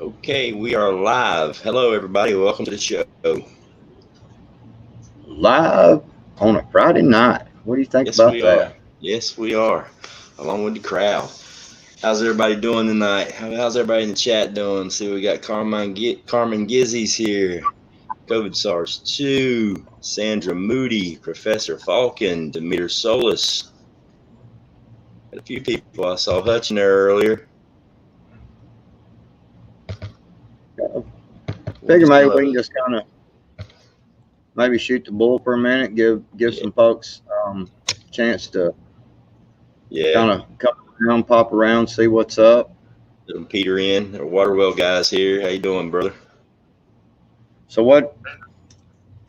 Okay, we are live. Hello, everybody. Welcome to the show. Live on a Friday night. What do you think Yes, about we are. that? Yes, we are. Along with the crowd. How's everybody doing tonight? How's everybody in the chat doing? See, we got Carmen Gizzi's here. COVID SARS 2, Sandra Moody, Professor Falcon, Demeter Solis. Got a few people. I saw Hutch in there earlier. Figure maybe we can just kind of maybe shoot the bull for a minute, give Yeah. some folks chance to Yeah. kind of come around, pop around, see what's up. Let them peter in. Our Waterwell guys here. How you doing, brother? So what?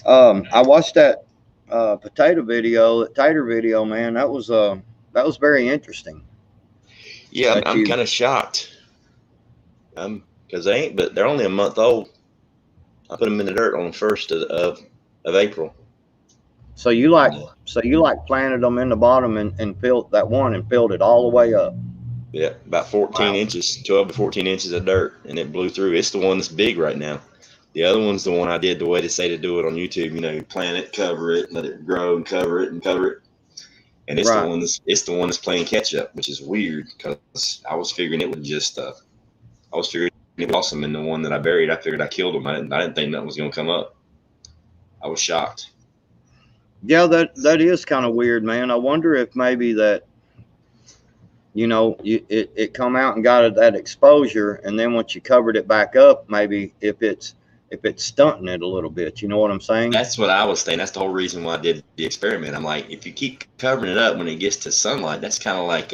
I watched that potato video, that tater video, man. That was very interesting. Yeah, I'm kind of shocked. Because they're only a month old. I put them in the dirt on the 1st of April. So you like planted them in the bottom and filled that one and filled it all the way up. Yeah, about 14 inches, 12 to 14 inches of dirt, and it blew through. It's the one that's big right now. The other one's the one I did the way they say to do it on YouTube. You know, you plant it, cover it, let it grow, and cover it, and cover it. And it's the one that's playing catch up, which is weird because I was figuring it would just it was awesome. And the one that I buried, I figured I killed him. I didn't think nothing was going to come up. I was shocked. Yeah, that is kind of weird, man. I wonder if maybe that, it come out and got that exposure, and then once you covered it back up, maybe if it's stunting it a little bit. You know what I'm saying? That's what I was saying. That's the whole reason why I did the experiment. I'm like, if you keep covering it up when it gets to sunlight, that's kind of like,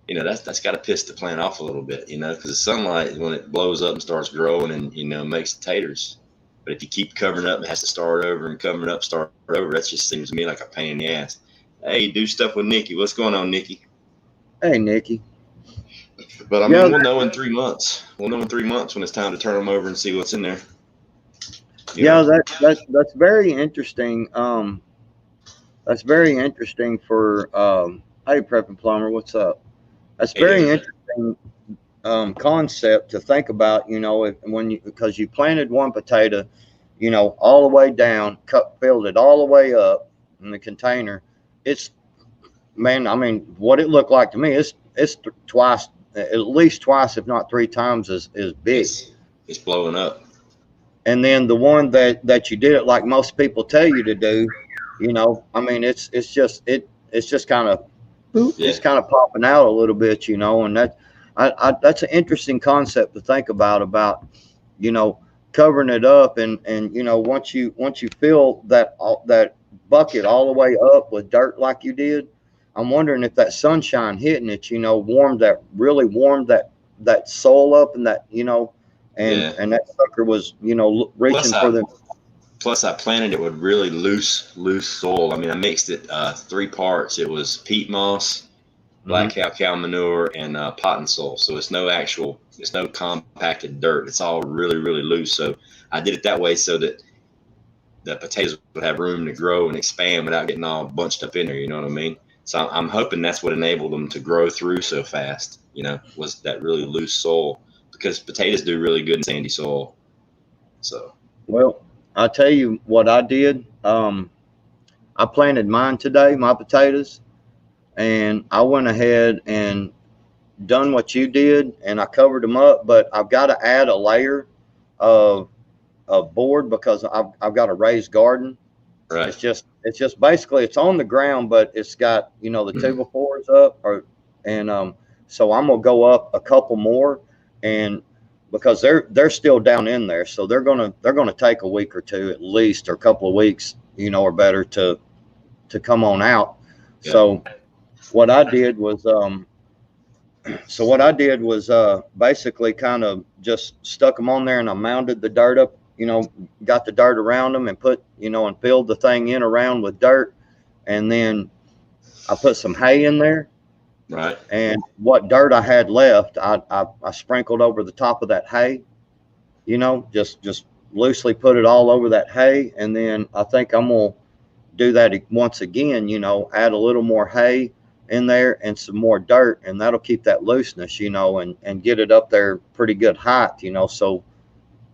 that's got to piss the plant off a little bit, because the sunlight, when it blows up and starts growing and, makes taters. But if you keep covering up, it has to start over and covering up, start over. That just seems to me like a pain in the ass. Hey, do stuff with Nikki. What's going on, Nikki? Hey, Nikki. But I mean, we'll know in 3 months. We'll know in 3 months when it's time to turn them over and see what's in there. That's very interesting. That's very interesting for hey, Prep and Plumber, what's up? That's very interesting concept to think about. Because you planted one potato, all the way down, filled it all the way up in the container. It's, man, I mean, what it looked like to me, it's twice, at least twice, if not 3 times as big. It's blowing up. And then the one that you did it like most people tell you to do, I mean, it's just kind of, it's kind of popping out a little bit, and that's an interesting concept to think about, covering it up and once you fill that bucket all the way up with dirt like you did, I'm wondering if that sunshine hitting it, really warmed that soil up and that, and that sucker was, reaching for the. Plus, I planted it with really loose soil. I mean, I mixed it 3 parts. It was peat moss, black cow manure, and potting soil. So it's no compacted dirt. It's all really, really loose. So I did it that way so that the potatoes would have room to grow and expand without getting all bunched up in there. You know what I mean? So I'm hoping that's what enabled them to grow through so fast. Was that really loose soil, because potatoes do really good in sandy soil. So. Well, I'll tell you what I did. I planted mine today, my potatoes, and I went ahead and done what you did, and I covered them up. But I've got to add a layer of board because I've got a raised garden. Right. It's just basically it's on the ground, but it's got the 2x4s up, so I'm gonna go up a couple more, and because they're still down in there, so they're gonna take a week or 2 at least, or a couple of weeks, or better to come on out. Yeah. So what I did was basically kind of just stuck them on there, and I mounded the dirt up, got the dirt around them and put, and filled the thing in around with dirt, and then I put some hay in there. Right. And what dirt I had left, I sprinkled over the top of that hay, just loosely put it all over that hay. And then I think I'm going to do that once again, add a little more hay in there and some more dirt, and that'll keep that looseness, you know, and get it up there pretty good height, you know. So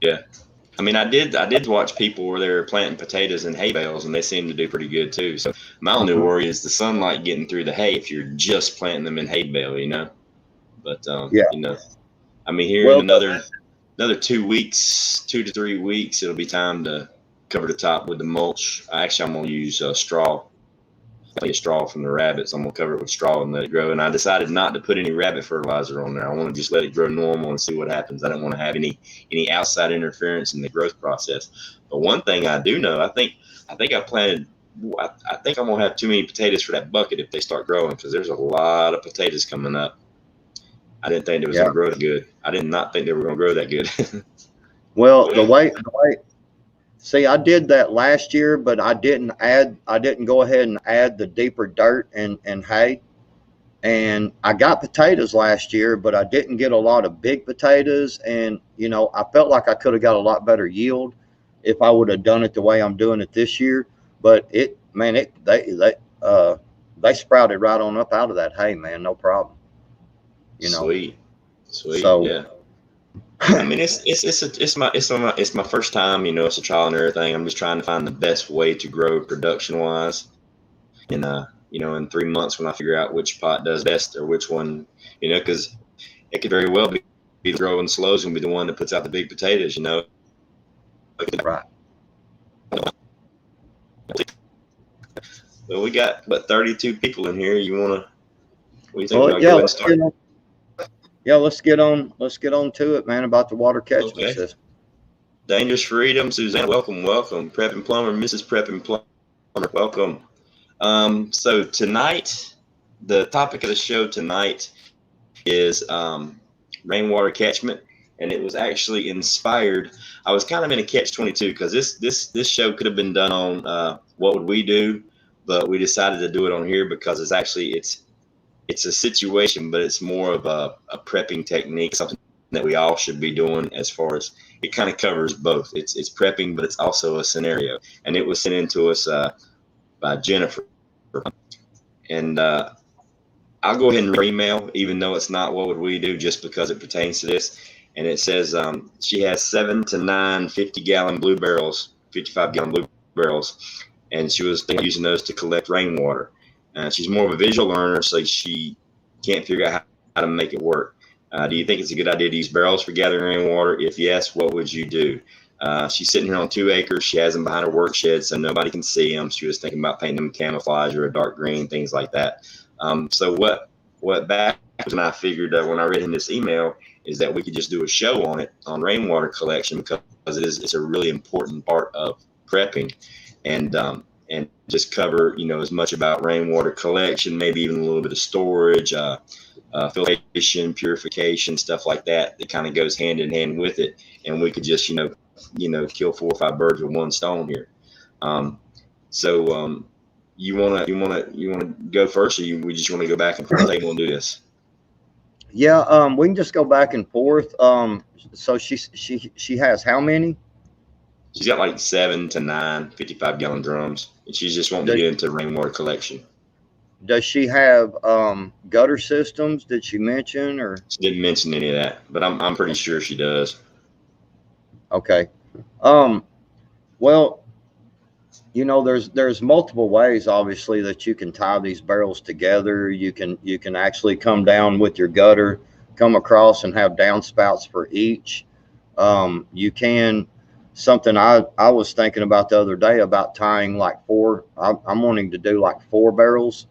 yeah. I mean, I did watch people where they were planting potatoes in hay bales, and they seem to do pretty good too. So my only worry is the sunlight getting through the hay if you're just planting them in hay bale, you know. But yeah, you know, I mean, here in well, another 2 weeks, 2 to 3 weeks, it'll be time to cover the top with the mulch. Actually, I'm gonna use straw. Straw from the rabbits. I'm gonna cover it with straw and let it grow. And I decided not to put any rabbit fertilizer on there. I want to just let it grow normal and see what happens. I don't want to have any outside interference in the growth process. But one thing I do know, I think I planted. I think I'm gonna have too many potatoes for that bucket if they start growing, because there's a lot of potatoes coming up. I didn't think it was gonna grow that good. I did not think they were gonna grow that good. well, the way see, I did that last year, but I didn't go ahead and add the deeper dirt and hay. And I got potatoes last year, but I didn't get a lot of big potatoes. And, you know, I felt like I could have got a lot better yield if I would have done it the way I'm doing it this year. But they sprouted right on up out of that hay, man. No problem. You know, Sweet. so, Yeah. I mean, it's my first time. You know, it's a trial and error thing. I'm just trying to find the best way to grow production wise. And you know, in 3 months when I figure out which pot does best or which one, you know, because it could very well be the growing slow is gonna be the one that puts out the big potatoes. You know. right. Well, we got 32 people in here. You wanna? What do you think? Well, Go ahead and start. Let's get on to it, man, about the water catchment system. Dangerous Freedom, Suzanne, welcome. Prep and Plumber, Mrs. Prep and Plumber, welcome. So tonight, the topic of the show tonight is rainwater catchment, and it was actually inspired. I was kind of in a catch-22 because this show could have been done on what would we do, but we decided to do it on here because it's a situation, but it's more of a prepping technique, something that we all should be doing. As far as it kind of covers both. It's prepping, but it's also a scenario, and it was sent in to us by Jennifer. And I'll go ahead and read email, even though it's not what would we do, just because it pertains to this. And it says she has 7 to 9 50-gallon blue barrels, 55-gallon blue barrels, and she was using those to collect rainwater. She's more of a visual learner, so she can't figure out how to make it work. Do you think it's a good idea to use barrels for gathering rainwater? If yes, what would you do? She's sitting here on 2 acres. She has them behind her work shed, so nobody can see them. She was thinking about painting them camouflage or a dark green, things like that. So what Backwoods and I figured when I read in this email is that we could just do a show on it, on rainwater collection, because it's a really important part of prepping, and just cover, you know, as much about rainwater collection, maybe even a little bit of storage, filtration, purification, stuff like that. That kind of goes hand in hand with it, and we could just, you know, kill 4 or 5 birds with one stone here. So you wanna go first, or we just want to go back and forth? How you want to do this? Yeah, we can just go back and forth. So she has how many? She's got like 7 to 9 55-gallon drums, and she's just wanting to get into rainwater collection. Does she have gutter systems? Did she mention, or? She didn't mention any of that, but I'm pretty sure she does. Okay. Well, you know, there's multiple ways, obviously, that you can tie these barrels together. You can actually come down with your gutter, come across and have downspouts for each. You can. Something I was thinking about the other day about tying like 4. I'm wanting to do like 4 barrels,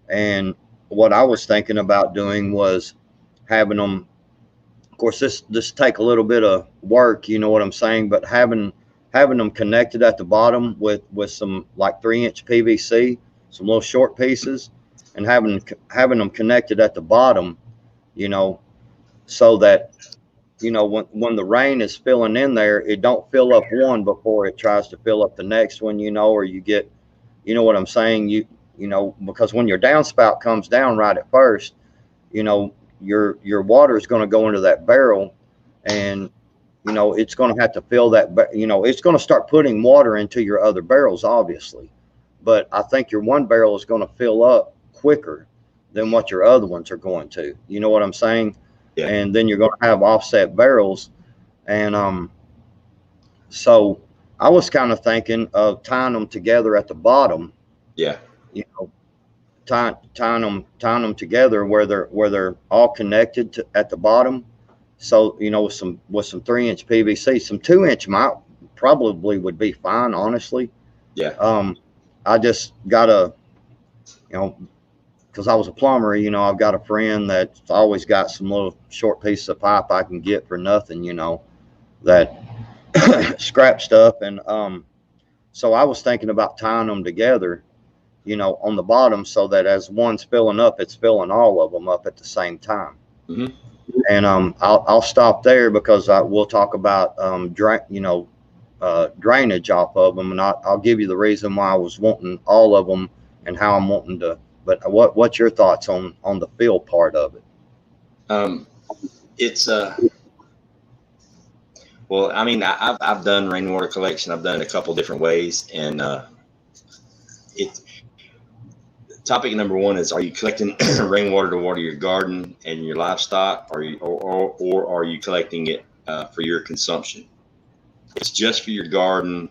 and what I was thinking about doing was having them. Of course, this take a little bit of work, you know what I'm saying, but having them connected at the bottom with some like 3-inch PVC, some little short pieces, and having them connected at the bottom, you know, so that, you know, when the rain is filling in there, it don't fill up one before it tries to fill up the next one, you know, or you get, you know what I'm saying, you know, because when your downspout comes down right at first, you know, your water is going to go into that barrel, and, you know, it's going to have to fill that, you know, it's going to start putting water into your other barrels, obviously, but I think your one barrel is going to fill up quicker. than what your other ones are going to. You know what I'm saying? Yeah. And then you're going to have offset barrels. And so I was kind of thinking of tying them together at the bottom. Yeah. You know, tying them together where they're all connected at the bottom. So, you know, with some 3-inch PVC, some 2-inch probably would be fine, honestly. Yeah. I just got a, you know, because I was a plumber, you know, I've got a friend that's always got some little short piece of pipe I can get for nothing, you know, that scrap stuff. And so I was thinking about tying them together, you know, on the bottom, so that as one's filling up, it's filling all of them up at the same time. Mm-hmm. And I'll stop there because we'll talk about drainage off of them, and I'll give you the reason why I was wanting all of them and how I'm wanting to. But what's your thoughts on the fill part of it? It's well, I mean, I've done rainwater collection. I've done it a couple different ways, and topic number one is: are you collecting rainwater to water your garden and your livestock, or are you collecting it for your consumption? If it's just for your garden,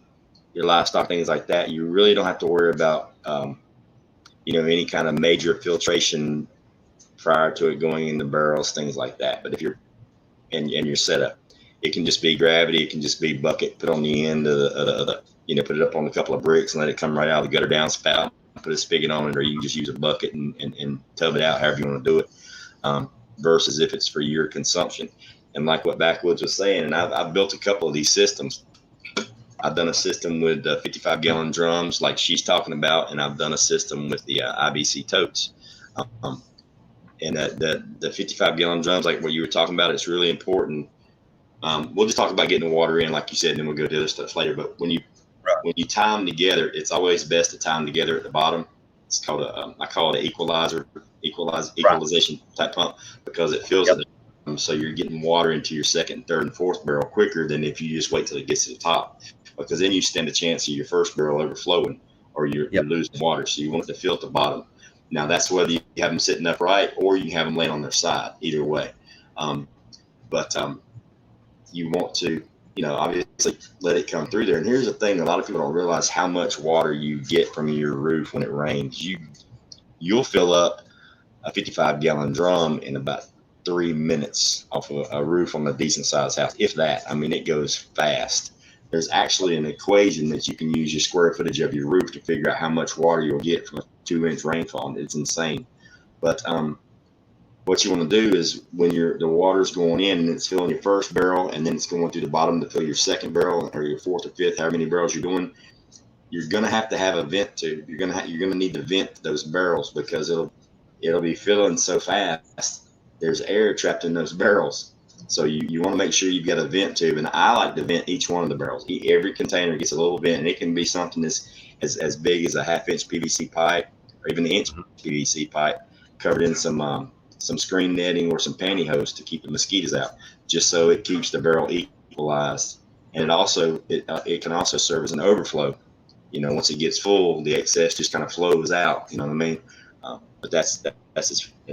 your livestock, things like that, you really don't have to worry about any kind of major filtration prior to it going in the barrels, things like that. But if you're and your setup, it can just be gravity, it can just be bucket, put on the end of the put it up on a couple of bricks and let it come right out of the gutter downspout, put a spigot on it, or you can just use a bucket and tub it out, however you want to do it, versus if it's for your consumption. And like what Backwoods was saying, and I've built a couple of these systems. I've done a system with 55-gallon drums like she's talking about, and I've done a system with the IBC totes. And the 55-gallon drums, like what you were talking about, it's really important. We'll just talk about getting the water in, like you said, and then we'll go to other stuff later. But when you tie them together, it's always best to tie them together at the bottom. It's called I call it an equalization type pump, because it fills it. So you're getting water into your second, third, and fourth barrel quicker than if you just wait till it gets to the top, because then you stand a chance of your first barrel overflowing, or you're losing water. So you want it to fill at the bottom. Now that's whether you have them sitting upright or you have them laying on their side. Either way, but you want to, obviously let it come through there. And here's the thing: a lot of people don't realize how much water you get from your roof when it rains. You'll fill up a 55-gallon drum in about 3 minutes off of a roof on a decent sized house, if that. I mean, it goes fast. There's actually an equation that you can use your square footage of your roof to figure out how much water you'll get from a 2-inch rainfall. It's insane. But what you want to do is, when the water's going in and it's filling your first barrel, and then it's going through the bottom to fill your second barrel, or your fourth or fifth, however many barrels you're doing, you're going to have a vent tube. You're going to need to vent those barrels, because it'll be filling so fast. There's air trapped in those barrels. So you want to make sure you've got a vent tube. And I like to vent each one of the barrels. Every container gets a little vent, and it can be something as big as a 1/2-inch PVC pipe, or even an inch PVC pipe, covered in some screen netting or some pantyhose to keep the mosquitoes out, just so it keeps the barrel equalized. And it can also serve as an overflow. Once it gets full, the excess just kind of flows out. You know what I mean? But that's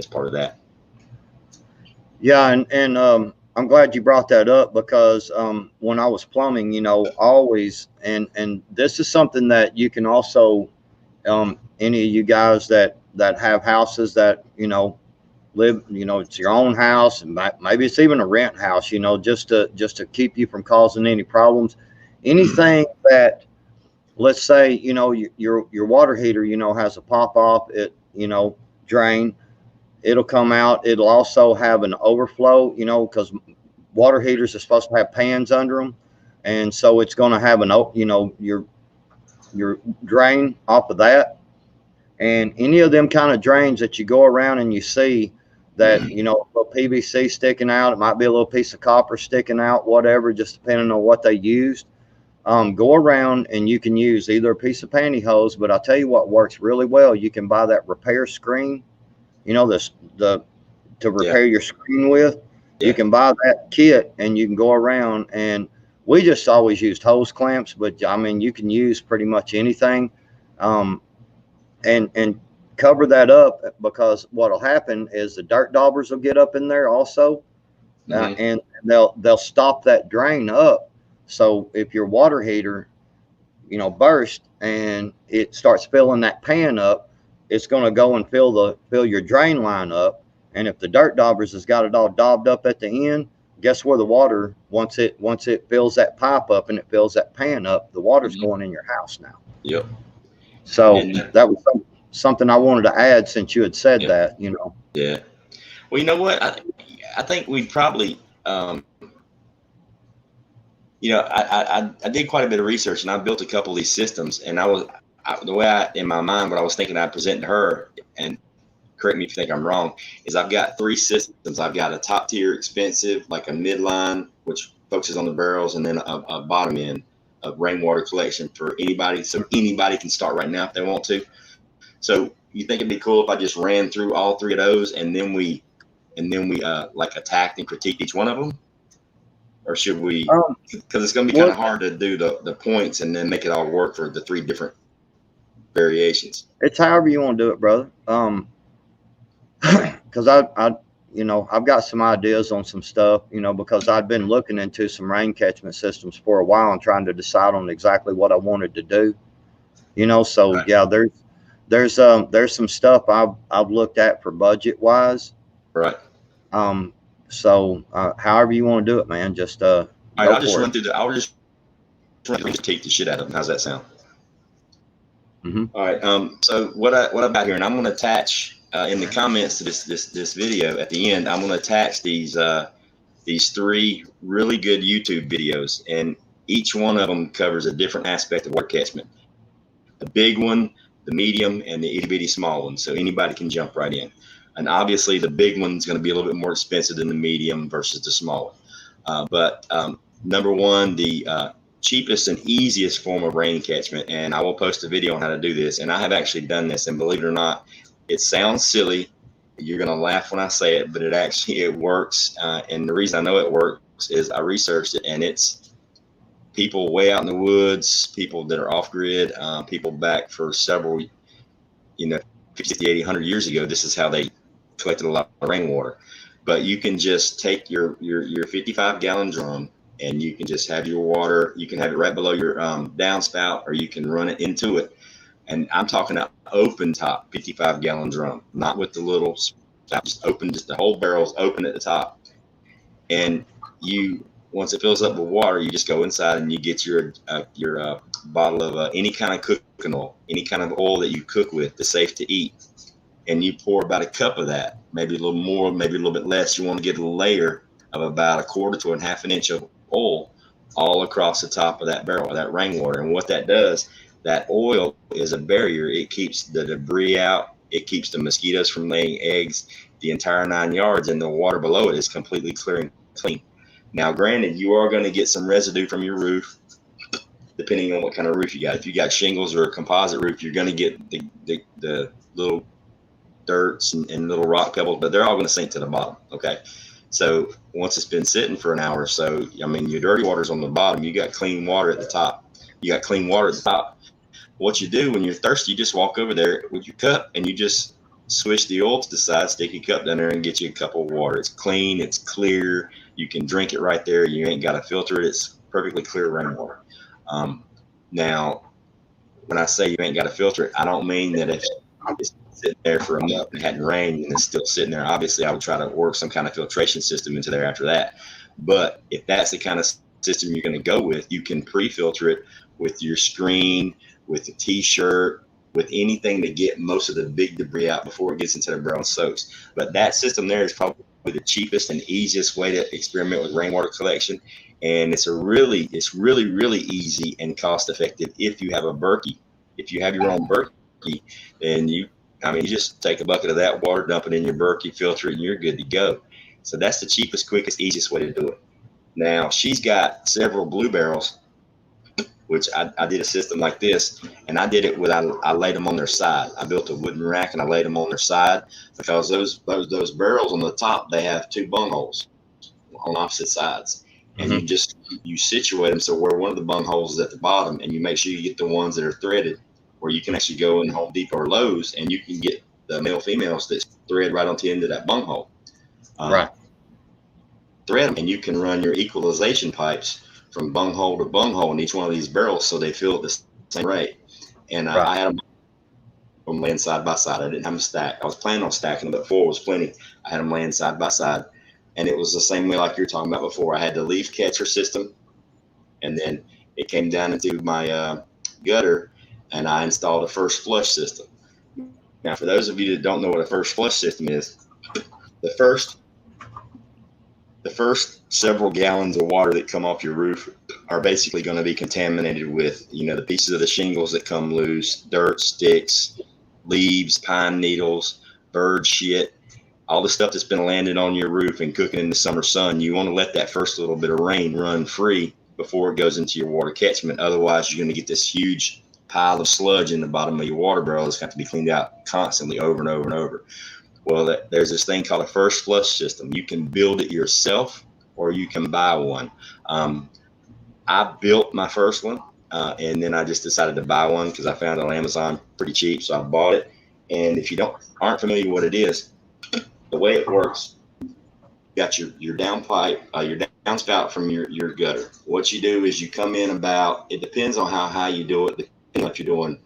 part of that. Yeah, and I'm glad you brought that up, because when I was plumbing, always, and this is something that you can also, any of you guys that have houses that live, it's your own house, and maybe it's even a rent house, just to keep you from causing any problems. Anything that, let's say, your water heater, has a pop off, it drain. It'll come out. It'll also have an overflow, because water heaters are supposed to have pans under them. And so it's going to have your drain off of that. And any of them kind of drains that you go around and you see that, a little PVC sticking out, it might be a little piece of copper sticking out, whatever, just depending on what they used. Go around, and you can use either a piece of pantyhose, but I'll tell you what works really well. You can buy that repair screen. To repair your screen with. You can buy that kit, and you can go around, and we just always used hose clamps, but I mean, you can use pretty much anything. And cover that up, because what'll happen is the dirt daubers will get up in there also, and they'll stop that drain up. So if your water heater, burst and it starts filling that pan up, it's going to go and fill your drain line up. And if the dirt daubers has got it all daubed up at the end, guess where the water, once it fills that pipe up and it fills that pan up, the water's going in your house now. Yep. So that was something I wanted to add since you had said that. Yeah. Well, you know what? I think we'd probably, I did quite a bit of research, and I built a couple of these systems, and the way in my mind, what I was thinking I'd present to her, and correct me if you think I'm wrong, is I've got 3 systems. I've got a top tier expensive, like a midline, which focuses on the barrels, and then a bottom end of rainwater collection for anybody. So anybody can start right now if they want to. So you think it'd be cool if I just ran through all 3 of those, and then we like attacked and critiqued each one of them? Or should we, because it's going to be kind of hard to do the points and then make it all work for the 3 different variations. It's however you want to do it, brother. Because I've got some ideas on some stuff, because I've been looking into some rain catchment systems for a while and trying to decide on exactly what I wanted to do, so right. Yeah, there's some stuff I've looked at for budget wise. Right. So however you want to do it, man, just all right, I'll just run through I'll just take the shit out of them. How's that sound? Mm-hmm. All right. So what I've got here, and I'm going to attach in the comments to this video at the end, I'm going to attach these 3 really good YouTube videos, and each one of them covers a different aspect of water catchment. The big one, the medium, and the itty bitty small one. So anybody can jump right in. And obviously the big one's going to be a little bit more expensive than the medium versus the small one. But number one, the cheapest and easiest form of rain catchment, and I will post a video on how to do this, and I have actually done this, and believe it or not, it sounds silly. You're going to laugh when I say it, but it works. And the reason I know it works is I researched it, and it's people way out in the woods, people that are off grid, people back for several, 50, 80, 100 years ago. This is how they collected a lot of rainwater. But you can just take your 55-gallon drum, and you can just have your water. You can have it right below your downspout, or you can run it into it. And I'm talking about open top 55-gallon drum, not with the little spout, just open, just the whole barrel's open at the top. And once it fills up with water, you just go inside and you get your bottle of any kind of cooking oil, any kind of oil that you cook with that's safe to eat. And you pour about a cup of that, maybe a little more, maybe a little bit less. You want to get a layer of about 1/4 to 1/2 inch of oil all across the top of that barrel, of that rainwater. And what that does, that oil is a barrier. It keeps the debris out. It keeps the mosquitoes from laying eggs, the entire 9 yards, and the water below it is completely clear and clean. Now, granted, you are going to get some residue from your roof, depending on what kind of roof you got. If you got shingles or a composite roof, you're going to get the little dirts and little rock pebbles, but they're all going to sink to the bottom. Okay. So once it's been sitting for an hour or so, I mean, your dirty water's on the bottom. You got clean water at the top. What you do when you're thirsty, you just walk over there with your cup and you just swish the oil to the side, stick your cup down there, and get you a cup of water. It's clean. It's clear. You can drink it right there. You ain't got to filter it. It's perfectly clear rainwater. Now, when I say you ain't got to filter it, I don't mean that if it's sitting there for a month and it hadn't rained and it's still sitting there. Obviously, I would try to work some kind of filtration system into there after that. But if that's the kind of system you're going to go with, you can pre-filter it with your screen, with the t-shirt, with anything to get most of the big debris out before it gets into the barrel and soaks. But that system there is probably the cheapest and easiest way to experiment with rainwater collection. And it's really, really easy and cost effective if you have a Berkey. If you have your own Berkey, then you just take a bucket of that water, dump it in your Berkey, filter it, and you're good to go. So that's the cheapest, quickest, easiest way to do it. Now, she's got several blue barrels, which I did a system like this, and I did it with, I laid them on their side. I built a wooden rack and I laid them on their side because those barrels on the top, they have 2 bung holes on opposite sides. And you situate them so where one of the bung holes is at the bottom, and you make sure you get the ones that are threaded where you can actually go in Home Depot or Lowe's and you can get the male females that thread right onto the end of that bunghole. Right. Thread them, and you can run your equalization pipes from bunghole to bunghole in each one of these barrels so they fill at the same rate. And Right. I had them laying side by side. I didn't have them stacked. I was planning on stacking them, but 4 was plenty. I had them laying side by side. And it was the same way like you were talking about before. I had the leaf catcher system, and then it came down into my gutter, and I installed a first flush system. Now, for those of you that don't know what a first flush system is, the first several gallons of water that come off your roof are basically going to be contaminated with, the pieces of the shingles that come loose, dirt, sticks, leaves, pine needles, bird shit, all the stuff that's been landing on your roof and cooking in the summer sun. You want to let that first little bit of rain run free before it goes into your water catchment. Otherwise, you're going to get this huge pile of sludge in the bottom of your water barrel that's got to be cleaned out constantly over and over and over. Well, there's this thing called a first flush system. You can build it yourself or you can buy one. I built my first one, and then I just decided to buy one because I found it on Amazon pretty cheap, so I bought it. And if you aren't familiar with what it is, the way it works, you got your down pipe, your downspout from your gutter. What you do is you come in it depends on how high you do it, depending on if you're doing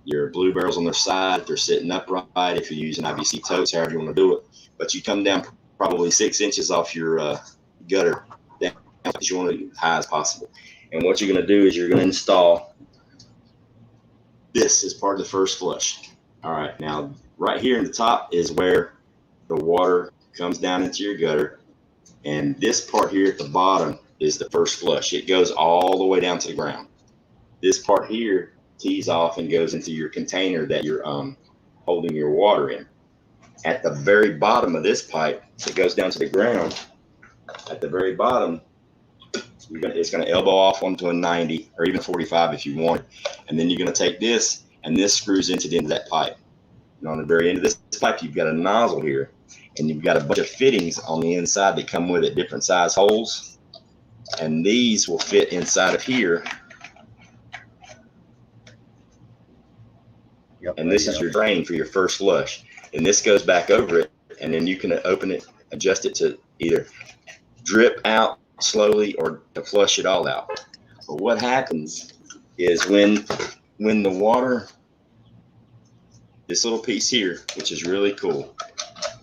your blue barrels on their side, if they're sitting upright, if you're using IBC totes, however you want to do it. But you come down probably 6 inches off your gutter, down as you want to as high as possible. And what you're going to do is you're going to install this as part of the first flush. All right, now right here in the top is where the water comes down into your gutter, and this part here at the bottom is the first flush. It goes all the way down to the ground. This part here tees off and goes into your container that you're holding your water in. At the very bottom of this pipe that goes down to the ground, at the very bottom, it's going to elbow off onto a 90 or even 45 if you want, and then you're going to take this, and this screws into the end of that pipe. And on the very end of this pipe, you've got a nozzle here, and you've got a bunch of fittings on the inside that come with it, different size holes, and these will fit inside of here. Yep, and this is your drain for your first flush, and this goes back over it, and then you can open it, adjust it to either drip out slowly or to flush it all out. But what happens is when the water, this little piece here, which is really cool,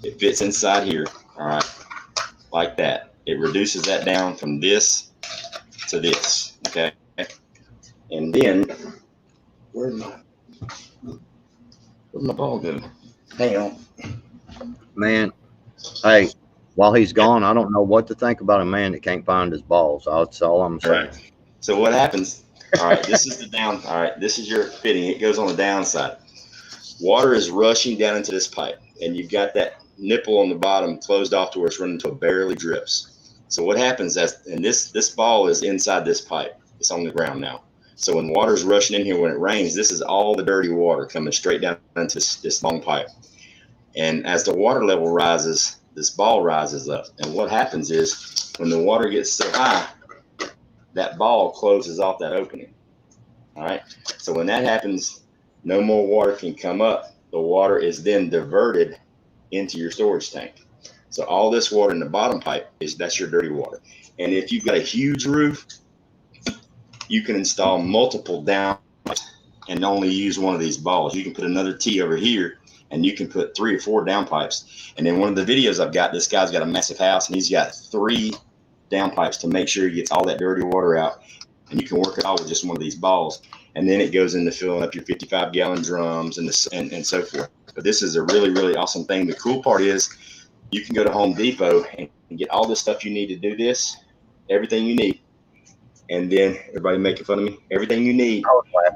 it fits inside here, all right, like that. It reduces that down from this to this, okay? And then, where's my ball go? Hang on. Man, hey, while he's gone, I don't know what to think about a man that can't find his balls. That's all I'm saying. Right. So what happens, all right, this is the down, all right, this is your fitting. It goes on the downside. Water is rushing down into this pipe, and you've got that nipple on the bottom closed off to where it's running until it barely drips. So what happens and this ball is inside this pipe. It's on the ground now. So when water is rushing in here, when it rains, this is all the dirty water coming straight down into this long pipe. And as the water level rises, this ball rises up. And what happens is when the water gets so high, that ball closes off that opening. All right. So when that happens, no more water can come up. The water is then diverted into your storage tank. So all this water in the bottom pipe that's your dirty water. And if you've got a huge roof, you can install multiple down pipes and only use one of these balls. You can put another T over here, and you can put 3 or 4 down pipes. And in one of the videos I've got, this guy's got a massive house, and he's got 3 down pipes to make sure he gets all that dirty water out. And you can work it all with just one of these balls. And then it goes into filling up your 55-gallon drums and so forth. But this is a really, really awesome thing. The cool part is you can go to Home Depot and get all the stuff you need to do this, everything you need. And then everybody making fun of me, everything you need.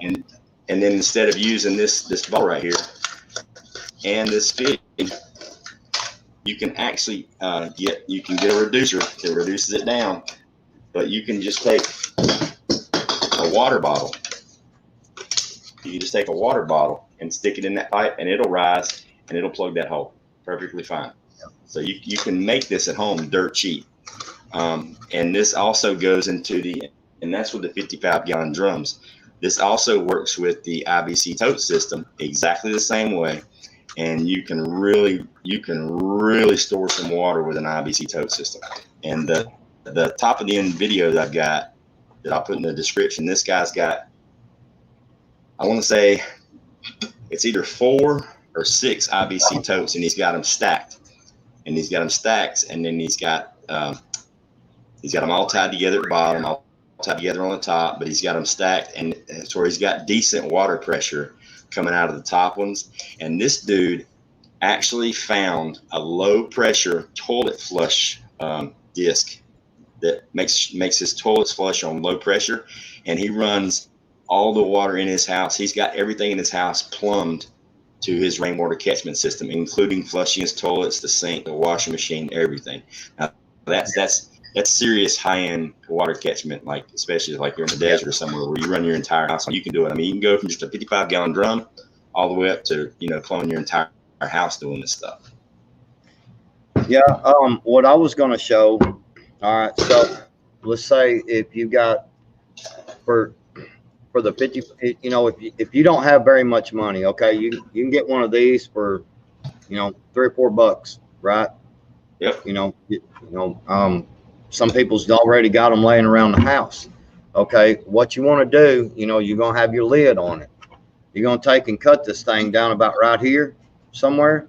And then instead of using this ball right here and this fitting, you can actually get a reducer that reduces it down. But you can just take a water bottle. You can just take a water bottle and stick it in that pipe, and it'll rise and it'll plug that hole perfectly fine. So you can make this at home dirt cheap. And this also goes into and that's with the 55-gallon drums. This also works with the IBC tote system exactly the same way. And you can really store some water with an IBC tote system. And the top of the end video that I've got, that I'll put in the description, this guy's got, I want to say it's either 4 or 6 IBC totes, and he's got them stacked. And he's got them stacked, and then he's got them all tied together at the bottom, all tied together on the top, but he's got them stacked, and so he's got decent water pressure coming out of the top ones. And this dude actually found a low pressure toilet flush disc that makes his toilets flush on low pressure, and he runs all the water in his house. He's got everything in his house plumbed to his rainwater catchment system, including flushing his toilets, the sink, the washing machine, everything. Now, that's serious high-end water catchment, like especially like you're in the desert or somewhere where you run your entire house. You can do it. I mean, you can go from just a 55-gallon drum all the way up to, plumbing your entire house doing this stuff. Yeah. What I was going to show. All right. So let's say if you got for the 50, if you don't have very much money, okay, you can get one of these for, $3 or $4, right? Yep. Some people's already got them laying around the house. Okay. What you want to do, you're going to have your lid on it. You're going to take and cut this thing down about right here somewhere.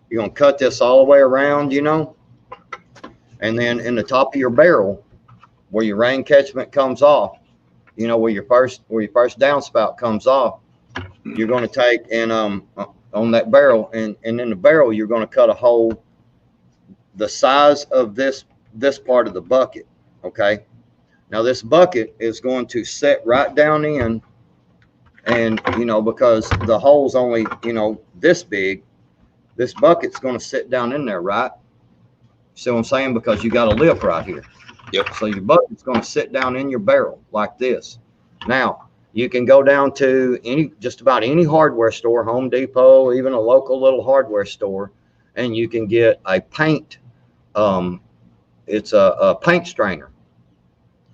You're going to cut this all the way around, and then in the top of your barrel where your rain catchment comes off, where your first downspout comes off, you're going to take and on that barrel, and in the barrel you're going to cut a hole the size of this part of the bucket. Okay. Now this bucket is going to set right down in, and because the hole's only this big, this bucket's going to sit down in there, right? See what I'm saying? Because you got a lip right here. Yep. So your bucket's going to sit down in your barrel like this. Now you can go down to just about any hardware store, Home Depot, even a local little hardware store, and you can get a paint. It's a paint strainer,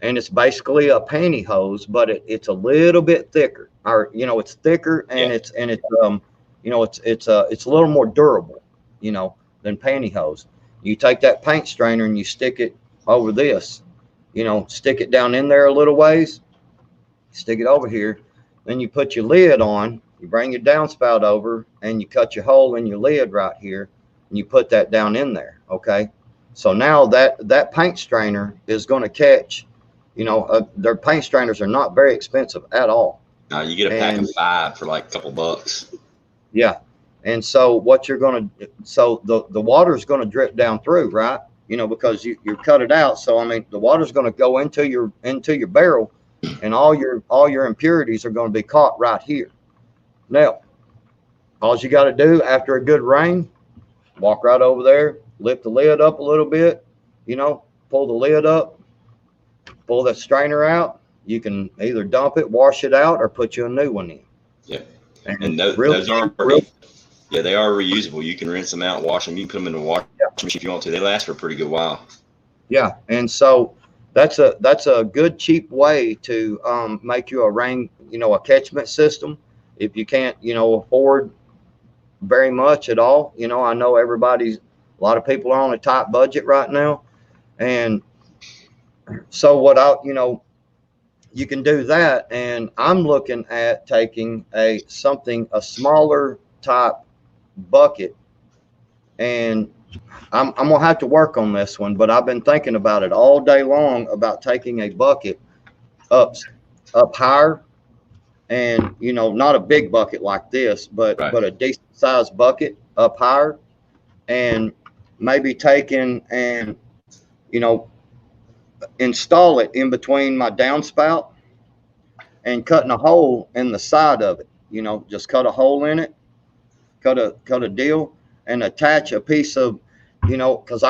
and it's basically a pantyhose, but it's a little bit thicker, or it's thicker, and it's it's a little more durable, than pantyhose. You take that paint strainer and you stick it over this, stick it down in there a little ways, stick it over here, then you put your lid on, you bring your downspout over, and you cut your hole in your lid right here, and you put that down in there. Okay. So now that paint strainer is going to catch, their paint strainers are not very expensive at all. No, you get a pack of 5 for like a couple bucks. Yeah. And so what you're going to, so the water is going to drip down through, right? Because you cut it out. So, the water is going to go into your barrel, and all your impurities are going to be caught right here. Now, all you got to do after a good rain, walk right over there, lift the lid up a little bit, pull the lid up, pull that strainer out. You can either dump it, wash it out, or put you a new one in. Yeah. And those are they are reusable. You can rinse them out, wash them. You can put them in the washing machine if you want to. They last for a pretty good while. Yeah. And so that's a good, cheap way to make you a catchment system. If you can't, afford very much at all, I know a lot of people are on a tight budget right now. And so you can do that. And I'm looking at taking a smaller type bucket, and I'm gonna have to work on this one, but I've been thinking about it all day long about taking a bucket up higher, and not a big bucket like this, but a decent sized bucket up higher, and maybe taking and install it in between my downspout and cutting a hole in the side of it. Just cut a hole in it, cut a deal, and attach a piece of, because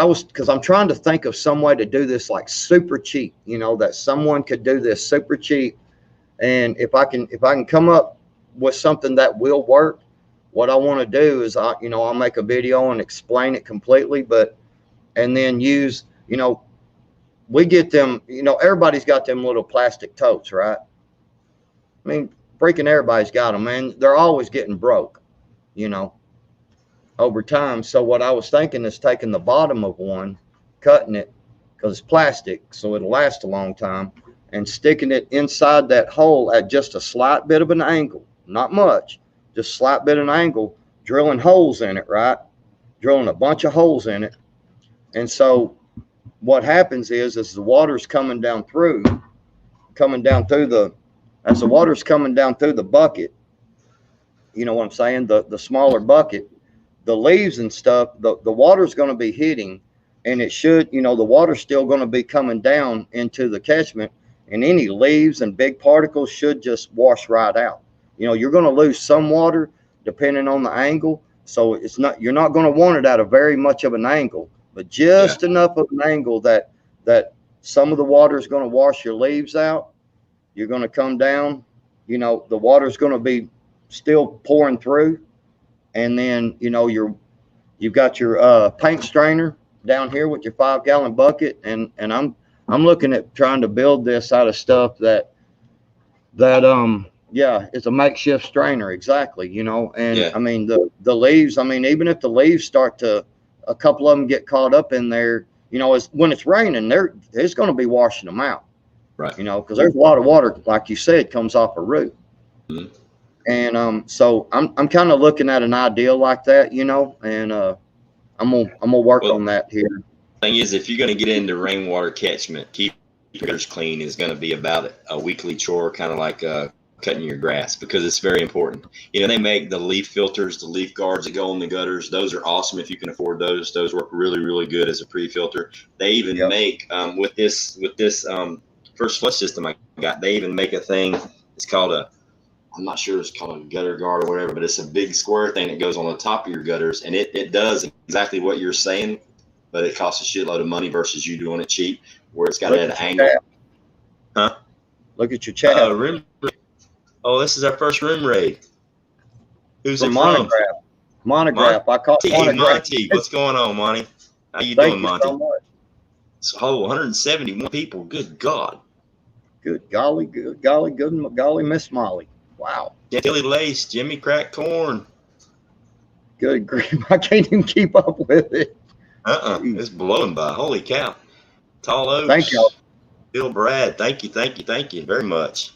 I'm trying to think of some way to do this like super cheap, that someone could do this super cheap. And if I can come up with something that will work, what I want to do is I'll make a video and explain it completely, and then use, we get them, everybody's got them little plastic totes, right? I mean, freaking everybody's got them, man. They're always getting broke, you know, over time. So what I was thinking is taking the bottom of one, cutting it, because it's plastic, so it'll last a long time, and sticking it inside that hole at just a slight bit of an angle, not much, just slight bit of an angle, drilling holes in it, right? Drilling a bunch of holes in it. And so what happens is the water's coming down through as the water's coming down through the bucket, you know what I'm saying? The smaller bucket, the leaves and stuff, the water's going to be hitting, and it should, you know, the water's still going to be coming down into the catchment, and any leaves and big particles should just wash right out. You know, you're going to lose some water depending on the angle. So it's not, you're not going to want it at a very much of an angle, but just enough of an angle that some of the water is going to wash your leaves out. You're going to come down, you know, the water's going to be still pouring through. And then, you know, you've got your paint strainer down here with your 5-gallon bucket. And I'm looking at trying to build this out of stuff that it's a makeshift strainer. Exactly. You know, and I mean, the leaves, I mean, even if the leaves start to, a couple of them get caught up in there, you know, when it's raining, it's going to be washing them out. Right. You know, because there's a lot of water, like you said, comes off a root. Mm-hmm. And so I'm kind of looking at an idea like that, you know, and I'm gonna work on that here. Thing is, if you're going to get into rainwater catchment, keep your gutters clean is going to be about a weekly chore, kind of like cutting your grass, because it's very important. You know, they make the leaf filters, the leaf guards that go in the gutters. Those are awesome if you can afford those. Those work really, really good as a pre-filter. They even make with this first flush system I got, they even make a thing. It's called I'm not sure it's called a gutter guard or whatever, but it's a big square thing that goes on the top of your gutters, and it does exactly what you're saying, but it costs a shitload of money versus you doing it cheap, where it's got an angle. Huh? Look at your chat. Oh, this is our first room raid. Who's it from? Monograph. I call Monograph. Monty, what's going on, Monty? How you doing, Monty? So much. So 171 people. Good God. Good golly, Miss Molly. Wow. Tilly Lace, Jimmy Crack Corn. Good grief. I can't even keep up with it. It's blowing by. Holy cow. Tall Oaks. Thank y'all. Bill Brad. Thank you very much.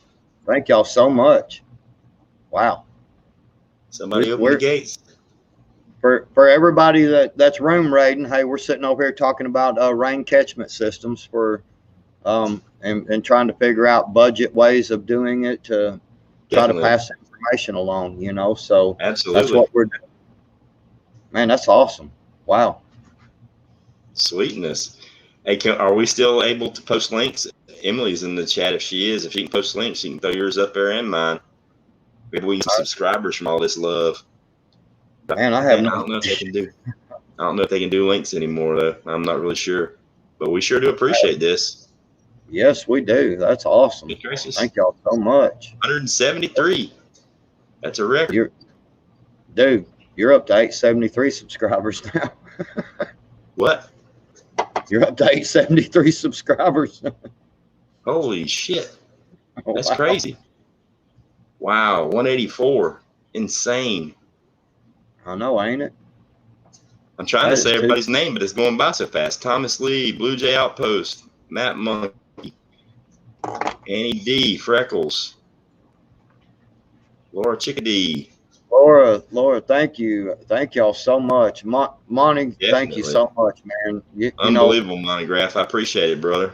Thank y'all so much. Wow. Somebody open the gates. For everybody that's room raiding, hey, we're sitting over here talking about rain catchment systems for and trying to figure out budget ways of doing it to try to pass information along, you know. So absolutely, that's what we're doing. Man, that's awesome. Wow. Sweetness. Hey, are we still able to post links? Emily's in the chat. If she can post links, she can throw yours up there and mine. Maybe we can get subscribers from all this love. Man, I don't know if they can do. I don't know if they can do links anymore though. I'm not really sure, but we sure do appreciate this. Yes, we do. That's awesome. Thank y'all so much. 173. That's a record. You're up to 873 subscribers now. What? You're up to 873 subscribers. Holy shit. That's crazy. Wow, 184. Insane. I know, ain't it? I'm trying to say everybody's name, but it's going by so fast. Thomas Lee, Blue Jay Outpost, Matt Monkey, Annie D, Freckles, Laura Chickadee. Laura, thank you. Thank y'all so much. Monty, thank you so much, man. Unbelievable, Monograph. I appreciate it, brother.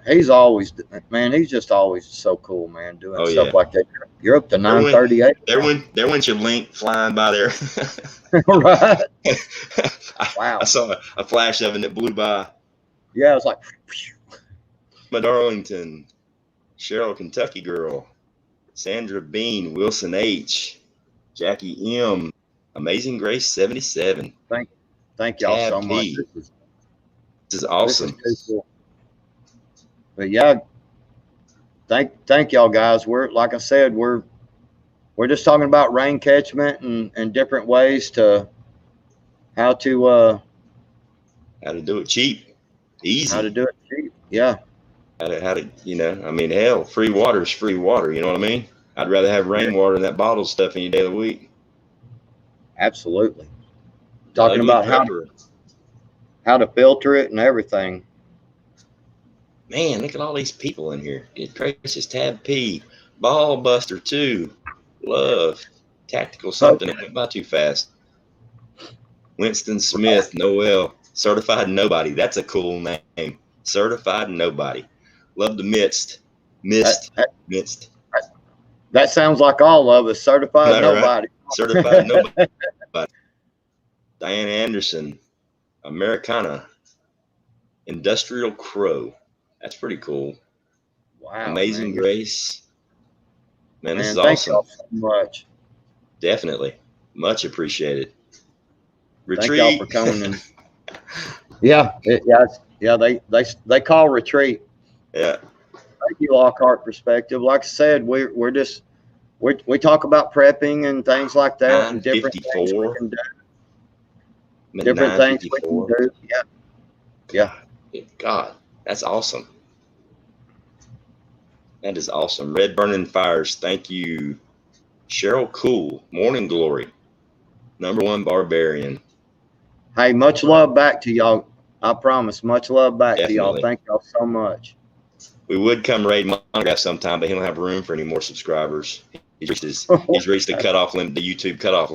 Yeah, he's just always so cool, man, doing stuff like that. You're up to 938. There went your link flying by there. Right. Wow. I saw a flash of it that blew by. Yeah, it was like. My Darlington, Cheryl, Kentucky Girl, Sandra Bean, Wilson H, Jackie M, Amazing Grace 77. Thank y'all so much. This is awesome. This is cool. But yeah, thank y'all guys. Like I said, we're just talking about rain catchment and different ways to how to do it cheap, easy. How to do it cheap, yeah. How to I mean, hell, free water is free water. You know what I mean? I'd rather have rainwater than that bottled stuff any day of the week. Absolutely. The Talking ugly about pepper. how to filter it and everything. Man, look at all these people in here. Good gracious, Tab P, Ball Buster 2, Love, Tactical something. It went by too fast. Winston Smith, Noel, Certified Nobody. That's a cool name. Certified Nobody. Love the Midst. Mist. That sounds like all of us. Certified Nobody. Right? Certified Nobody. Diane Anderson, Americana, Industrial Crow. That's pretty cool. Wow. Amazing man. Grace. Man, this is thank awesome. y'all so much. Definitely. Much appreciated. Retreat. Thank y'all for coming in. Yeah. They call retreat. Yeah. Thank you, Lockhart Perspective. Like I said, we talk about prepping and things like that, and different things we can do. Different things we can do. Yeah. God, that's awesome. That is awesome. Red Burning Fires. Thank you. Cheryl Cool. Morning Glory. #1 Barbarian. Hey, much love back to y'all. I promise. Much love back to y'all. Thank y'all so much. We would come raid Monograph sometime, but he don't have room for any more subscribers. He's reached the cutoff limit, the YouTube cutoff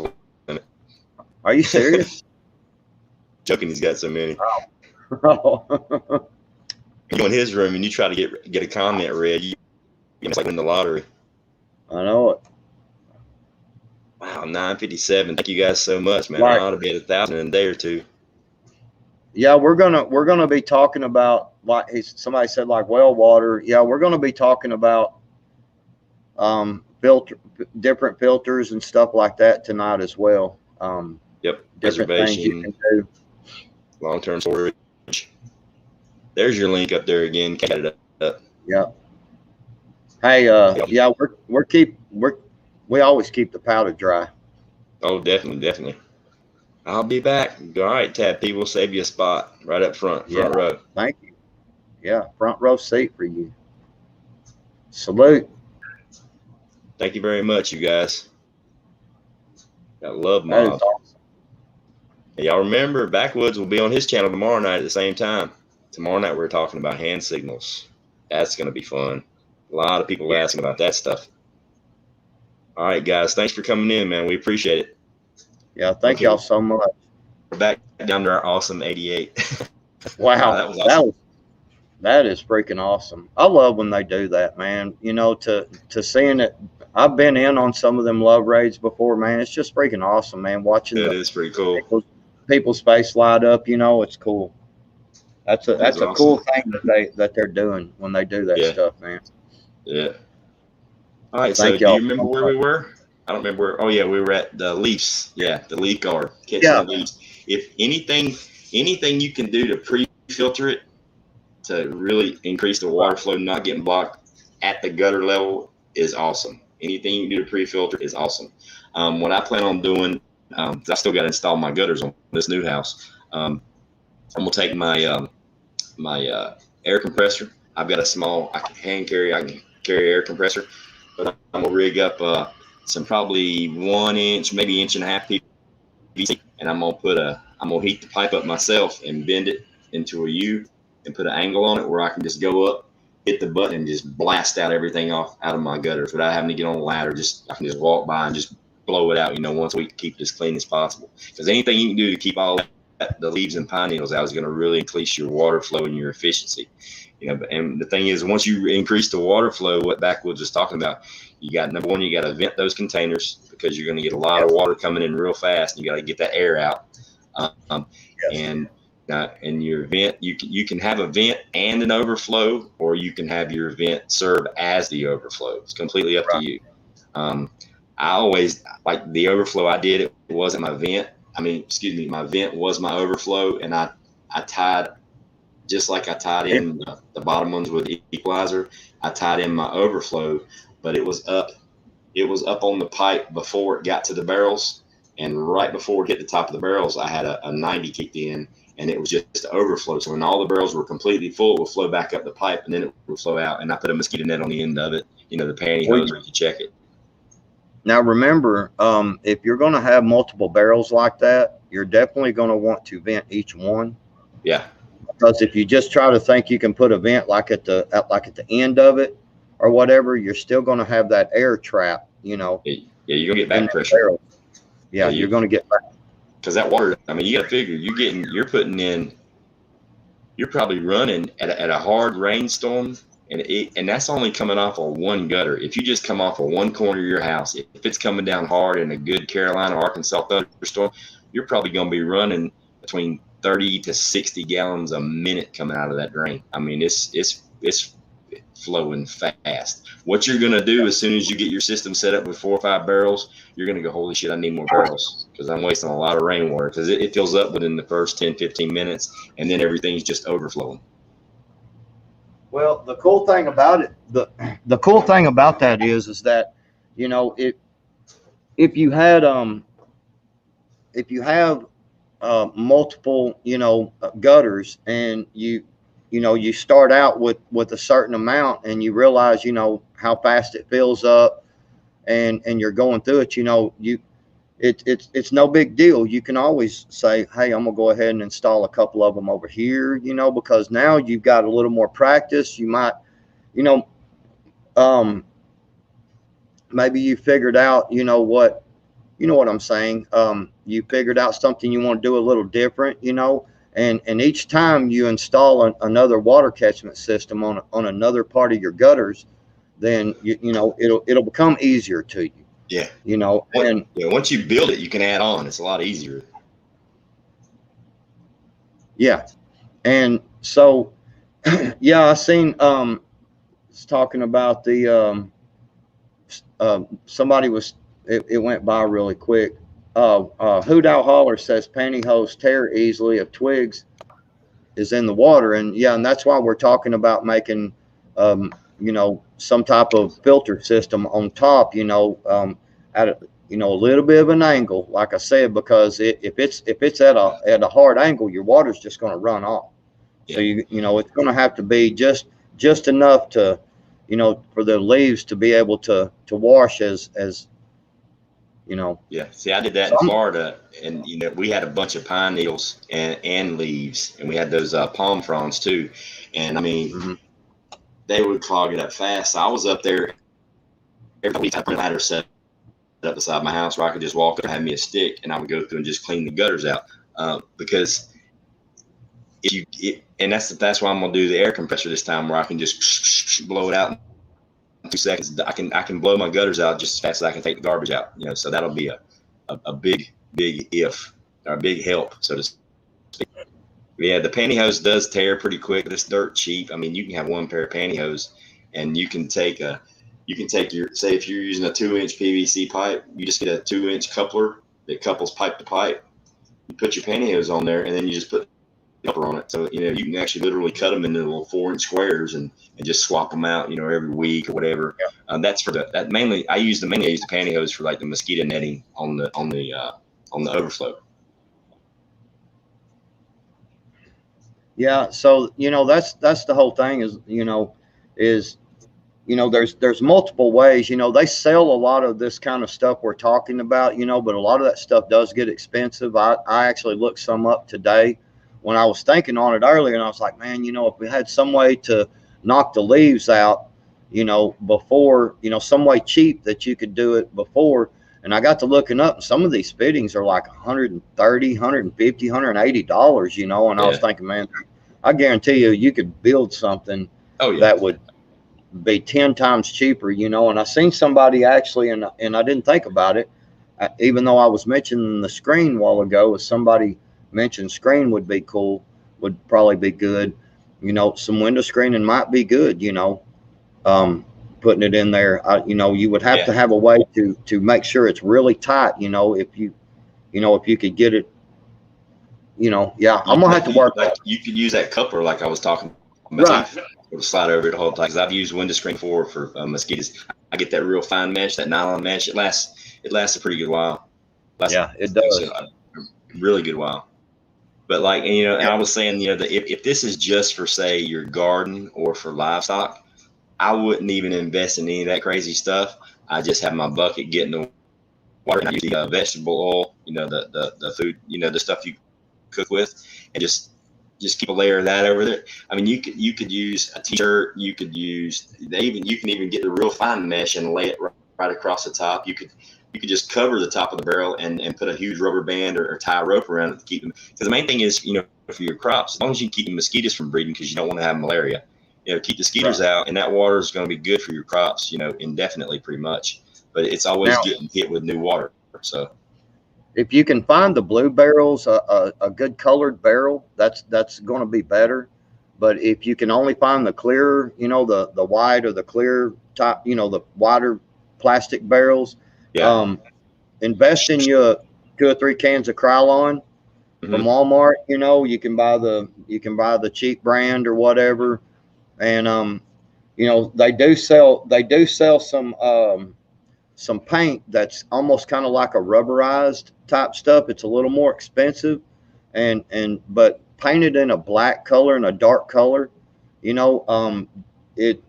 limit. Are you serious? Joking, he's got so many. Oh. You go in his room and you try to get a comment read, it's like winning the lottery. I know it. Wow, 957. Thank you guys so much, man. Right. I ought to be at 1,000 in a day or two. Yeah, we're gonna be talking about, like somebody said, like well water. Yeah, we're gonna be talking about different filters and stuff like that tonight as well. Yep. Different things you can do. Long-term storage. There's your link up there again. Cat it up. Yeah. Hey, yeah, we always keep the powder dry. Oh, definitely. I'll be back. All right, Tab P, we'll save you a spot right up front row. Thank you. Yeah, front row seat for you. Salute. Thank you very much, you guys. Got love mob. That is awesome. Y'all remember, Backwoods will be on his channel tomorrow night at the same time. Tomorrow night we're talking about hand signals. That's going to be fun. A lot of people asking about that stuff. All right, guys. Thanks for coming in, man. We appreciate it. Yeah, thank y'all so much. We're back down to our awesome 88. Wow, that was awesome. That is freaking awesome. I love when they do that, man. You know, to seeing it. I've been in on some of them love raids before, man. It's just freaking awesome, man. Watching it is pretty cool. People's face light up. You know, it's cool. That's a awesome. Cool thing that they're doing when they do that stuff, man. Yeah. All right. So do you remember where we were? I don't remember where. Oh yeah, we were at the Leafs. Yeah, the leaf guard. Catching the leaves. If anything you can do to pre-filter it to really increase the water flow, not getting blocked at the gutter level, is awesome. Anything you can do to pre-filter is awesome. What I plan on doing, I still got to install my gutters on this new house. I'm gonna take my my air compressor. I've got a small I can carry air compressor, but I'm gonna rig up some probably 1 inch, maybe 1.5 inch PVC, and I'm gonna heat the pipe up myself and bend it into a U and put an angle on it where I can just go up, hit the button, and just blast out everything out of my gutters without having to get on a ladder. I can just walk by and just blow it out, once we keep it as clean as possible. Because anything you can do to keep all the leaves and pine needles out is going to really increase your water flow and your efficiency. And the thing is, once you increase the water flow, what Backwoods was talking about, you got, number one, you got to vent those containers because you're going to get a lot of water coming in real fast. And you got to get that air out. And your vent, you can have a vent and an overflow, or you can have your vent serve as the overflow. It's completely up to you. I always like the overflow I did. It wasn't my vent. My vent was my overflow, and I tied, just like I tied in the bottom ones with equalizer, I tied in my overflow, but it was up on the pipe before it got to the barrels, and right before it hit the top of the barrels, I had a 90 kicked in, and it was just the overflow. So when all the barrels were completely full, it would flow back up the pipe, and then it would flow out, and I put a mosquito net on the end of it, the pantyhose where you can check it. Now remember, if you're going to have multiple barrels like that, you're definitely going to want to vent each one. Yeah. Because if you just try to think you can put a vent like at the end of it or whatever, you're still going to have that air trap, you know. Yeah, you're gonna get back pressure. Yeah, you're going to get back. Because that water, I mean, you got to figure you're probably running at a hard rainstorm, and that's only coming off of one gutter. If you just come off of one corner of your house, if it's coming down hard in a good Carolina or Arkansas thunderstorm, you're probably going to be running between 30 to 60 gallons a minute coming out of that drain. I mean, it's flowing fast. What you're going to do as soon as you get your system set up with 4 or 5 barrels, you're going to go, holy shit, I need more barrels because I'm wasting a lot of rainwater, because it fills up within the first 10, 15 minutes, and then everything's just overflowing. Well, the cool thing about it, the cool thing about that is that, you know, if you have multiple, you know, gutters, and you start out with a certain amount, and you realize, you know, how fast it fills up, and you're going through it, you know, it's no big deal. You can always say, hey, I'm gonna go ahead and install a couple of them over here, you know, because now you've got a little more practice. You might, you know, maybe you figured out, you know what I'm saying. You figured out something you want to do a little different, you know, and each time you install another water catchment system on another part of your gutters, then you know it'll become easier to you. Yeah. You know, and once you build it, you can add on. It's a lot easier. Yeah. And so, yeah, I seen, it's talking about the, somebody was, it went by really quick. Hoot Owl Holler says pantyhose tear easily if twigs is in the water. And yeah, and that's why we're talking about making, you know, some type of filter system on top, you know, at a, you know, a little bit of an angle, like I said, because if it's at a hard angle, your water's just going to run off. Yeah. So you know it's going to have to be just enough to, you know, for the leaves to be able to wash as you know. Yeah. See, I did that in Florida, and you know we had a bunch of pine needles and leaves, and we had those palm fronds too, and I mean they would clog it up fast. So I was up there every week. I put a ladder set up beside my house where I could just walk up and have me a stick, and I would go through and just clean the gutters out, because and that's why I'm gonna do the air compressor this time, where I can just blow it out in 2 seconds. I can blow my gutters out just as fast as I can take the garbage out, you know. So that'll be a big if, or a big help, so to speak. Yeah, the pantyhose does tear pretty quick, but it's dirt cheap. I mean, you can have one pair of pantyhose, and you can take your, say if you're using a 2-inch PVC pipe, you just get a 2-inch coupler that couples pipe to pipe. You put your pantyhose on there, and then you just put the coupler on it. So, you know, you can actually literally cut them into little 4-inch squares and just swap them out, you know, every week or whatever. Yeah. That's for that mainly. I use the pantyhose for like the mosquito netting on the overflow. Yeah. So, you know, that's the whole thing is, you know, there's multiple ways, you know, they sell a lot of this kind of stuff we're talking about, you know, but a lot of that stuff does get expensive. I actually looked some up today when I was thinking on it earlier, and I was like, man, you know, if we had some way to knock the leaves out, you know, before, you know, some way cheap that you could do it before. And I got to looking up, and some of these fittings are like $130, $150, $180, you know, and I was thinking, man, I guarantee you could build something that would be 10 times cheaper, you know. And I seen somebody actually, and I didn't think about it, even though I was mentioning the screen a while ago, as somebody mentioned screen would be cool, would probably be good, you know. Some window screening might be good, you know, putting it in there. You know, you would have to have a way to make sure it's really tight, you know, if you could get it, you know. I'm gonna have to work. Like you could use that coupler like I was talking about. Right. Slide over the whole time, because I've used window screen for mosquitoes. I get that real fine mesh, that nylon mesh. It lasts a pretty good while. It does. A really good while. But like, you know, and I was saying, you know, that if this is just for, say, your garden or for livestock, I wouldn't even invest in any of that crazy stuff. I just have my bucket, get in the water, and I use the vegetable oil, the food, the stuff you cook with, and just keep a layer of that over there. I mean, you could use a t-shirt, you can even get the real fine mesh and lay it right across the top. You could just cover the top of the barrel and put a huge rubber band or tie a rope around it to keep them. Because the main thing is, for your crops, as long as you keep the mosquitoes from breeding, because you don't want to have malaria, keep the mosquitoes out, and that water is going to be good for your crops, indefinitely pretty much. But it's always getting hit with new water. So if you can find the blue barrels, a good colored barrel, that's going to be better. But if you can only find the clear, the white or the clear top, the wider plastic barrels, invest in your 2 or 3 cans of Krylon from Walmart. You can buy the cheap brand or whatever, and they do sell some paint that's almost kind of like a rubberized type stuff. It's a little more expensive, but painted in a black color and a dark color, it,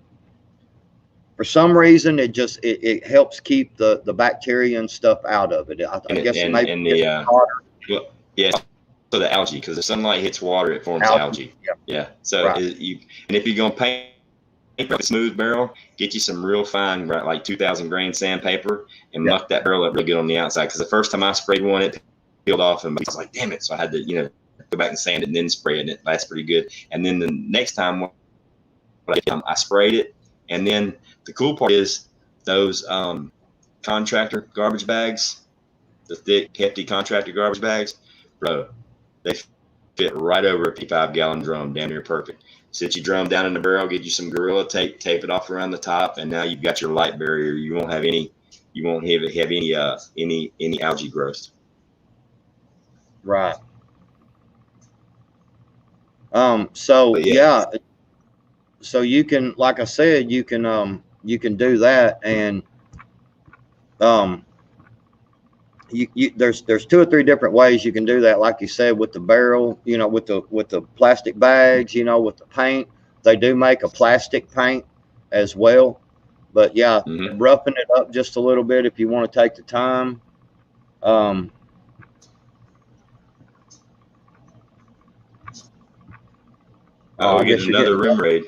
for some reason, it helps keep the bacteria and stuff out of it. I guess it may be hotter. So the algae, because the sunlight hits water, it forms algae. Yeah. So and if you're gonna paint a smooth barrel, get you some real fine, like 2,000 grain sandpaper, and muck that barrel up really good on the outside. Because the first time I sprayed one, it peeled off, and I was like, damn it! So I had to, go back and sand it and then spray it, and it lasts pretty good. And then the next time I sprayed it, and then the cool part is those contractor garbage bags, the thick, hefty contractor garbage bags, bro, they fit right over a 55-gallon drum, damn near perfect. Sit your drum down in the barrel, get you some Gorilla tape, tape it off around the top, and now you've got your light barrier. You won't have any algae growth. Right. So you can, like I said, you can do that, and there's 2 or 3 different ways you can do that. Like you said, with the barrel, with the plastic bags, with the paint. They do make a plastic paint as well, but roughing it up just a little bit if you want to take the time. We get another rim raid.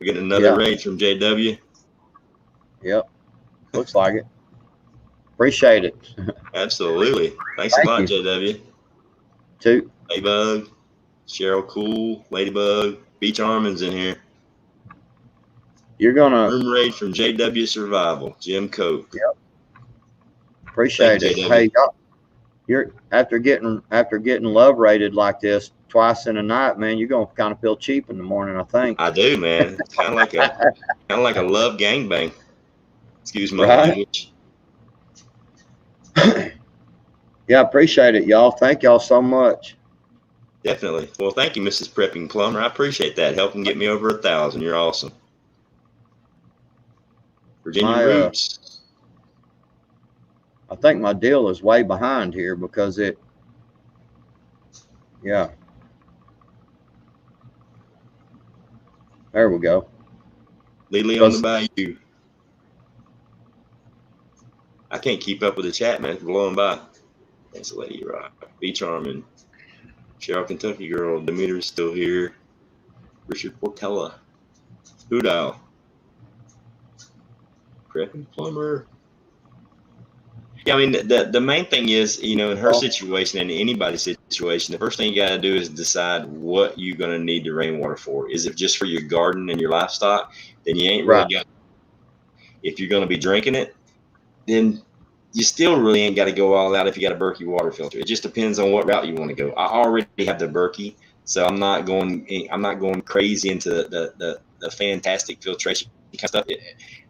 We get another raid from JW. Yep, looks like it. Appreciate it. Absolutely. Thanks a lot, JW. Toot. Ladybug, Cheryl Cool, Ladybug, Beach Armin's in here. You're gonna room raid from JW Survival, Jim Coke. Yep. Appreciate it. Hey, you're after getting love rated like this twice in a night, man. You're gonna kind of feel cheap in the morning, I think. I do, man. It's kind of like a love gangbang. Excuse my language. Yeah, appreciate it, y'all. Thank y'all so much. Definitely. Well, thank you, Mrs. Prepping Plumber. I appreciate that. Helping get me over 1,000. You're awesome. Virginia Roots. I think my deal is way behind here because there we go. Lily on the Bayou. I can't keep up with the chat, man. It's blowing by. Thanks, Lady Rock. Beach Armin. Cheryl Kentucky Girl. Demeter's still here. Richard Portella. Hoodile. Prepping Plumber. Yeah, I mean, the main thing is, in her situation and anybody's situation, the first thing you got to do is decide what you're going to need the rainwater for. Is it just for your garden and your livestock? Then you ain't really got. If you're going to be drinking it, then you still really ain't got to go all out if you got a Berkey water filter. It just depends on what route you want to go. I already have the Berkey, so I'm not going crazy into the fantastic filtration kind of stuff.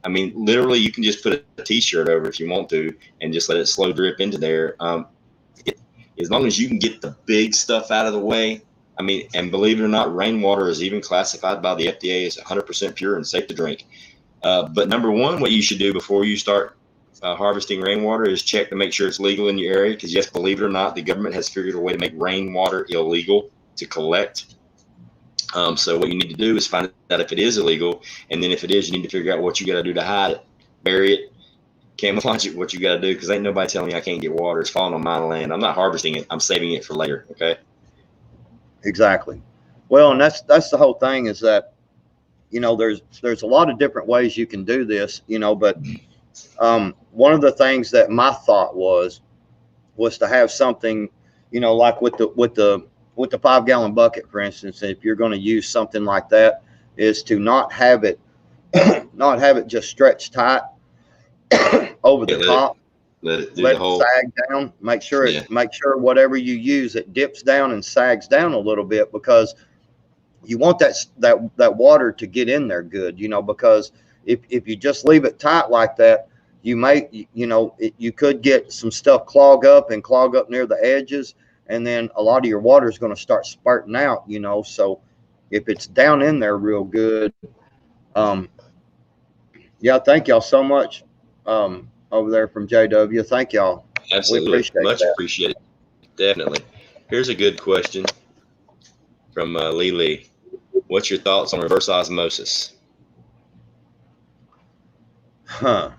I mean, literally, you can just put a T-shirt over if you want to, and just let it slow drip into there. As long as you can get the big stuff out of the way. I mean, and believe it or not, rainwater is even classified by the FDA as 100% pure and safe to drink. But number one, what you should do before you start harvesting rainwater is check to make sure it's legal in your area. Because yes, believe it or not, the government has figured a way to make rainwater illegal to collect. So what you need to do is find out if it is illegal, and then if it is, you need to figure out what you got to do to hide it, bury it, camouflage it what you got to do, because ain't nobody telling me I can't get water. It's falling on my land. I'm not harvesting it. I'm saving it for later. Okay. Exactly. Well, and that's the whole thing, is that, you know, there's a lot of different ways you can do this, you know, but one of the things that my thought was to have something, you know, like with the 5 gallon bucket, for instance. If you're going to use something like that, is to not have it just stretched tight over the top. Let it do Let the it whole sag down. Make sure whatever you use, it dips down and sags down a little bit, because you want that water to get in there good, you know, because if you just leave it tight like that, you could get some stuff clog up near the edges, and then a lot of your water is going to start spurting out, you know. So if it's down in there real good, yeah, thank y'all so much over there from JW. Thank y'all. Absolutely. We appreciate Much that. appreciated. Definitely. Here's a good question from Lee. What's your thoughts on reverse osmosis? Huh.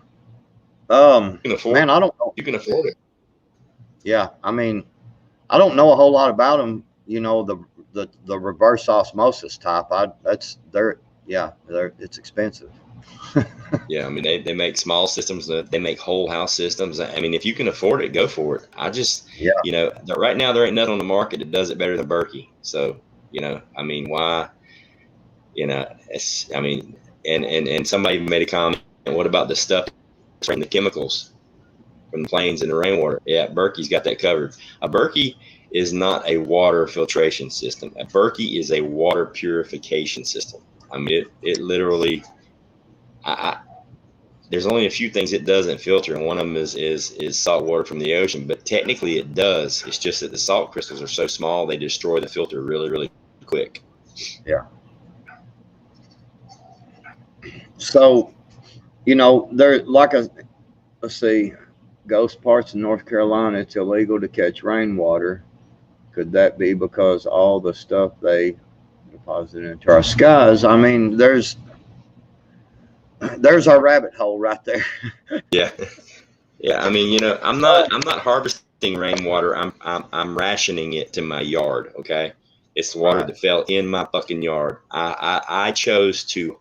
Man, I don't know. You can afford it. Yeah, I mean, I don't know a whole lot about them. You know, the reverse osmosis type. It's expensive. Yeah, I mean, they make small systems. They make whole house systems. I mean, if you can afford it, go for it. You know, right now there ain't nothing on the market that does it better than Berkey. So, you know, I mean, why? You know, and somebody made a comment. What about the stuff from the chemicals from the planes and the rainwater? Yeah, Berkey's got that covered. A Berkey is not a water filtration system. A Berkey is a water purification system. I mean, it literally. There's only a few things it doesn't filter, and one of them is salt water from the ocean. But technically, it does. It's just that the salt crystals are so small they destroy the filter really, really quick. Yeah. So, you know, let's see, ghost parts in North Carolina, it's illegal to catch rainwater. Could that be because all the stuff they deposit into our skies? I mean, there's our rabbit hole right there. Yeah. Yeah. I mean, you know, I'm not harvesting rainwater. I'm rationing it to my yard. Okay. It's the water that fell in my fucking yard. I chose to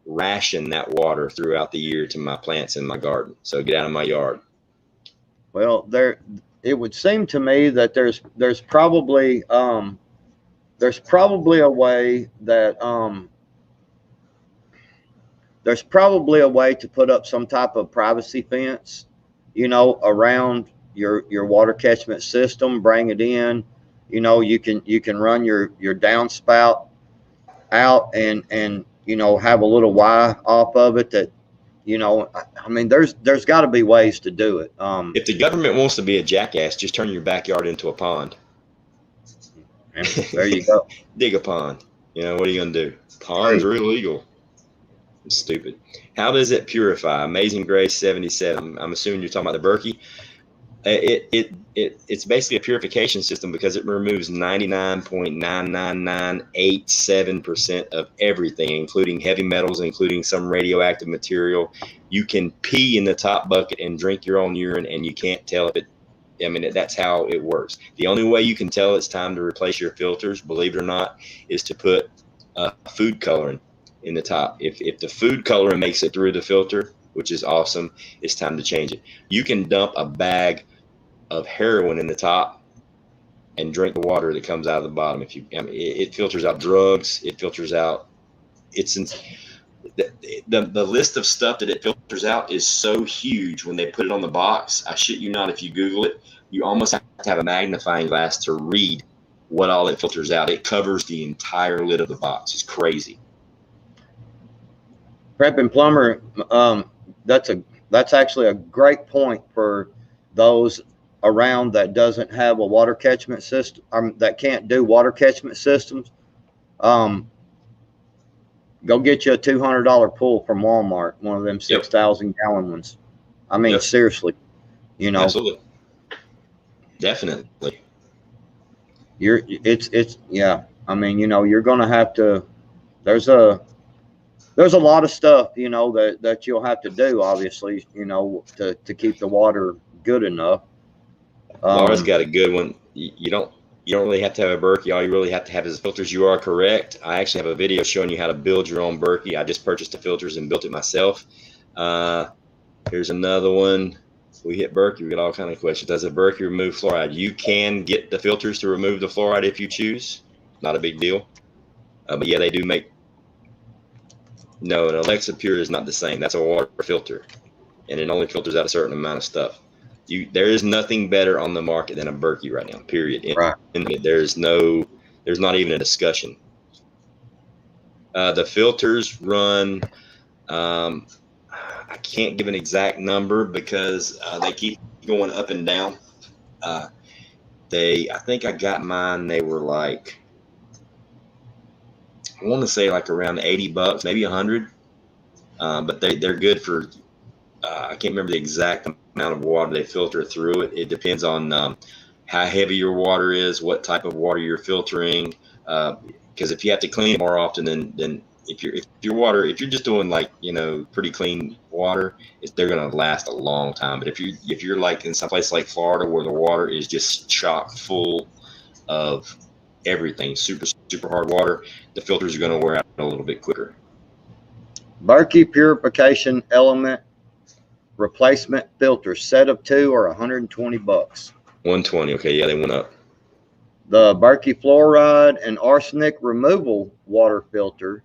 ration that water throughout the year to my plants in my garden. So get out of my yard. Well, it would seem to me that there's probably a way that there's probably a way to put up some type of privacy fence, you know, around your water catchment system. Bring it in, you know, you can run your downspout out and you know, have a little Y off of it. That, you know, I mean, there's got to be ways to do it. If the government wants to be a jackass, just turn your backyard into a pond. There you go. Dig a pond. You know, what are you gonna do? Ponds are illegal. It's stupid. How does it purify? Amazing Grace 77. I'm assuming you're talking about the Berkey. It's basically a purification system because it removes 99.99987% of everything, including heavy metals, including some radioactive material. You can pee in the top bucket and drink your own urine, and you can't tell if it. I mean, that's how it works. The only way you can tell it's time to replace your filters, believe it or not, is to put food coloring in the top. If the food coloring makes it through the filter, which is awesome, it's time to change it. You can dump a bag of heroin in the top and drink the water that comes out of the bottom. It filters out drugs. It filters out. The list of stuff that it filters out is so huge when they put it on the box. I shit you not. If you Google it, you almost have to have a magnifying glass to read what all it filters out. It covers the entire lid of the box. It's crazy. Prep and plumber. That's actually a great point for those around that doesn't have a water catchment system, that can't do water catchment systems. Go get you a $200 pool from Walmart, one of them 6,000 gallon ones. I mean, seriously, you know. Absolutely. Definitely. Yeah. I mean, you know, you're going to have to, there's a there's a lot of stuff, you know, that you'll have to do, obviously, you know, to keep the water good enough. Laura's got a good one. You don't really have to have a Berkey. All you really have to have is filters. You are correct. I actually have a video showing you how to build your own Berkey. I just purchased the filters and built it myself. Here's another one. We hit Berkey. We get all kind of questions. Does a Berkey remove fluoride? You can get the filters to remove the fluoride if you choose. Not a big deal. But yeah, they do make. No, an Alexa Pure is not the same. That's a water filter, and it only filters out a certain amount of stuff. There is nothing better on the market than a Berkey right now. Period. Right. There's not even a discussion. The filters run. I can't give an exact number because they keep going up and down. I think I got mine. They were like, I want to say like around $80, maybe 100. But they're good for. I can't remember the exact amount of water they filter through it. It depends on how heavy your water is, what type of water you're filtering. Because if you have to clean it more often than if you're just doing like, you know, pretty clean water, they're gonna last a long time. But if you're like in some place like Florida where the water is just chock full of everything, super hard water, the filters are gonna wear out a little bit quicker. Berkey purification element replacement filter, set of 2 or $120. 120. Okay, yeah, they went up. The Berkey fluoride and arsenic removal water filter,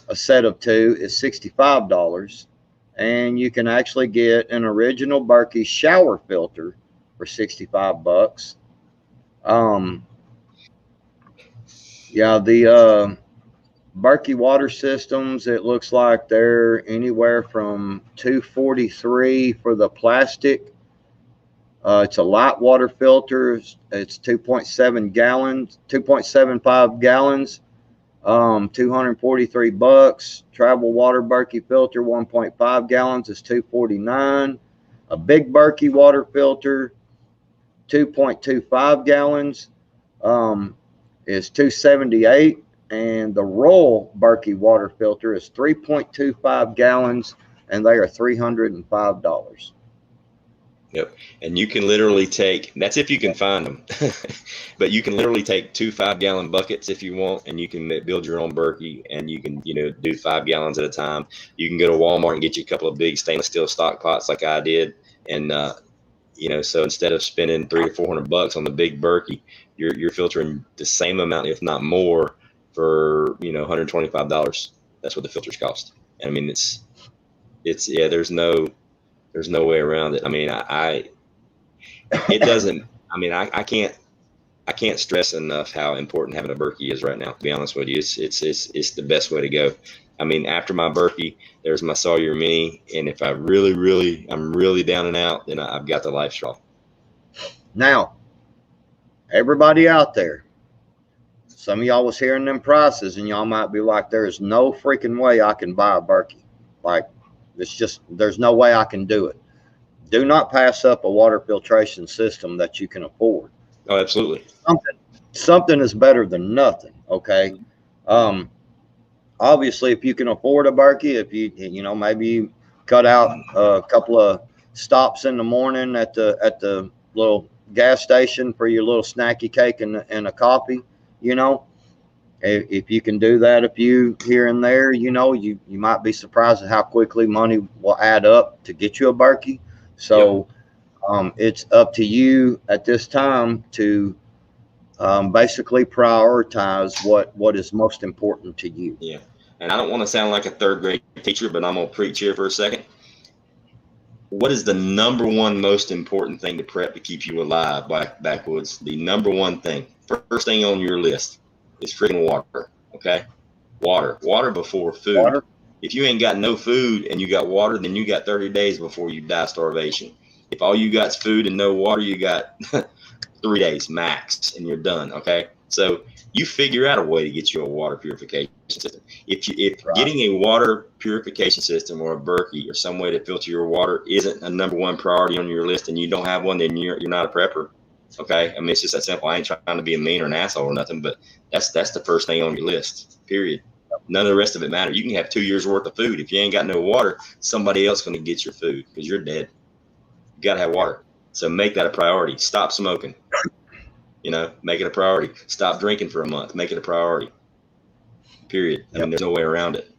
a set of 2, is $65, and you can actually get an original Berkey shower filter for $65. Yeah, the Berkey water systems, it looks like they're anywhere from $243 for the plastic. It's a light water filter. It's 2.75 gallons, $243. Travel water Berkey filter, 1.5 gallons, is $249. A big Berkey water filter, 2.25 gallons, is $278. And the Royal Berkey water filter is 3.25 gallons, and they are $305. Yep. And you can literally take, that's if you can find them, but you can literally take 2 5-gallon buckets if you want, and you can build your own Berkey, and you can, you know, do 5 gallons at a time. You can go to Walmart and get you a couple of big stainless steel stock pots like I did. And, you know, so instead of spending $300 to $400 on the big Berkey, you're filtering the same amount, if not more, for, you know, $125. That's what the filters cost. I mean, it's yeah, there's no way around it. I mean, it doesn't, I mean, I can't stress enough how important having a Berkey is right now, to be honest with you. It's the best way to go. I mean, after my Berkey, there's my Sawyer Mini, and if I'm really down and out, then I've got the Life Straw. Now, everybody out there, some of y'all was hearing them prices, and y'all might be like, there's no freaking way I can buy a Berkey. Like, it's just, there's no way I can do it. Do not pass up a water filtration system that you can afford. Oh, absolutely. Something is better than nothing. Okay. Obviously, if you can afford a Berkey, if you know, maybe you cut out a couple of stops in the morning at the little gas station for your little snacky cake and a coffee, you know, if you can do that a few here and there, you know, you might be surprised at how quickly money will add up to get you a Berkey. So it's up to you at this time to basically prioritize what is most important to you. Yeah. And I don't want to sound like a third grade teacher, but I'm going to preach here for a second. What is the number one most important thing to prep to keep you alive, Backwoods? The number one thing, first thing on your list is freaking water. Okay. Water before food. Water. If you ain't got no food and you got water, then you got 30 days before you die starvation. If all you got is food and no water, you got 3 days max and you're done. Okay. So you figure out a way to get you a water purification system. If right. Getting a water purification system or a Berkey or some way to filter your water isn't a number one priority on your list and you don't have one, then you're not a prepper. Okay. I mean, it's just that simple. I ain't trying to be a mean or an asshole or nothing, but that's the first thing on your list, period. None of the rest of it matters. You can have 2 years worth of food. If you ain't got no water, somebody else going to get your food because you're dead. You got to have water. So make that a priority. Stop smoking. Make it a priority. Stop drinking for a month. Make it a priority. Period. I mean, there's no way around it.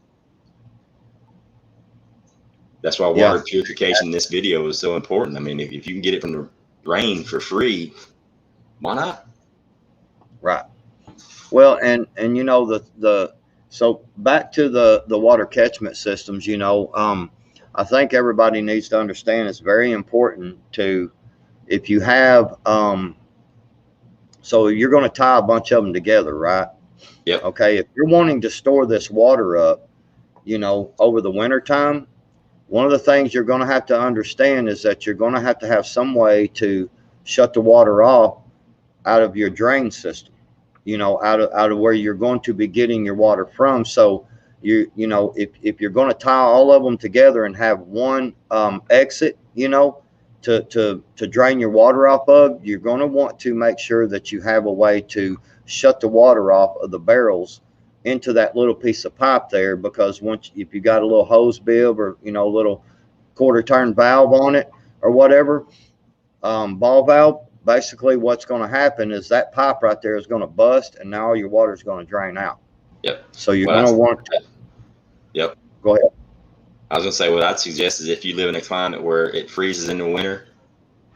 That's why water purification in this video is so important. I mean, if you can get it from the rain for free, why not? Right. Well, and so back to the water catchment systems, I think everybody needs to understand it's very important to, if you have, so you're going to tie a bunch of them together, right? Yep. Okay. If you're wanting to store this water up, over the winter time, one of the things you're going to have to understand is that you're going to have some way to shut the water off out of your drain system, out of where you're going to be getting your water from. So if you're going to tie all of them together and have one exit, to drain your water off of, you're going to want to make sure that you have a way to shut the water off of the barrels into that little piece of pipe there, because if you got a little hose bib or a little quarter turn valve on it or whatever, ball valve, basically what's going to happen is that pipe right there is going to bust, and now all your water is going to drain out. Yep. So you're going to want to. Yep. Go ahead. I was going to say, what I'd suggest is if you live in a climate where it freezes in the winter,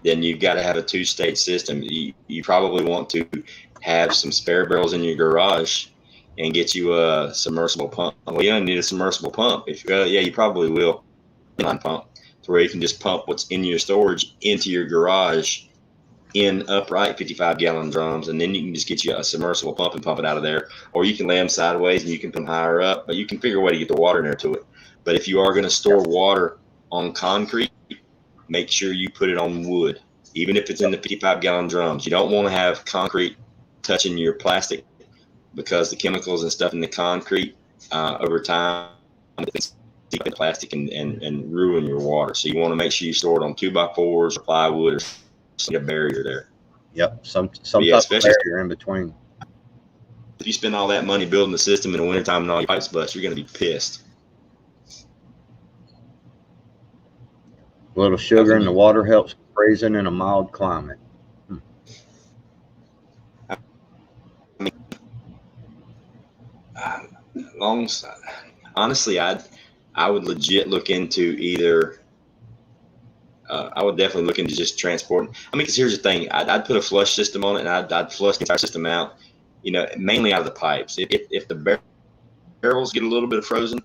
then you've got to have a 2-stage system. You probably want to have some spare barrels in your garage and get you a submersible pump. Well, you don't need a submersible pump. You probably will. Inline pump, to where you can just pump what's in your storage into your garage in upright 55-gallon drums, and then you can just get you a submersible pump and pump it out of there. Or you can lay them sideways and you can put them higher up, but you can figure a way to get the water in there to it. But if you are going to store water on concrete, make sure you put it on wood, even if it's in the 55-gallon drums. You don't want to have concrete touching your plastic, because the chemicals and stuff in the concrete over time stick in plastic and ruin your water. So you want to make sure you store it on 2x4s or plywood or a barrier there. Yep, some type of barrier in between. If you spend all that money building the system in the wintertime and all your pipes bust, you're going to be pissed. A little sugar in the water helps freezing in a mild climate. Honestly, I would legit look into either. I would definitely look into just transporting. I mean, because here's the thing: I'd put a flush system on it, and I'd flush the entire system out. Mainly out of the pipes. If the barrels get a little bit of frozen,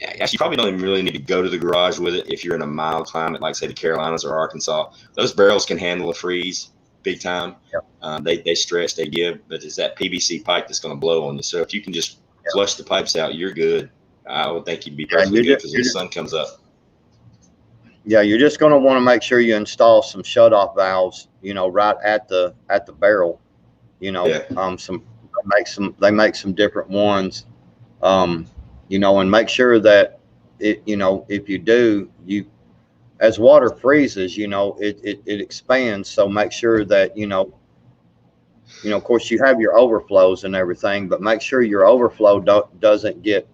actually, you probably don't even really need to go to the garage with it. If you're in a mild climate, like say the Carolinas or Arkansas, those barrels can handle a freeze big time. Yep. They stretch, they give, but it's that PVC pipe that's going to blow on you. So if you can just flush the pipes out, you're good. I would think you'd be perfectly good because the sun comes up. Yeah, you're just going to want to make sure you install some shutoff valves, right at the barrel. They make some different ones, and make sure that if you do, as water freezes, it expands. So make sure that, of course you have your overflows and everything, but make sure your overflow doesn't get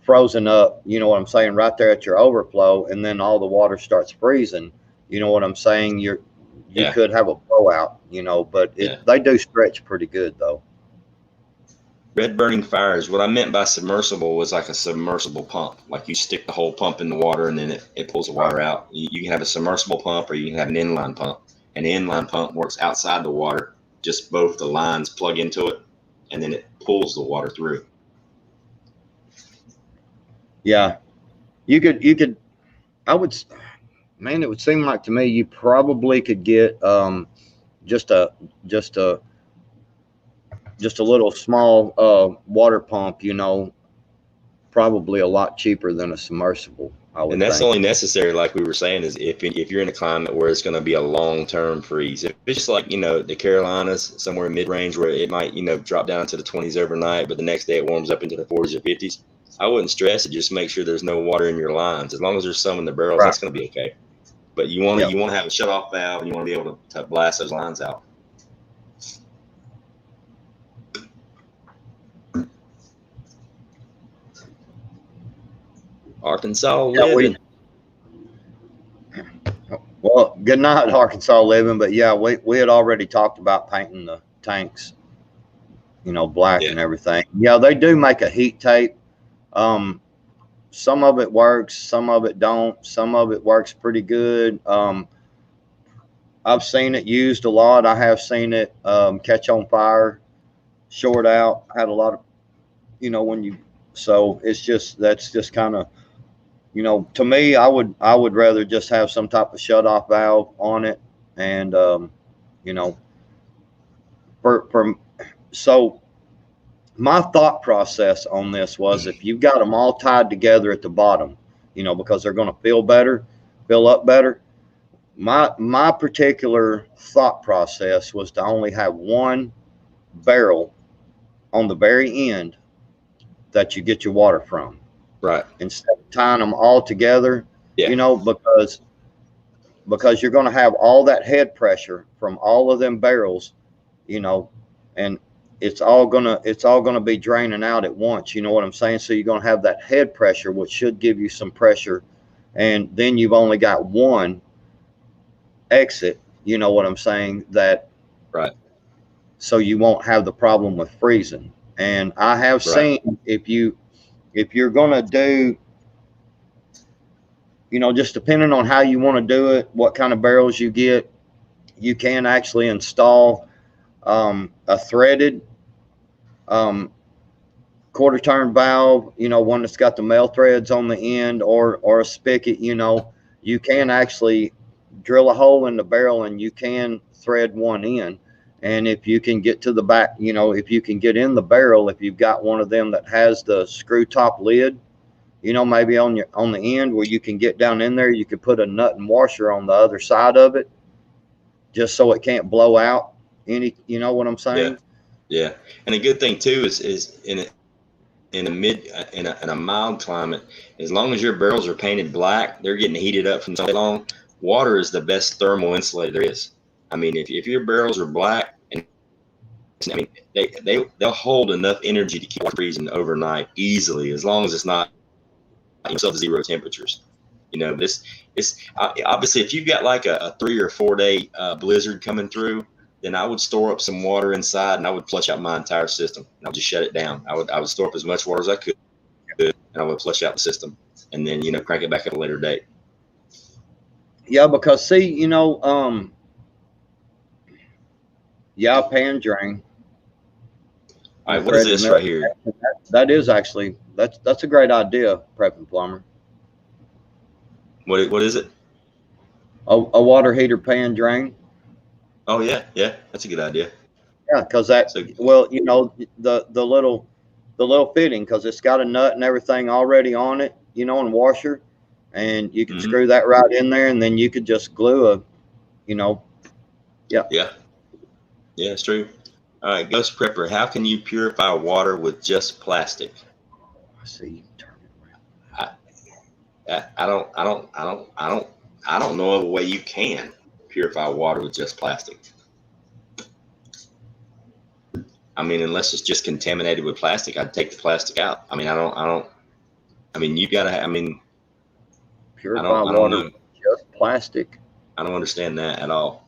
frozen up, you know what I'm saying, right there at your overflow, and then all the water starts freezing. You know what I'm saying? You could have a blowout, but they do stretch pretty good though. Red burning fires. What I meant by submersible was like a submersible pump. Like you stick the whole pump in the water and then it pulls the water out. You can have a submersible pump or you can have an inline pump. An inline pump works outside the water. Just both the lines plug into it and then it pulls the water through. Yeah, you could, it would seem like to me you probably could get just a little small water pump, probably a lot cheaper than a submersible. And that's only necessary, like we were saying, is if you're in a climate where it's going to be a long-term freeze. If it's just like, the Carolinas, somewhere mid-range where it might, drop down to the 20s overnight, but the next day it warms up into the 40s or 50s, I wouldn't stress it. Just make sure there's no water in your lines. As long as there's some in the barrels, right, that's going to be okay. But you want to have a shut-off valve, and you want to be able to blast those lines out. Arkansas Yeah, living. Well, good night, Arkansas living. But yeah, we had already talked about painting the tanks, black Yeah. and everything. Yeah, they do make a heat tape. Some of it works, some of it don't. Some of it works pretty good. I've seen it used a lot. I have seen it catch on fire, short out. Had a lot of, when you. So that's just kind of, to me, I would rather just have some type of shut off valve on it, and you know, for so my thought process on this was if you've got them all tied together at the bottom, because they're going to fill up better. My particular thought process was to only have one barrel on the very end that you get your water from, Right. instead of tying them all together. Yeah. Because you're going to have all that head pressure from all of them barrels, and it's all gonna be draining out at once. You know what I'm saying? So you're going to have that head pressure, which should give you some pressure, and then you've only got one exit. You know what I'm saying? That Right. so you won't have the problem with freezing. And I have seen if you're going to do, just depending on how you want to do it, what kind of barrels you get, you can actually install a threaded quarter turn valve, one that's got the male threads on the end, or a spigot. You can actually drill a hole in the barrel and you can thread one in. And if you can get to the back, if you can get in the barrel, if you've got one of them that has the screw top lid, maybe on the end where you can get down in there, you could put a nut and washer on the other side of it, just so it can't blow out any. You know what I'm saying? Yeah. And a good thing too is in a mild climate, as long as your barrels are painted black, they're getting heated up from so long. Water is the best thermal insulator there is. I mean, if your barrels are black, and I mean they'll hold enough energy to keep freezing overnight easily, as long as it's not sub-zero temperatures. This obviously if you've got like a 3 or 4 day blizzard coming through, then I would store up some water inside and I would flush out my entire system. And I would just shut it down. I would store up as much water as I could, and I would flush out the system, and then crank it back at a later date. Yeah, because see, pan drain. All right, what is this right here? That is actually that's a great idea, Prepping Plumber. What is it? A water heater pan drain. Oh yeah, that's a good idea. Yeah, because the little fitting, because it's got a nut and everything already on it, and washer, and you can screw that right in there, and then you could just glue Yeah, it's true. All right, Ghost Prepper, how can you purify water with just plastic? I see you turn I it around. I don't know of a way you can purify water with just plastic. I mean, unless it's just contaminated with plastic, I'd take the plastic out. I mean, I mean, you gotta. I mean, purify water with just plastic. I don't understand that at all.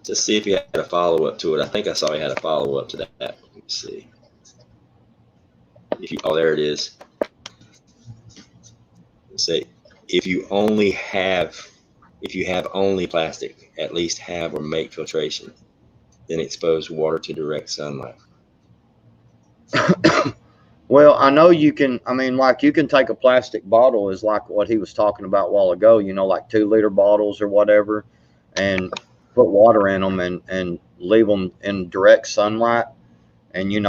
Just see if you had a follow up to it. I think I saw you had a follow up to that. Let me see. There it is. Say if you have only plastic, at least have or make filtration, then expose water to direct sunlight. Well, I know you can. I mean, like you can take a plastic bottle, is like what he was talking about a while ago. Like 2-liter bottles or whatever, and put water in them and leave them in direct sunlight, and the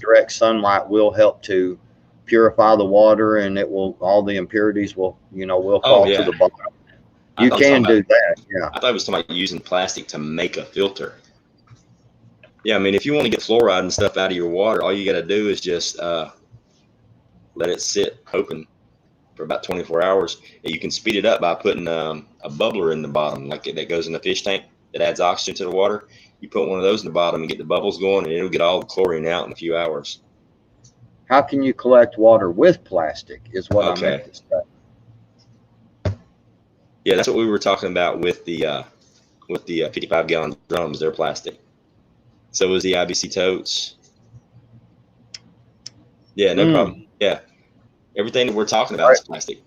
direct sunlight will help to purify the water, and all the impurities will fall to the bottom. You can do that. Yeah. I thought it was talking about using plastic to make a filter. Yeah, I mean, if you want to get fluoride and stuff out of your water, all you got to do is just let it sit open for about 24 hours. And you can speed it up by putting a bubbler in the bottom, like that goes in the fish tank that adds oxygen to the water. You put one of those in the bottom and get the bubbles going, and it'll get all the chlorine out in a few hours. how can you collect water with plastic is what I meant to say. Yeah, that's what we were talking about with the 55-gallon drums. They're plastic. So was the IBC totes. Yeah, no problem. Yeah, everything that we're talking about is plastic.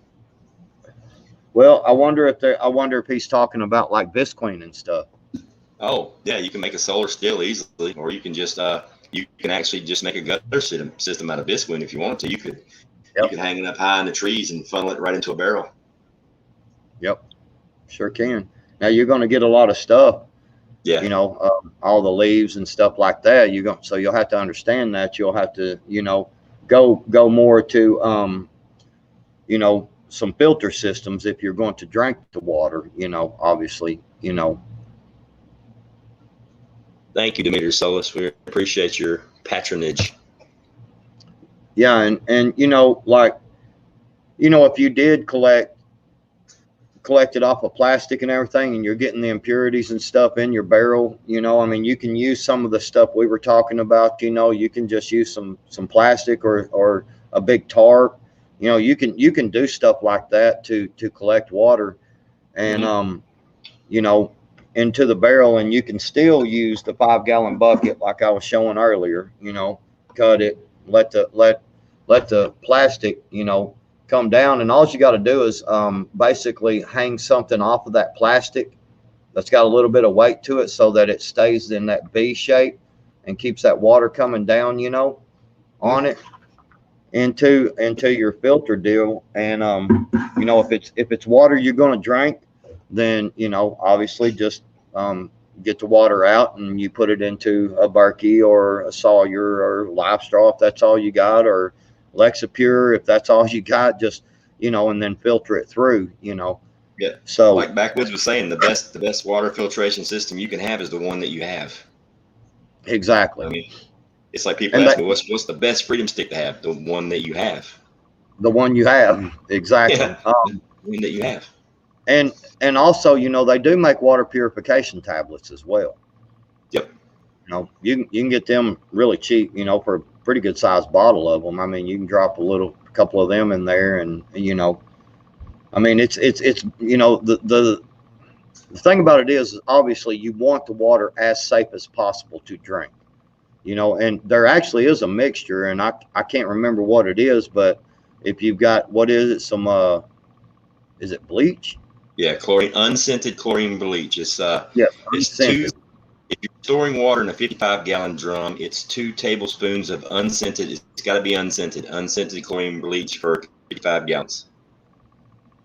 Well, I wonder if he's talking about like Visqueen and stuff. Oh, yeah, you can make a solar still easily, or you can just you can actually just make a gutter system out of Visqueen if you want to. You could hang it up high in the trees and funnel it right into a barrel. Yep, sure can. Now you're going to get a lot of stuff. Yeah. You know, all the leaves and stuff like that. So you'll have to understand that. You'll have to, you know, go more to, you know, some filter systems if you're going to drink the water. You know, obviously, you know. Thank you, Demeter Solis. We appreciate your patronage. Yeah, and you know, like, you know, if you did collect it off of plastic and everything, and you're getting the impurities and stuff in your barrel, you know, I mean, you can use some of the stuff we were talking about. You know, you can just use some plastic or a big tarp. You know, you can do stuff like that to collect water, and you know, into the barrel, and you can still use the 5-gallon bucket like I was showing earlier. You know, cut it, let the plastic, you know, come down, and all you got to do is basically hang something off of that plastic that's got a little bit of weight to it so that it stays in that V shape and keeps that water coming down, you know, on it into your filter deal. And you know, if it's water you're going to drink, then, you know, obviously just get the water out and you put it into a Berkey or a Sawyer or Livestock if that's all you got, or Lexapure if that's all you got, just, you know, and then filter it through, you know. Yeah. So like Backwoods was saying, the best water filtration system you can have is the one that you have. Exactly. I mean, it's like people ask me, what's the best freedom stick to have? The one that you have. The one you have. Exactly. Yeah, the one that you have. And also, you know, they do make water purification tablets as well. Yep. You know, you can get them really cheap, you know, for a pretty good sized bottle of them. I mean, you can drop a couple of them in there, and you know, I mean, it's you know, the thing about it is obviously you want the water as safe as possible to drink, you know, and there actually is a mixture, and I can't remember what it is, but if you've got, what is it, some is it bleach? Yeah, unscented chlorine bleach. It's unscented. If you're storing water in a 55-gallon drum, it's 2 tablespoons of unscented. It's got to be unscented chlorine bleach for 55 gallons,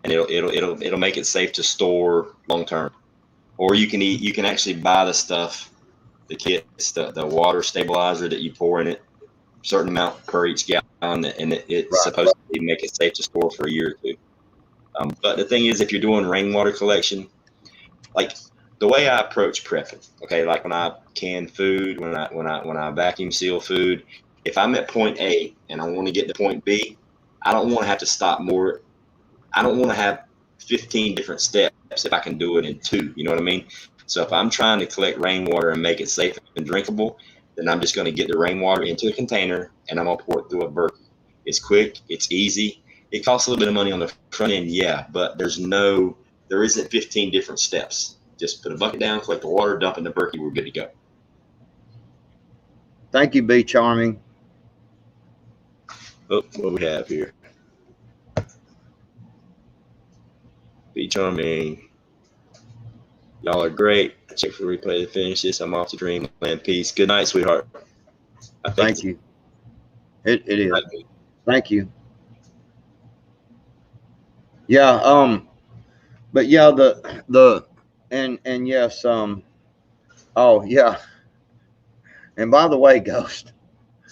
and it'll make it safe to store long term. Or you can actually buy the stuff, the kits, the water stabilizer that you pour in it, a certain amount per each gallon, and it's supposed to make it safe to store for a year or two. But the thing is, if you're doing rainwater collection, like the way I approach prepping, okay, like when I can food, when I vacuum seal food, if I'm at point A and I want to get to point B, I don't want to have to stop more. I don't want to have 15 different steps if I can do it in 2. You know what I mean? So if I'm trying to collect rainwater and make it safe and drinkable, then I'm just going to get the rainwater into a container and I'm going to pour it through a Berkey. It's quick, it's easy. It costs a little bit of money on the front end, yeah, but there isn't 15 different steps. Just put a bucket down, collect the water, dump in the Berkey, we're good to go. Thank you, Be Charming. Oh, what do we have here? Be Charming. Y'all are great. I check for the replay to finish this. I'm off to dreamland. Peace. Good night, sweetheart. Thank you. It is. Thank you. Yeah. But yeah, and yes. Oh yeah. And by the way, Ghost.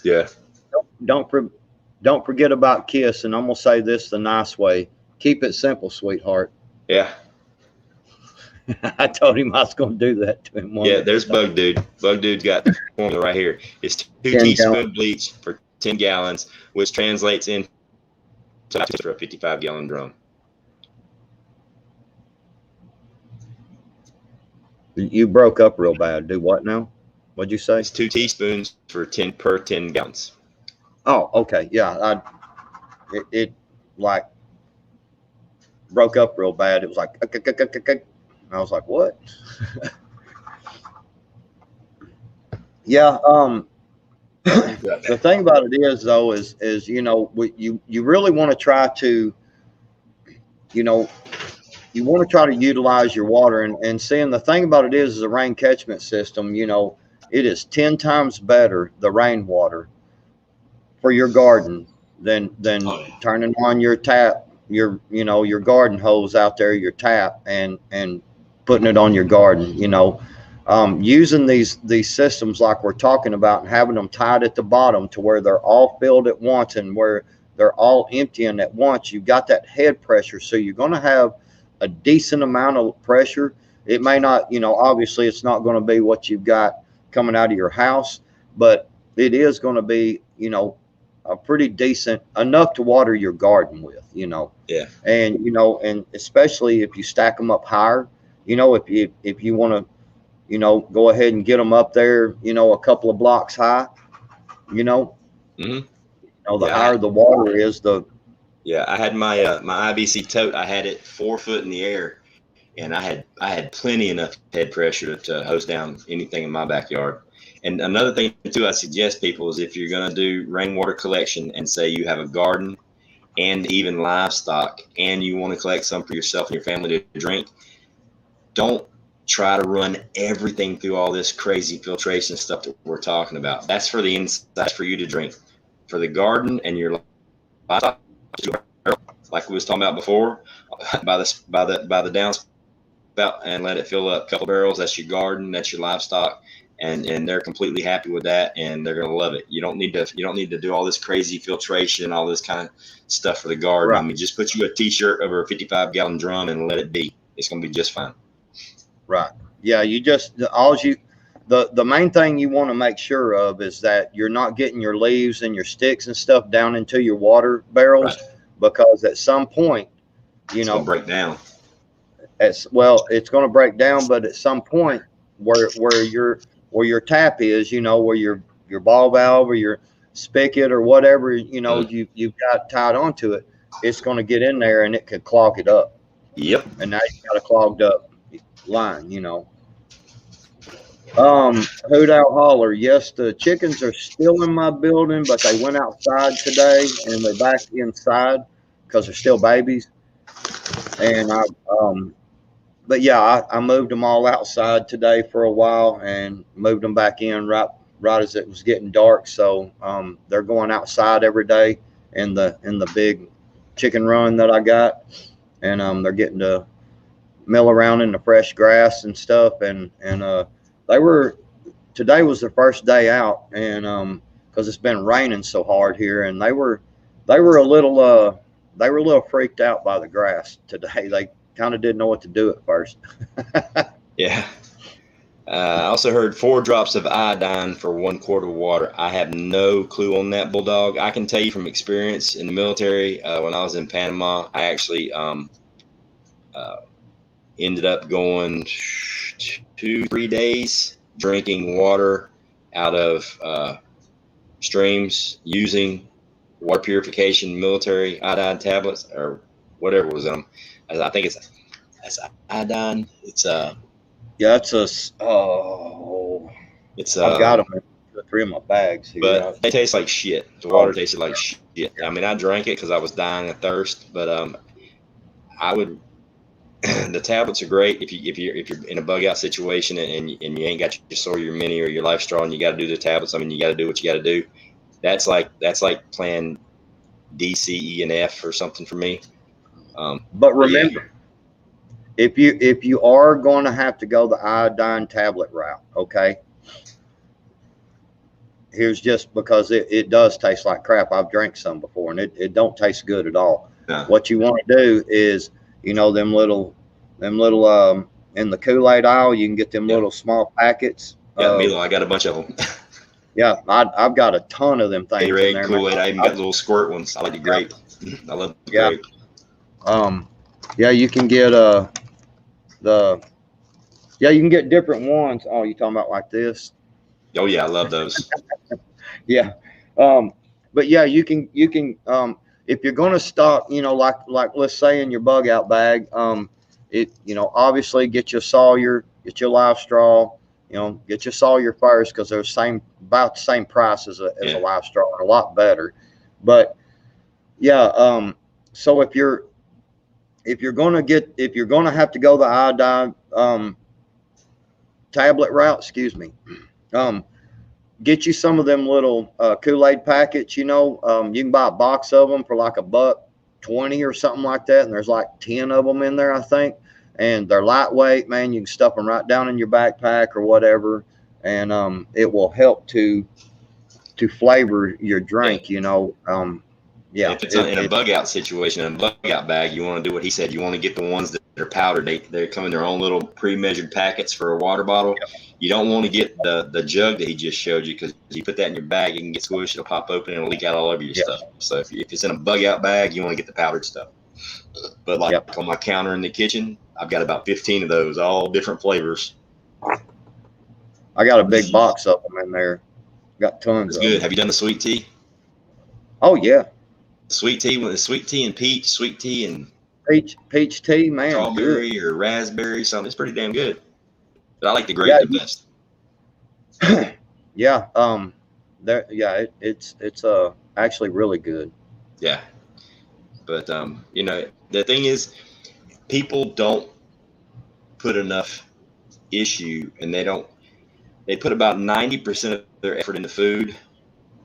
Yeah. Don't forget about KISS. And I'm gonna say this the nice way. Keep it simple, sweetheart. Yeah. I told him I was gonna do that to him. Yeah, there's Bug Dude. Bug Dude got the formula right here. It's 2 teaspoons bleach for 10 gallons, which translates into for a 55-gallon drum. You broke up real bad. Do what now? What'd you say? It's 2 teaspoons for 10 gallons. Oh, okay. Yeah. It like broke up real bad. It was like, and I was like, what? Yeah. The thing about it is though, is, you know, you really want to try to, you know, you want to try to utilize your water and seeing the thing about it is a rain catchment system, you know, it is 10 times better, the rainwater for your garden than Oh, yeah. turning on your tap, you know, your garden hose out there, your tap, and putting it on your garden, you know. Using these systems like we're talking about and having them tied at the bottom to where they're all filled at once and where they're all emptying at once, you've got that head pressure, so you're going to have a decent amount of pressure. It may not, you know, obviously it's not going to be what you've got coming out of your house, but it is going to be, you know, a pretty decent enough to water your garden with, you know. Yeah. And you know, and especially if you stack them up higher, you know, if you want to, you know, go ahead and get them up there, you know, a couple of blocks high, you know. Mm-hmm. You know, the Yeah. higher the water is, the Yeah. I had my my IBC tote. I had it 4 foot in the air, and I had plenty enough head pressure to hose down anything in my backyard. And another thing too, I suggest people is if you're going to do rainwater collection and say you have a garden and even livestock and you want to collect some for yourself and your family to drink, don't try to run everything through all this crazy filtration stuff that we're talking about. That's for the inside, that's for you to drink. For the garden and your livestock, like we was talking about before, by the downspout and let it fill up a couple barrels. That's your garden, that's your livestock, and they're completely happy with that, and they're gonna love it. You don't need to do all this crazy filtration, all this kind of stuff for the garden. right, I mean, just put you a t-shirt over a 55-gallon drum and let it be. It's gonna be just fine. right. Yeah, you just all you the main thing you want to make sure of is that you're not getting your leaves and your sticks and stuff down into your water barrels, Right. because at some point, you It's gonna know, break down. it's going to break down, but at some point where your tap is, you know, where your ball valve or your spigot or whatever, you know, you've got tied onto it, it's going to get in there and it could clog it up, Yep. and now you've got a clogged up line, you know. Hoot out holler. Yes, the chickens are still in my building, but they went outside today and they're back inside because they're still babies. And um, but yeah, I moved them all outside today for a while and moved them back in right as it was getting dark. So they're going outside every day in the big chicken run that I got, and they're getting to mill around in the fresh grass and stuff. And they were today was their first day out, and because it's been raining so hard here, and they were a little freaked out by the grass today. They kind of didn't know what to do at first. Yeah. I also heard 4 drops of iodine for 1 quart of water. I have no clue on that, Bulldog. I can tell you from experience in the military, when I was in Panama, I actually ended up going 2-3 days drinking water out of streams using water purification military iodine tablets or whatever was in them. I think it's iodine. Yeah, oh, It's I've got them in 2 or 3 of my bags here. But they taste like shit. The water tasted like shit. I mean, I drank it because I was dying of thirst. But I would. The tablets are great if you're in a bug out situation and you ain't got your Sawyer, your mini, or your Life Straw, and you got to do the tablets. I mean, you got to do what you got to do. That's like playing D, C, E, and F or something for me. But remember, if you are going to have to go the iodine tablet route, okay, here's just because it does taste like crap. I've drank some before and it don't taste good at all. No. What you want to do is, you know, them little in the Kool-Aid aisle, you can get them little small packets. Yeah, Milo, I got a bunch of them. Yeah, I've got a ton of them things in there. Kool-Aid. I even got little squirt ones. I like the grape. I love the grape. Yeah, you can get you can get different ones. Oh, you talking about like this? Oh yeah, I love those. Yeah. but yeah, you can if you're going to stock, like let's say in your bug out bag, obviously get your Sawyer, get your live straw, get your Sawyer first, because they're about the same price as a live straw, and a lot better. But yeah, so if you're going to have to go the iodine tablet route, excuse me, get you some of them little Kool-Aid packets. You can buy a box of them for like $1.20 or something like that, and there's like 10 of them in there, I think. And they're lightweight, man. You can stuff them right down in your backpack or whatever, and it will help to flavor your drink. Yeah. If it's in a bug out situation, in a bug out bag, you want to do what he said. You want to get the ones that are powdered. They come in their own little pre-measured packets for a water bottle. Yep. You don't want to get the jug that he just showed you, because you put that in your bag, you can get squished, it'll pop open, and it'll leak out all over your stuff. So if it's in a bug out bag, you want to get the powdered stuff. But like on my counter in the kitchen, I've got about 15 of those, all different flavors. I got a big box of them in there. Got tons. It's good. Have you done the sweet tea? Oh yeah. Sweet tea and peach, sweet tea and peach tea, man. Strawberry good. Or raspberry, something. It's pretty damn good. But I like the grape the best. Yeah. It's actually really good. Yeah. But the thing is, people don't put enough issue, and they put about 90% of their effort into food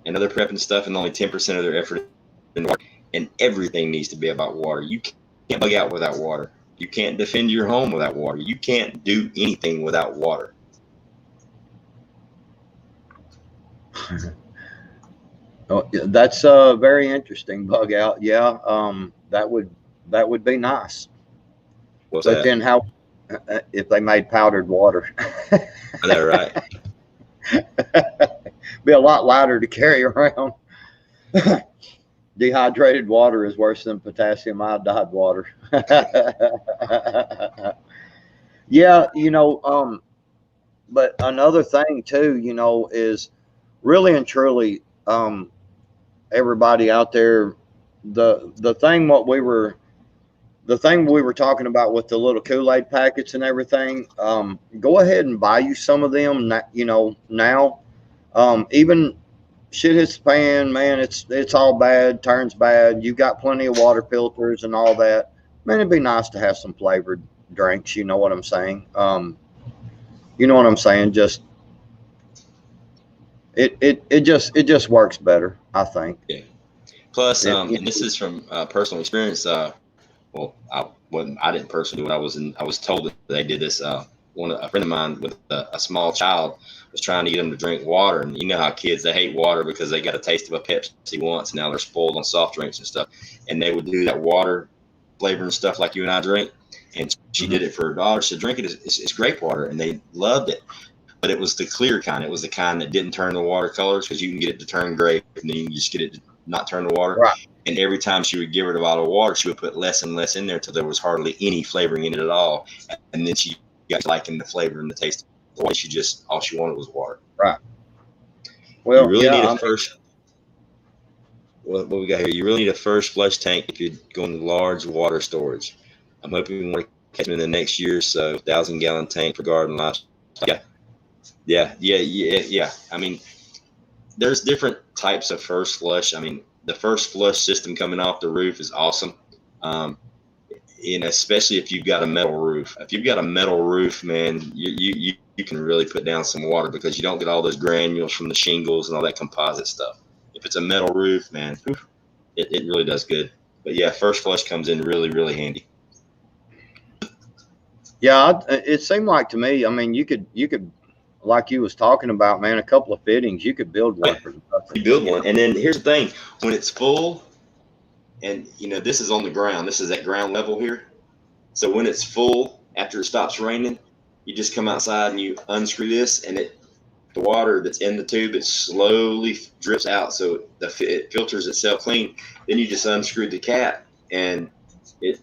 and other prep and stuff, and only 10% of their effort in water. And everything needs to be about water. You can't bug out without water. You can't defend your home without water. You can't do anything without water. Oh, that's very interesting. Bug out. Yeah. That would be nice. What's but that? Then how if they made powdered water? Is that right? Be a lot lighter to carry around. Dehydrated water is worse than potassium iodide water. Yeah, but another thing too, is really and truly, everybody out there, the thing we were talking about with the little Kool-Aid packets and everything, go ahead and buy you some of them, now. Even shit hits the fan, man, it's all bad, turns bad. You got plenty of water filters and all that. Man, it'd be nice to have some flavored drinks, you know what I'm saying? Just it just works better, I think. Yeah. Plus, and this is from personal experience. I didn't personally do it. I was told that they did this. A friend of mine with a small child was trying to get him to drink water, and you know how kids, they hate water because they got a taste of a Pepsi once, and now they're spoiled on soft drinks and stuff. And they would do that water flavor and stuff like you and I drink. And she did it for her daughter. She said, drink it. It's grape water, and they loved it. But it was the clear kind. It was the kind that didn't turn the water colors, because you can get it to turn grape, and then you can just get it to not turn the water. Right. And every time she would give her the bottle of water, she would put less and less in there until there was hardly any flavoring in it at all. And then she got liking the flavor and the taste of the water. All she wanted was water. Right. Well, you really need a first. What we got here? You really need a first flush tank if you're going to large water storage. I'm hoping we're catching in the next year or so. 1,000-gallon tank for garden livestock. Yeah. I mean, there's different types of first flush. I mean, the first flush system coming off the roof is awesome. Especially if you've got a metal roof. If you've got a metal roof, man, you can really put down some water, because you don't get all those granules from the shingles and all that composite stuff. If it's a metal roof, man, it really does good. But yeah, first flush comes in really, really handy. Yeah, it seemed like to me, I mean, you could, like you was talking about, man, a couple of fittings, you could build one. You build one. And then here's the thing, when it's full, and this is on the ground, this is at ground level here. So when it's full, after it stops raining, you just come outside and you unscrew this, and the water that's in the tube, it slowly drips out, so it filters itself clean. Then you just unscrew the cap, and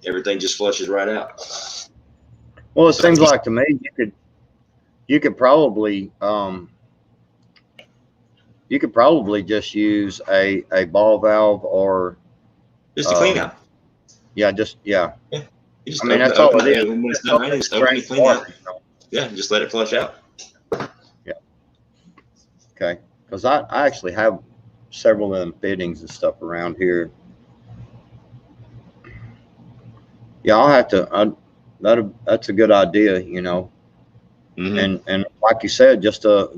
everything just flushes right out. Well, it seems like to me you could probably you could probably just use a ball valve or just to clean out. Yeah, yeah. Yeah, you just I mean, open, that's all open it is. when it's done raining, just open the clean out. Yeah, just let it flush out. Yeah. Okay. Because I actually have several of them fittings and stuff around here. Yeah, I'll have to. That's a good idea, you know. Mm-hmm. And like you said, just a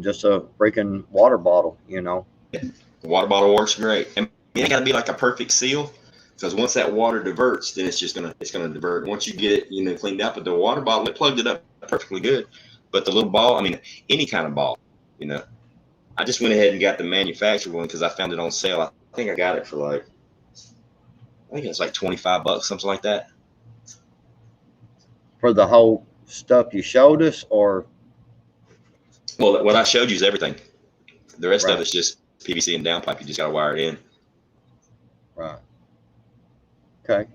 freaking water bottle, you know. Yeah. The water bottle works great. And it ain't got to be like a perfect seal, because once that water diverts, then it's gonna divert. Once you get it, cleaned out. But the water bottle, it plugged it up perfectly good. But the little ball, I mean, any kind of ball, I just went ahead and got the manufactured one because I found it on sale. I think I got it for like, I think it was like $25, something like that. For the whole stuff you showed us, or? Well, what I showed you is everything. The rest Right. of it's just PVC and downpipe. You just got to wire it in. Right. Okay.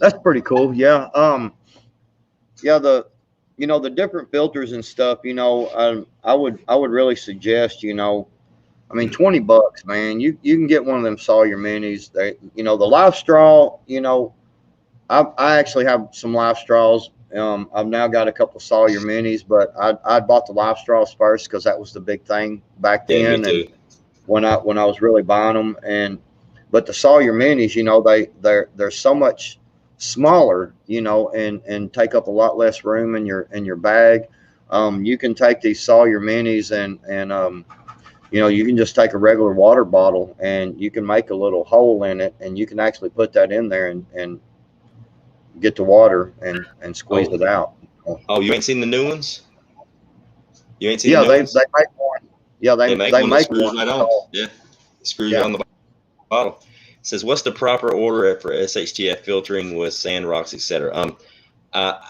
That's pretty cool. Yeah. Yeah. The different filters and stuff, I would really suggest, I mean, $20, man, you can get one of them Sawyer minis. The live straw, I actually have some live straws. I've now got a couple Sawyer minis, but I bought the live straws first because that was the big thing back then. Yeah, me too. And when I was really buying them, but the Sawyer minis, they're so much smaller, and take up a lot less room in your bag. You can take these Sawyer minis and you can just take a regular water bottle and you can make a little hole in it, and you can actually put that in there and get the water and squeeze it out. Oh, you ain't seen the new ones? You ain't seen the new ones? ones? They make one. Yeah, they make make one that screws one. right on. Yeah, screws on the bottle. It says, what's the proper order for SHTF filtering with sand, rocks, etc.? The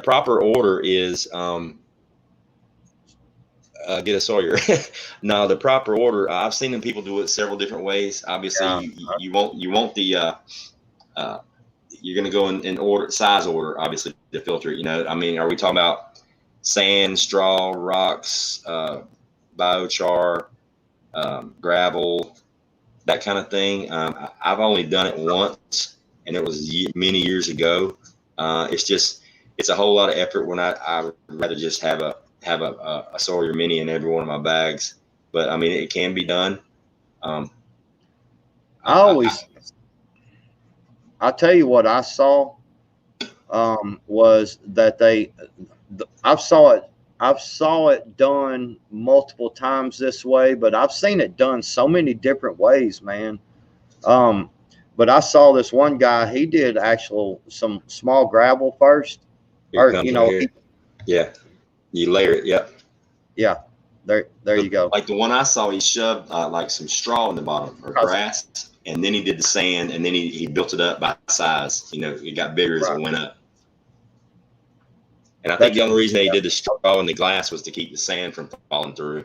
proper order is get a Sawyer. No, the proper order, I've seen them people do it several different ways. Obviously, you want the you're going to go in order, size order, obviously, to filter it. I mean, are we talking about sand, straw, rocks, biochar, gravel, that kind of thing? I've only done it once, and it was many years ago. It's a whole lot of effort when I would rather just have a Sawyer mini in every one of my bags. But I mean, it can be done. I'll tell you what I saw was that I've saw it done multiple times this way, but I've seen it done so many different ways, man. But I saw this one guy, he did some small gravel first. Yeah, you layer it. Yep. Yeah. There you go. Like the one I saw, he shoved like some straw in the bottom or grass, and then he did the sand, and then he built it up by size. It got bigger as it went up. And I think the only reason they did the straw in the glass was to keep the sand from falling through.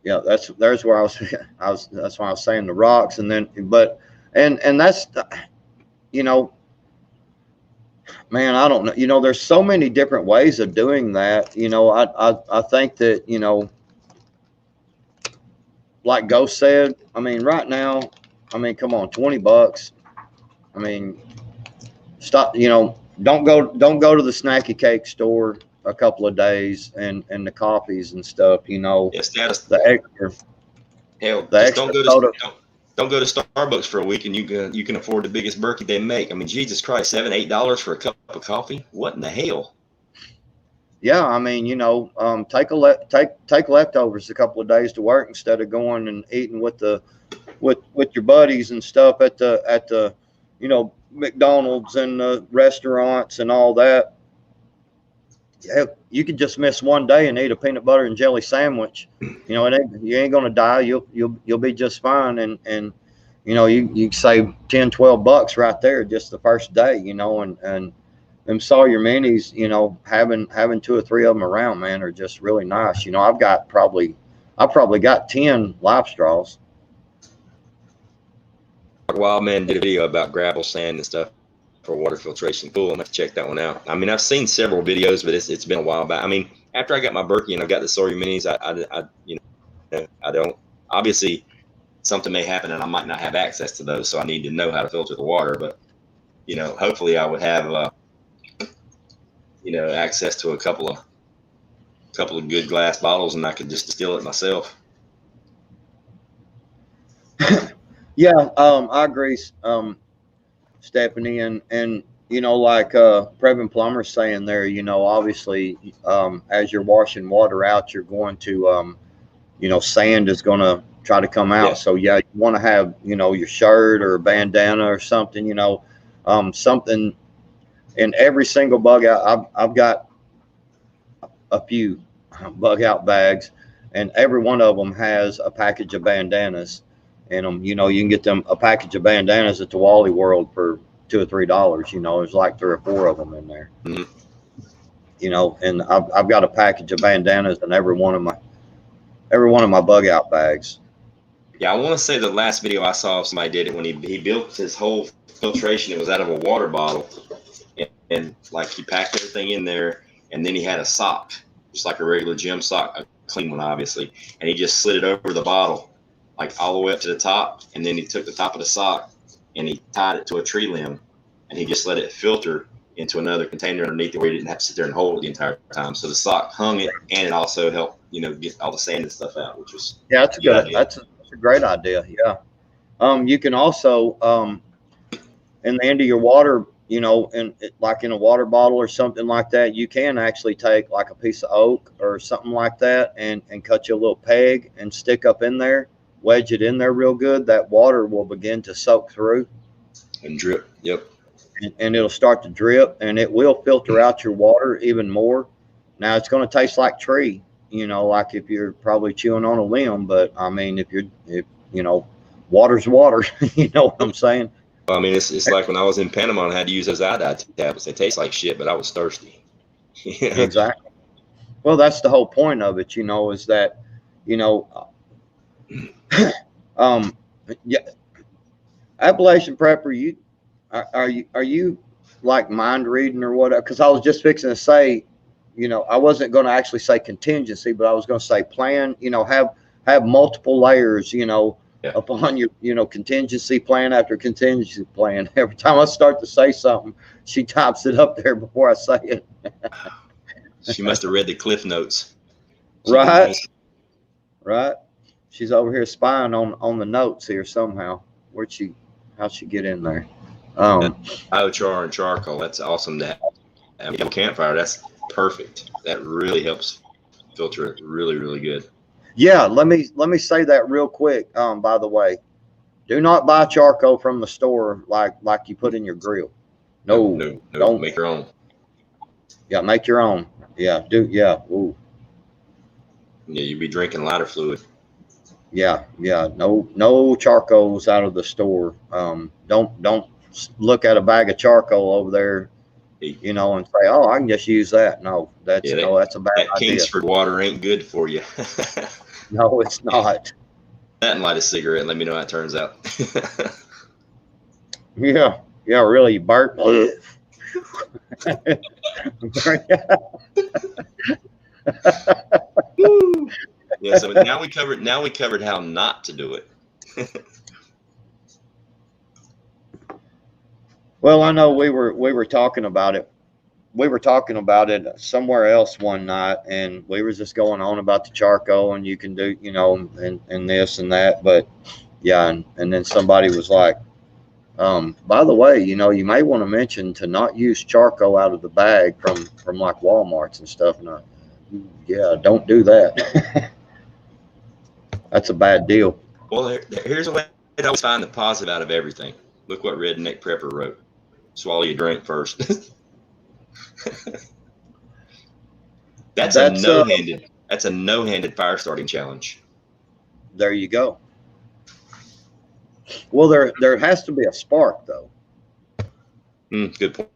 Yeah, there's where I was. That's why I was saying the rocks, and then and that's man, I don't know. There's so many different ways of doing that. I think that like Ghost said. I mean, right now, I mean, come on, $20. I mean, stop. Don't go to the snacky cake store a couple of days and the coffees and stuff. Yes, the extra. Hell, don't go to Starbucks for a week and you can afford the biggest Berkey they make. I mean, Jesus Christ, $7-8 for a cup of coffee? What in the hell? Yeah, I mean, take leftovers a couple of days to work instead of going and eating with your buddies and stuff at the McDonald's and the restaurants and all that. Yeah, you could just miss one day and eat a peanut butter and jelly sandwich. You ain't gonna die. You'll be just fine. And you save $10-12 right there just the first day. And them Sawyer minis, having 2 or 3 of them around, man, are just really nice. I've probably got 10 live straws. Wildman did a video about gravel, sand, and stuff for water filtration. Cool. I'm gonna have to check that one out. I mean, I've seen several videos, but it's been a while back. I mean, after I got my Berkey and I've got the Sawyer Minis, I don't, obviously something may happen and I might not have access to those. So I need to know how to filter the water, but hopefully I would have, access to a couple of good glass bottles and I could just distill it myself. Yeah, I agree, Stephanie, and like Previn Plummer's saying there, obviously, as you're washing water out, you're going to, sand is going to try to come out. Yeah. So yeah, you want to have, your shirt or a bandana or something, something in every single bug out. I've got a few bug out bags, and every one of them has a package of bandanas in them. You can get them a package of bandanas at the Wally World for $2 or $3. There's like 3 or 4 of them in there. Mm-hmm. And I've got a package of bandanas in every one of my bug out bags. Yeah, I want to say the last video I saw, somebody did it when he built his whole filtration. It was out of a water bottle, and like he packed everything in there, and then he had a sock, just like a regular gym sock, a clean one, obviously, and he just slid it over the bottle, like all the way up to the top, and then he took the top of the sock and he tied it to a tree limb, and he just let it filter into another container underneath it where he didn't have to sit there and hold it the entire time. So the sock hung it, and it also helped, get all the sand and stuff out, which was that's a good. That's a great idea. Yeah. You can also in the end of your water, like in a water bottle or something like that, you can actually take like a piece of oak or something like that and cut you a little peg and stick up in there, wedge it in there real good. That water will begin to soak through and drip. Yep. And it'll start to drip, and it will filter out your water even more. Now it's going to taste like tree, like if you're probably chewing on a limb, but I mean, if water's water, you know what I'm saying? Well, I mean, it's like when I was in Panama and I had to use those iodide tablets. They taste like shit, but I was thirsty. Exactly. Well, that's the whole point of it, is that, yeah, Appalachian Prepper, are you like mind reading or whatever? Because I was just fixing to say, I wasn't going to actually say contingency, but I was going to say plan. Have multiple layers. Yeah. Upon your, contingency plan after contingency plan. Every time I start to say something, she types it up there before I say it. She must have read the Cliff Notes. Right. She's over here spying on the notes here somehow. How'd she get in there? Biochar and charcoal. That's awesome to have. A campfire. That's perfect. That really helps filter it really, really good. Yeah, let me say that real quick. By the way, do not buy charcoal from the store like you put in your grill. No, don't make your own. Yeah, make your own. Yeah, Ooh. Yeah, you'd be drinking lighter fluid. Yeah. No charcoals out of the store. Don't look at a bag of charcoal over there, and say, "Oh, I can just use that." No, that's a bad idea. Kingsford water ain't good for you. No, it's not. That and light a cigarette and let me know how it turns out. Yeah, really, Bert. Yeah, so now we covered how not to do it. Well, I know we were talking about it. We were talking about it somewhere else one night, and we were just going on about the charcoal, and you can do, and this and that. But yeah, and then somebody was like, by the way, you may want to mention to not use charcoal out of the bag from like Walmarts and stuff. And yeah, don't do that. That's a bad deal. Well, here's a way to always find the positive out of everything. Look what Redneck Prepper wrote. Swallow your drink first. That's a no-handed fire starting challenge. There you go. Well, there has to be a spark though. Good point.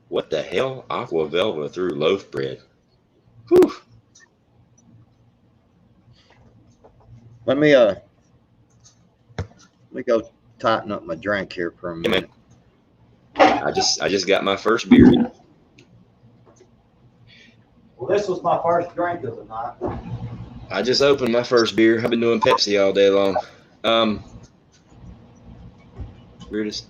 What the hell? Aqua Velva through loaf bread. Whew. Let me go tighten up my drink here for a minute. I I just got my first beer. Well, this was my first drink of the night. I just opened my first beer. I've been doing Pepsi all day long. Weirdest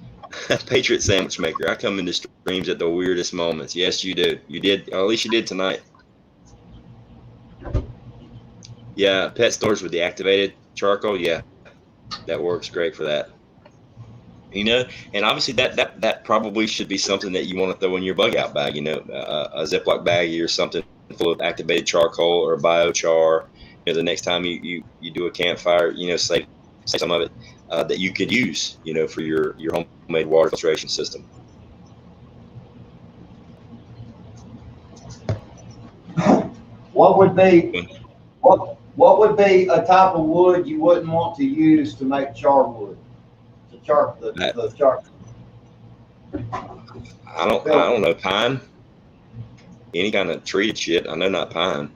Patriot sandwich maker. I come into streams at the weirdest moments. Yes, you do. You did. Or at least you did tonight. Yeah, pet stores with the activated charcoal. Yeah, that works great for that. You know, and obviously that probably should be something that you want to throw in your bug out bag. You know, a Ziploc baggie or something full of activated charcoal or biochar. You know, the next time you do a campfire, you know, save some of it that you could use, you know, for your homemade water filtration system. What would be a type of wood you wouldn't want to use to make charwood? The char. I don't know, pine. Any kind of treated shit. I know not pine.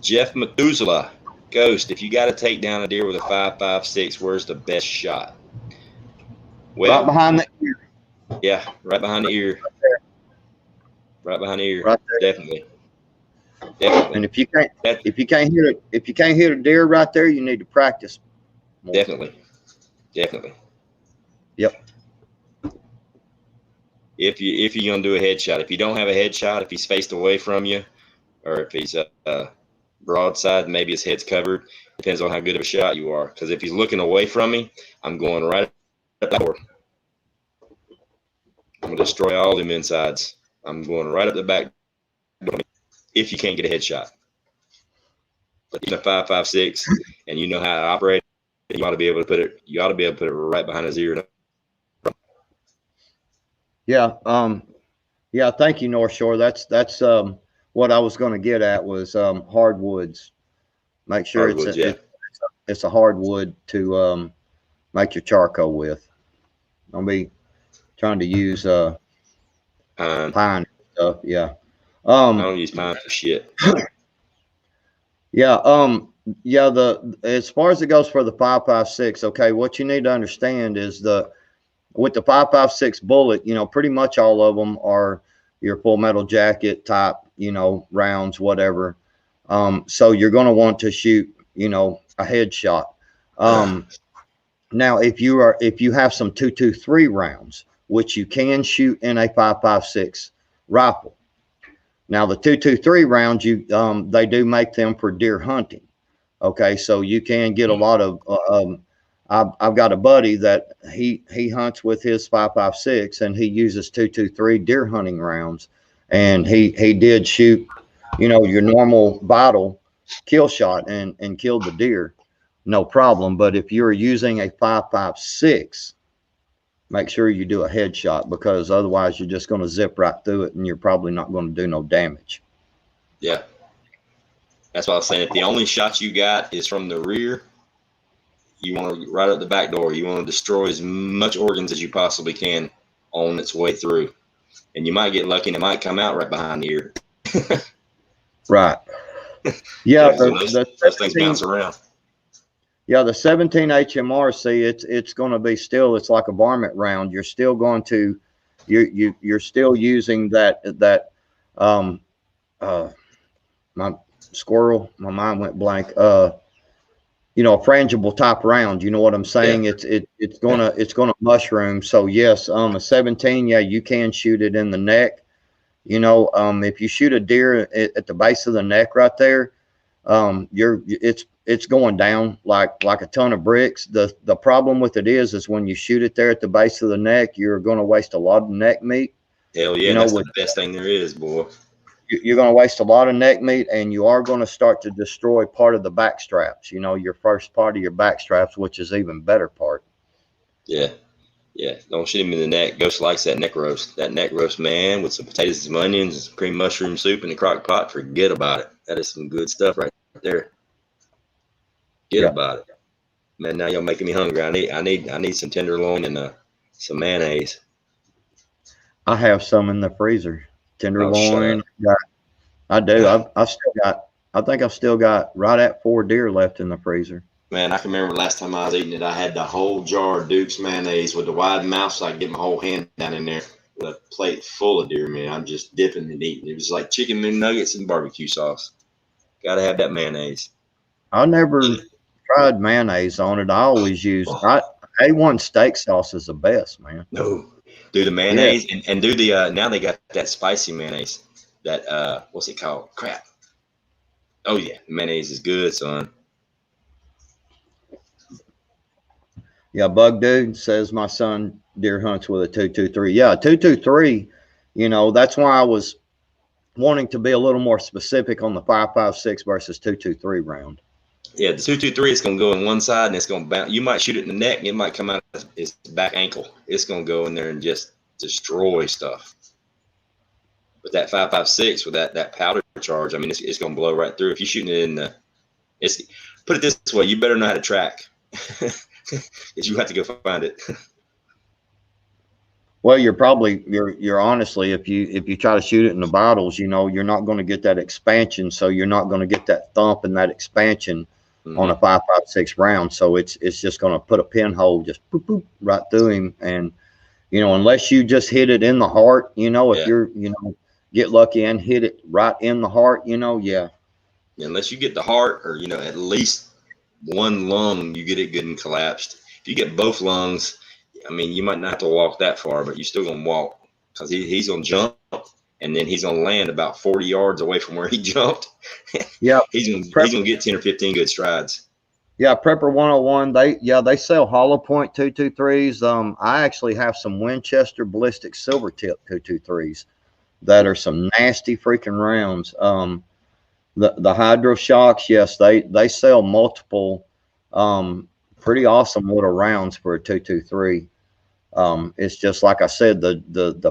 Jeff Methuselah, Ghost. If you got to take down a deer with a 5.56, where's the best shot? Well, right behind the ear. Yeah, right behind the ear. Right behind the ear. Right there. Definitely. And if you can't hit a deer right there, you need to practice more. Definitely. Yep. If you're gonna do a headshot, if you don't have a headshot, if he's faced away from you, or if he's broadside, maybe his head's covered. Depends on how good of a shot you are. Because if he's looking away from me, I'm going right up the door. I'm gonna destroy all them insides. I'm going right up the back door if you can't get a headshot. But even a 5.56, and you know how to operate, you ought to be able to put it. You ought to be able to put it right behind his ear. Yeah. Yeah. Thank you, North Shore. That's what I was going to get at was hardwoods. Make sure it's a hardwood to make your charcoal with. Don't be trying to use pine stuff. Yeah. I don't use pine for shit. Yeah. Yeah. As far as it goes for the 5.56, okay, what you need to understand is with the 5.56 bullet, you know, pretty much all of them are your full metal jacket type, you know, rounds, whatever. So you're going to want to shoot, you know, a headshot. Now, if you have some 223 rounds, which you can shoot in a 5.56 rifle. Now, the 223 rounds, they do make them for deer hunting. Okay, so you can get a lot of. I've got a buddy that he hunts with his 5.56 and he uses 223 deer hunting rounds, and he did shoot, you know, your normal vital kill shot and killed the deer, no problem. But if you're using a 5.56, make sure you do a headshot, because otherwise you're just going to zip right through it and you're probably not going to do no damage. Yeah, that's what I was saying. If the only shot you got is from the rear, you want to right up the back door. You want to destroy as much organs as you possibly can on its way through, and you might get lucky and it might come out right behind the ear. Right. Yeah. Those things bounce around. Yeah, the 17 HMRC, it's going to be still, it's like a varmint round. You're still going to, you're still using that my squirrel, my mind went blank. You know, a frangible type round. You know what I'm saying? Yeah. It's gonna mushroom. So yes, a 17, yeah, you can shoot it in the neck. You know, if you shoot a deer at the base of the neck right there, it's going down like a ton of bricks. The problem with it is when you shoot it there at the base of the neck, you're going to waste a lot of neck meat. Hell yeah, you know, that's the best thing there is, boy. You're going to waste a lot of neck meat, and you are going to start to destroy part of the back straps. You know, your first part of your back straps, which is even better part. Yeah. Yeah, don't shoot him in the neck. Ghost likes that neck roast. That neck roast, man, with some potatoes and some onions and some cream mushroom soup in the crock pot. Forget about it. That is some good stuff right there. Forget about it, man. Now you're making me hungry. I need some tenderloin and some mayonnaise. I have some in the freezer. Tenderloin. I do. I think I've still got right at 4 deer left in the freezer. Man, I can remember last time I was eating it, I had the whole jar of Duke's mayonnaise with the wide mouth, so I could get my whole hand down in there with a plate full of deer meat. I'm just dipping and eating. It was like chicken nuggets and barbecue sauce. Got to have that mayonnaise. I never tried mayonnaise on it. I always use A1 steak sauce is the best, man. No, do the mayonnaise and do the now they got that spicy mayonnaise. That what's it called? Crap. Oh yeah, mayonnaise is good, son. Yeah, Bug Dude says my son deer hunts with a 223. Yeah, 223. You know, that's why I was wanting to be a little more specific on the 5.56 versus 223 round. Yeah, the 223 is gonna go in one side and it's gonna bounce. You might shoot it in the neck and it might come out its back ankle. It's gonna go in there and just destroy stuff. But that 5.56 with that powder charge, I mean, it's gonna blow right through. If you're shooting it in the, it's put it this way, you better know how to track, because you have to go find it. Well, you're honestly, if you try to shoot it in the bottles, you know, you're not going to get that expansion, so you're not going to get that thump and that expansion on a 5.56 round. So it's just going to put a pinhole just boop, boop, right through him. And you know, unless you just hit it in the heart, you know, if you're, you know, get lucky and hit it right in the heart, you know, unless you get the heart, or you know, at least one lung, you get it good and collapsed. If you get both lungs, I mean, you might not have to walk that far, but you're still gonna walk, because he's gonna jump and then he's gonna land about 40 yards away from where he jumped. Yeah, he's gonna get 10 or 15 good strides. Yeah, Prepper 101. They sell hollow point 223s. I actually have some Winchester ballistic silver tip 223s that are some nasty freaking rounds. The Hydro Shocks, yes, they sell multiple pretty awesome little rounds for a 223. It's just like I said, the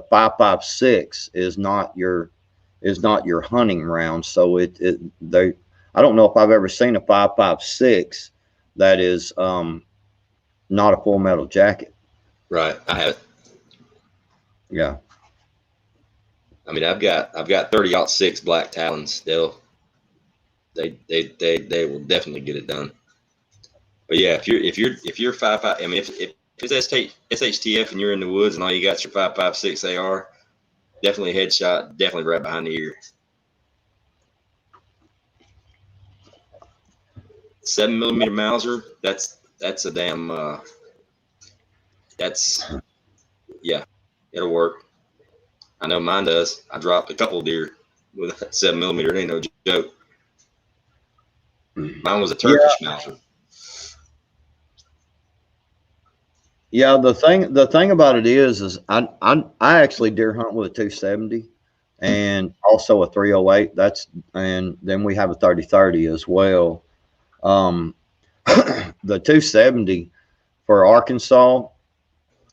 5.56 is not your hunting round. So I don't know if I've ever seen a 5.56 that is not a full metal jacket. Right, I have. Yeah. I mean, I've got 30-06 black talons. They will definitely get it done. But yeah, if you're 5.5, I mean, if it's SHTF and you're in the woods and all you got your 5.56 AR, definitely headshot, definitely right behind the ear. 7mm Mauser, that's a damn yeah, it'll work. I know mine does. I dropped a couple of deer with a 7mm. It ain't no joke. Mine was a Turkish Mauser. Yeah, the thing about it is I actually deer hunt with a 270 and also a 308. And then we have a 30-30 as well. The 270 for Arkansas,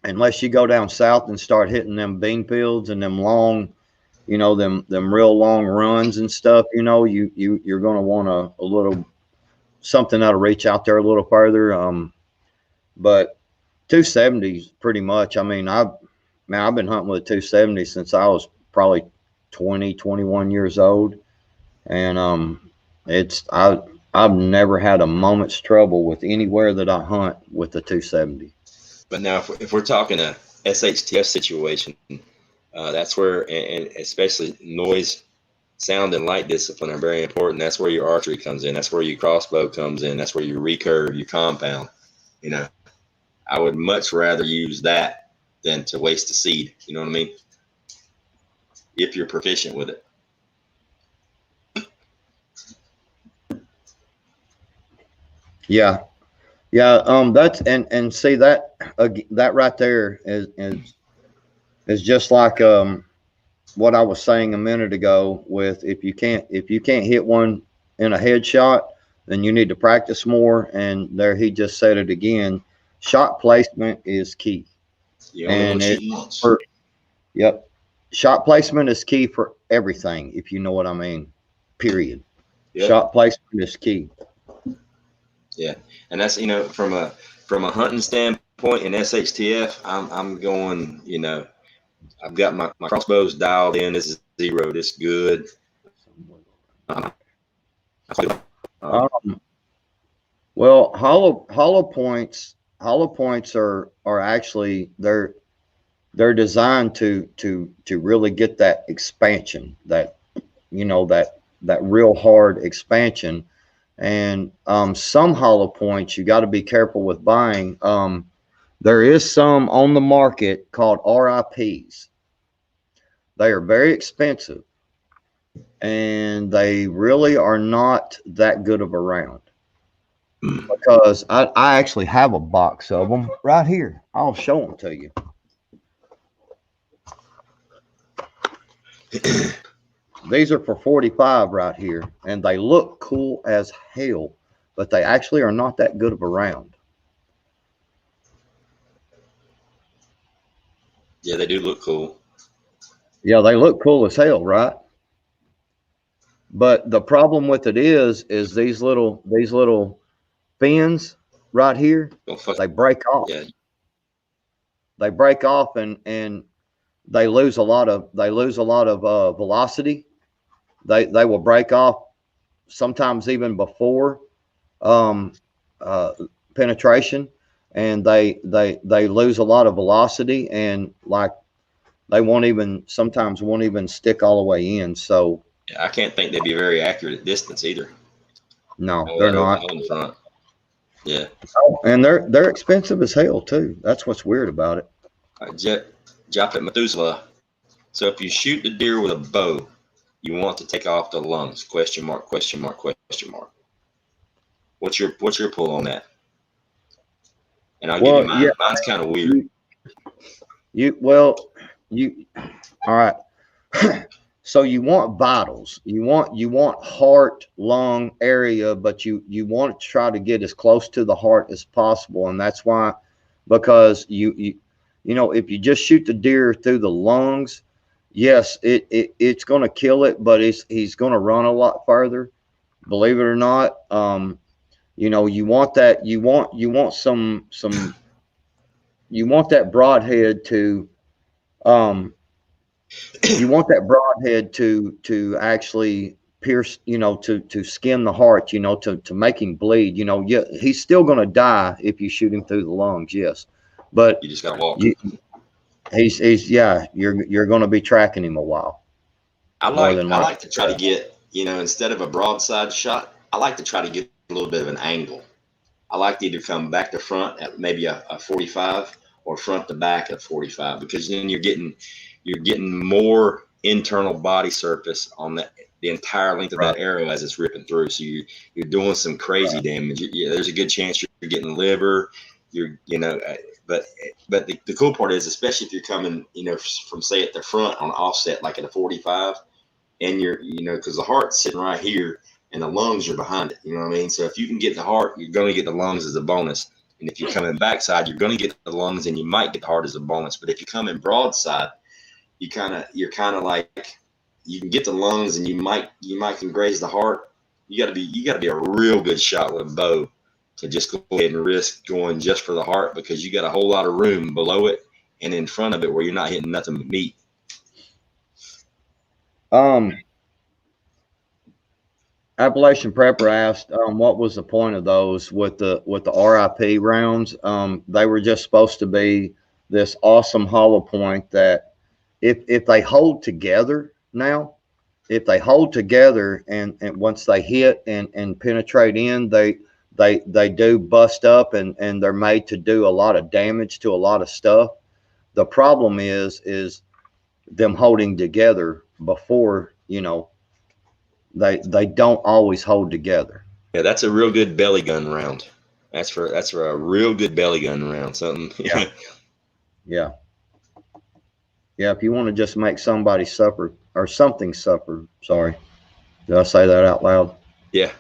unless you go down south and start hitting them bean fields and them long, you know, them real long runs and stuff, you know, you're going to want a little something that'll reach out there a little further. But 270 pretty much. I mean, I've been hunting with a 270 since I was probably 20, 21 years old. And I've never had a moment's trouble with anywhere that I hunt with the 270. But now, if we're talking a SHTF situation, that's where, and especially noise, sound, and light discipline are very important. That's where your archery comes in. That's where your crossbow comes in. That's where your recurve, your compound. You know, I would much rather use that than to waste a seed. You know what I mean? If you're proficient with it. Yeah. That's and see that right there is just like what I was saying a minute ago with if you can't hit one in a headshot, then you need to practice more. And there he just said it again. Shot placement is key. And yep. Shot placement is key for everything, if you know what I mean. Period. Yep. Shot placement is key. Yeah, and that's, you know, from a hunting standpoint in SHTF, I'm going, you know, I've got my crossbows dialed in. This is zero. This is good. Well, hollow points are actually they're designed to really get that expansion, that that real hard expansion. And some hollow points you got to be careful with buying. There is some on the market called RIPs. They are very expensive, and they really are not that good of a round. Because I actually have a box of them right here. I'll show them to you. These are for 45 right here, and they look cool as hell, but they actually are not that good of a round. Yeah, they do look cool. Yeah, they look cool as hell, right? But the problem with it is these little fins right here, they break off. Yeah. They break off, and they lose a lot of velocity. They will break off sometimes even before um, uh, penetration, and they lose a lot of velocity, and like they sometimes won't even stick all the way in. So Yeah, I can't think they'd be very accurate at distance either. no, they're not. In the front. Yeah. And they're expensive as hell too. That's what's weird about it. Japet Methuselah. So if you shoot the deer with a bow, you want to take off the lungs? Question mark, question mark, question mark. What's your pull on that? And I'll give you mine. Yeah. Mine's kind of weird. All right. So you want vitals. You want heart, lung area, but you want to try to get as close to the heart as possible, and that's why, because you know, if you just shoot the deer through the lungs, yes, it's going to kill it, but he's going to run a lot further. Believe it or not, you know, you want that broadhead to to actually pierce, you know, to skin the heart, you know, to make him bleed. You know, yeah, he's still going to die if you shoot him through the lungs, yes, but you just got to walk. He's yeah, you're going to be tracking him a while. I like to try to get, you know, instead of a broadside shot, I like to try to get a little bit of an angle. I like to either come back to front at maybe a 45 or front to back at 45, because then you're getting more internal body surface on the entire length of that arrow as it's ripping through. So you're doing some crazy damage. There's a good chance you're getting liver. But the cool part is, especially if you're coming, you know, from say at the front on offset, like at a 45, and because the heart's sitting right here and the lungs are behind it. You know what I mean? So if you can get the heart, you're going to get the lungs as a bonus. And if you come in backside, you're going to get the lungs and you might get the heart as a bonus. But if you come in broadside, you're kind of like, you can get the lungs and you might can graze the heart. You got to be a real good shot with a bow to just go ahead and risk going just for the heart, because you got a whole lot of room below it and in front of it where you're not hitting nothing but meat. Appalachian Prepper asked, what was the point of those with the RIP rounds? They were just supposed to be this awesome hollow point that if they hold together now, if they hold together and once they hit and penetrate in, they do bust up and they're made to do a lot of damage to a lot of stuff. The problem is them holding together before, you know, they don't always hold together. Yeah, that's a real good belly gun round. That's for a real good belly gun round. Something. Yeah. Yeah. Yeah. If you want to just make somebody suffer or something suffer, sorry, did I say that out loud? Yeah.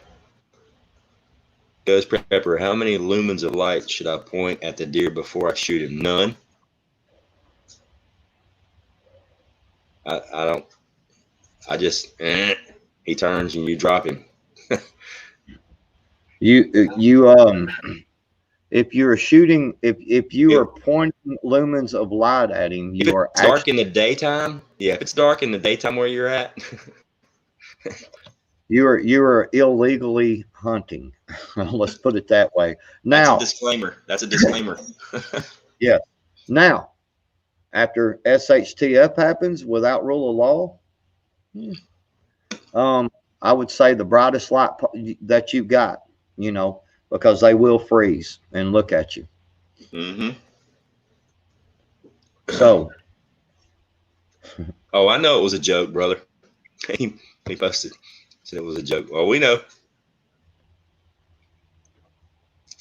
Goes Prepper, how many lumens of light should I point at the deer before I shoot him? None. I don't. I just he turns and you drop him. If you're shooting, if you are pointing lumens of light at him, you are dark in the daytime. Yeah, if it's dark in the daytime where you're at, You were illegally hunting. Let's put it that way. That's a Now, disclaimer. That's a disclaimer. yes. Now, after SHTF happens without rule of law, I would say the brightest light that you've got, because they will freeze and look at you. Mm-hmm. So, oh, I know it was a joke, brother. He posted, said it was a joke. Well, we know.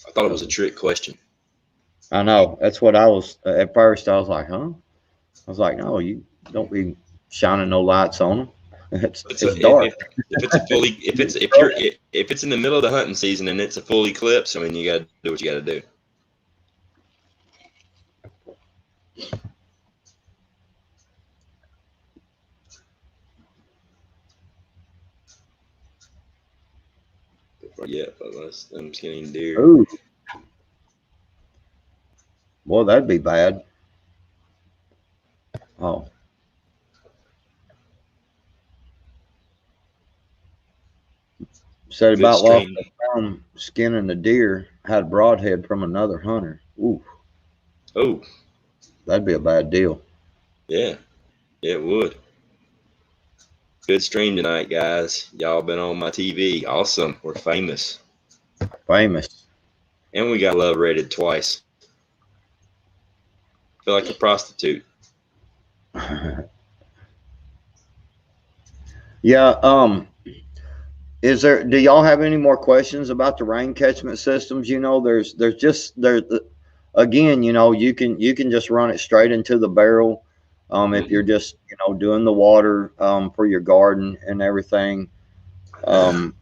I thought it was a trick question. I know that's what I was at first. I was like, huh? I was like, no, you don't be shining no lights on them. It's dark. If it's a fully, if it's in the middle of the hunting season and it's a full eclipse, I mean, you got to do what you got to do. Yeah, unless I'm skinning deer. Ooh. Well, that'd be bad. Oh. Said about lost the thumb skinning a deer, had broadhead from another hunter. Ooh. Oh. That'd be a bad deal. Yeah, it would. Good stream tonight, guys. Y'all been on my TV. Awesome. We're famous. Famous. And we got love rated twice. Feel like a prostitute. Yeah. Do y'all have any more questions about the rain catchment systems? Again, you can just run it straight into the barrel. If you're just, doing the water, for your garden and everything, you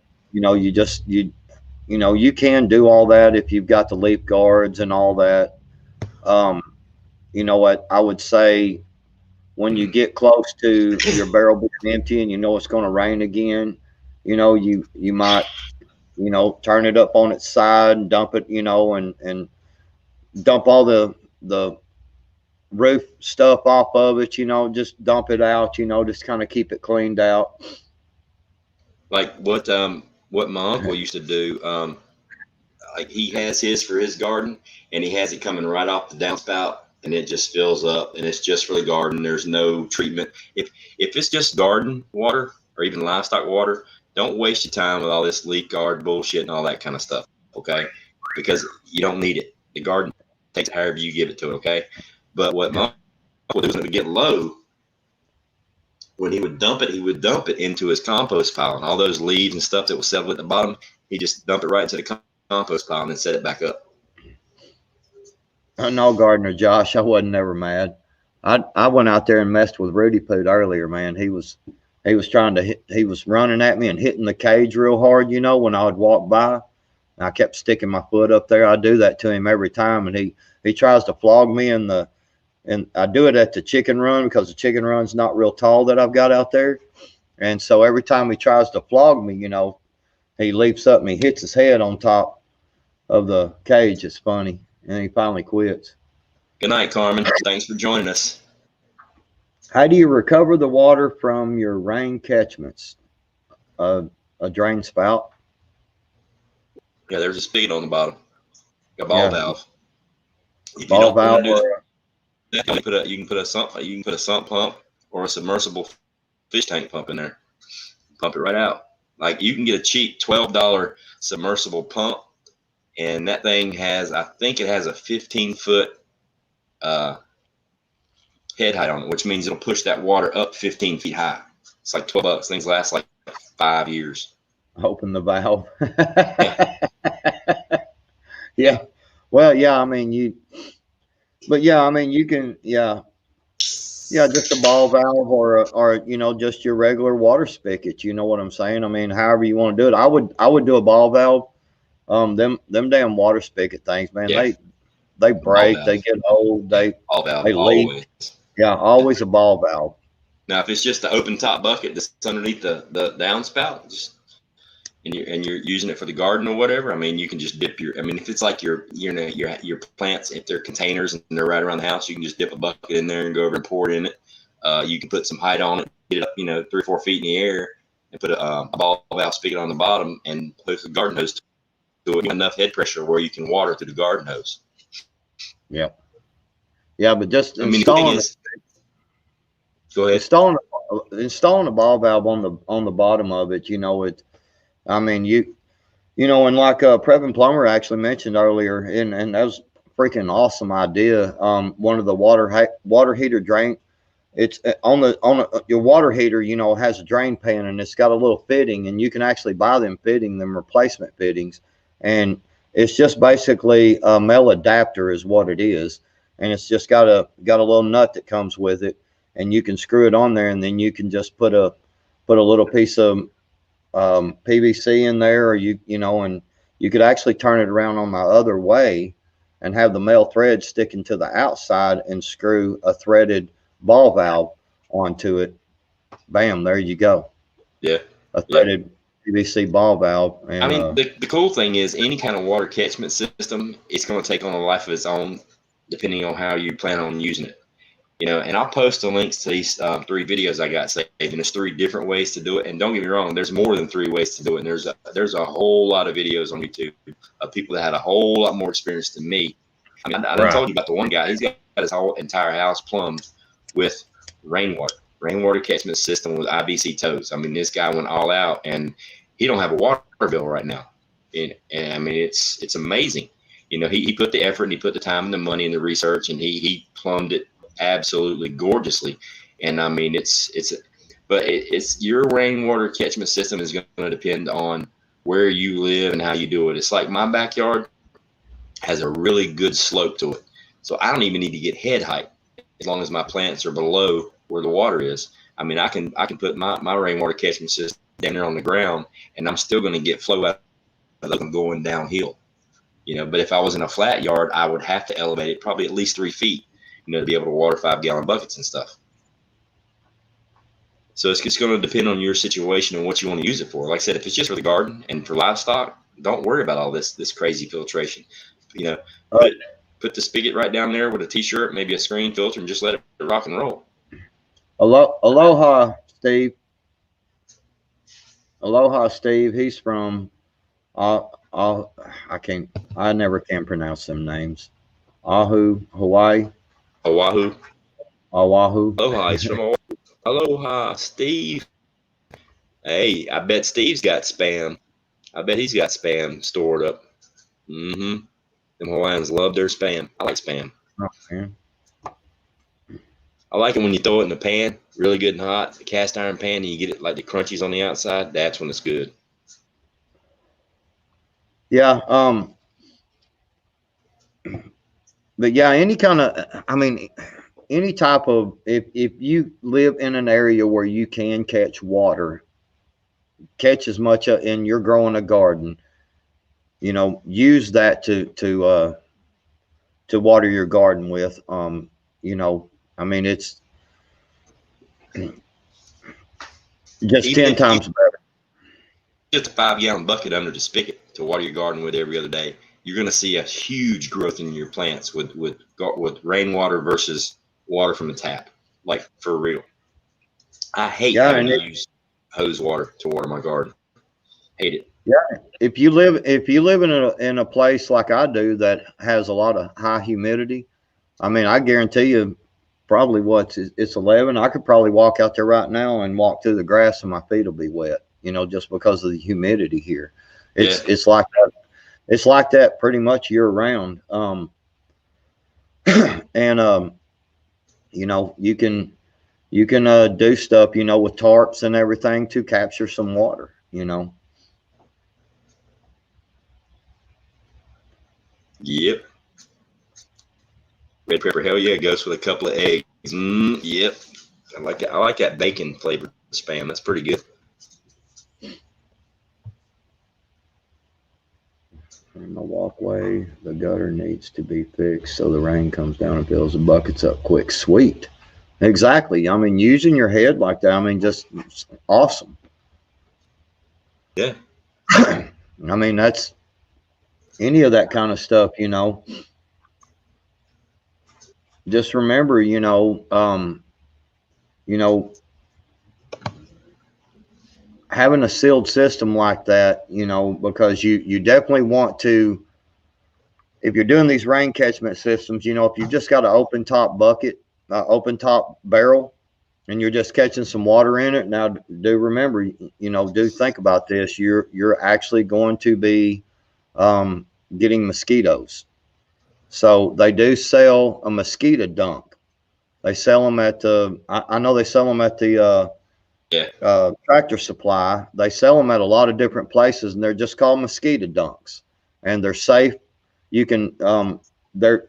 can do all that if you've got the leaf guards and all that. You know what I would say, when you get close to your barrel being empty and it's going to rain again, you might, turn it up on its side and dump it, and dump all the roof stuff off of it, just dump it out, just kind of keep it cleaned out. Like what my uncle used to do, like he has his for his garden and he has it coming right off the downspout and it just fills up and it's just for the garden. There's no treatment. If it's just garden water or even livestock water, don't waste your time with all this leaf guard bullshit and all that kind of stuff, okay? Because you don't need it. The garden takes however you give it to it, okay? But what my uncle would do is when it would get low, when he would dump it into his compost pile, and all those leaves and stuff that was settled at the bottom, he just dump it right into the compost pile and then set it back up. No, Gardener Josh, I wasn't never mad. I went out there and messed with Rudy Poot earlier, man. He was running at me and hitting the cage real hard, when I would walk by. And I kept sticking my foot up there. I do that to him every time, and he tries to flog me and I do it at the chicken run because the chicken run's not real tall that I've got out there. And so every time he tries to flog me, he leaps up and he hits his head on top of the cage. It's funny. And he finally quits. Good night, Carmen. Thanks for joining us. How do you recover the water from your rain catchments? A drain spout? Yeah, there's a spigot on the bottom. A ball valve. If ball you don't valve want to do that, you can put a sump pump or a submersible fish tank pump in there. Pump it right out. Like you can get a cheap $12 submersible pump, and that thing has, I think it has a 15-foot head height on it, which means it'll push that water up 15 feet high. It's like $12. Things last like 5 years. Open the valve. Yeah. Well, yeah, I mean, you can, just a ball valve or just your regular water spigot. You know what I'm saying? I mean, however you want to do it. I would do a ball valve. Them damn water spigot things, man, they break, they get old, they leak. Always. Yeah, always a ball valve. Now, if it's just the open top bucket that's underneath the downspout, and you're using it for the garden or whatever, I mean, you can just dip if it's like your plants, if they're containers and they're right around the house, you can just dip a bucket in there and go over and pour it in it. You can put some height on it, get it up, 3 or 4 feet in the air, and put a ball valve spigot on the bottom and hook the garden hose to it. Enough head pressure where you can water through the garden hose. Yeah. Yeah, but just I mean, the thing installing is, go ahead. Installing a ball valve on the bottom of it, you know, I mean, you know, and like Prep and Plumber actually mentioned earlier, and that was a freaking awesome idea. One of the water heater drain, it's your water heater, you know, has a drain pan, and it's got a little fitting, and you can actually buy them replacement fittings, and it's just basically a male adapter is what it is, and it's just got a little nut that comes with it, and you can screw it on there, and then you can just put a little piece of PVC in there, or you know, and you could actually turn it around on my other way and have the male thread sticking to the outside and screw a threaded ball valve onto it. Bam, there you go. Yeah. A threaded PVC ball valve. And, I mean, the cool thing is any kind of water catchment system, it's going to take on a life of its own, depending on how you plan on using it. You know, and I'll post the links to these 3 videos I got saved, and there's 3 different ways to do it. And don't get me wrong, there's more than 3 ways to do it. And there's a whole lot of videos on YouTube of people that had a whole lot more experience than me. I mean, I told you about the one guy. He's got his whole entire house plumbed with rainwater catchment system with IBC totes. I mean, this guy went all out, and he don't have a water bill right now. And I mean, it's amazing. You know, he put the effort and he put the time and the money and the research, and he plumbed it absolutely gorgeously. And I mean, it's your rainwater catchment system is going to depend on where you live and how you do it. It's like my backyard has a really good slope to it, so I don't even need to get head height as long as my plants are below where the water is. I mean, I can put my rainwater catchment system down there on the ground, and I'm still going to get flow out of them going downhill. You know, but if I was in a flat yard, I would have to elevate it probably at least 3 feet, you know, to be able to water 5-gallon buckets and stuff. So it's going to depend on your situation and what you want to use it for. Like I said, if it's just for the garden and for livestock, don't worry about all this crazy filtration. You know, put the spigot right down there with a t-shirt, maybe a screen filter, and just let it rock and roll. Aloha, Steve. Aloha, Steve. He's from I never can pronounce them names. Hawaii. Oahu. Aloha. He's from Oahu. Aloha, Steve. Hey, I bet Steve's got spam. I bet he's got spam stored up. Mm-hmm. Them Hawaiians love their spam. I like spam. Oh, man. I like it when you throw it in the pan, really good and hot, the cast iron pan, and you get it like the crunchies on the outside. That's when it's good. Yeah. But yeah, any kind of, I mean, any type of, if you live in an area where you can catch water, catch as much and you're growing a garden, you know, use that to water your garden with. You know, I mean, it's just even 10 times better. Just a 5-gallon bucket under the spigot to water your garden with every other day. You're going to see a huge growth in your plants with rainwater versus water from the tap, like for real. I hate having to use hose water to water my garden. Hate it. Yeah, if you live in a place like I do that has a lot of high humidity, I mean, I guarantee you, probably it's 11. I could probably walk out there right now and walk through the grass and my feet will be wet. You know, just because of the humidity here. It's like that. It's like that pretty much year round. And you know, you can do stuff, you know, with tarps and everything to capture some water, you know. Yep. Red pepper, hell yeah, goes with a couple of eggs. Yep. I like it. I like that bacon flavored spam. That's pretty good. In the walkway, the gutter needs to be fixed so the rain comes down and fills the buckets up quick. Sweet. Exactly. I mean, using your head like that, I mean, just awesome. Yeah. I mean, that's any of that kind of stuff, you know. Just remember, you know, having a sealed system like that, you know, because you definitely want to, if you're doing these rain catchment systems, you know, if you've just got an open top bucket, open top barrel, and you're just catching some water in it. Now, do remember, you know, do think about this. You're actually going to be getting mosquitoes. So they do sell a mosquito dunk. They sell them at the, I know they sell them at the Tractor Supply. They sell them at a lot of different places, and they're just called mosquito dunks, and they're safe. You can, they're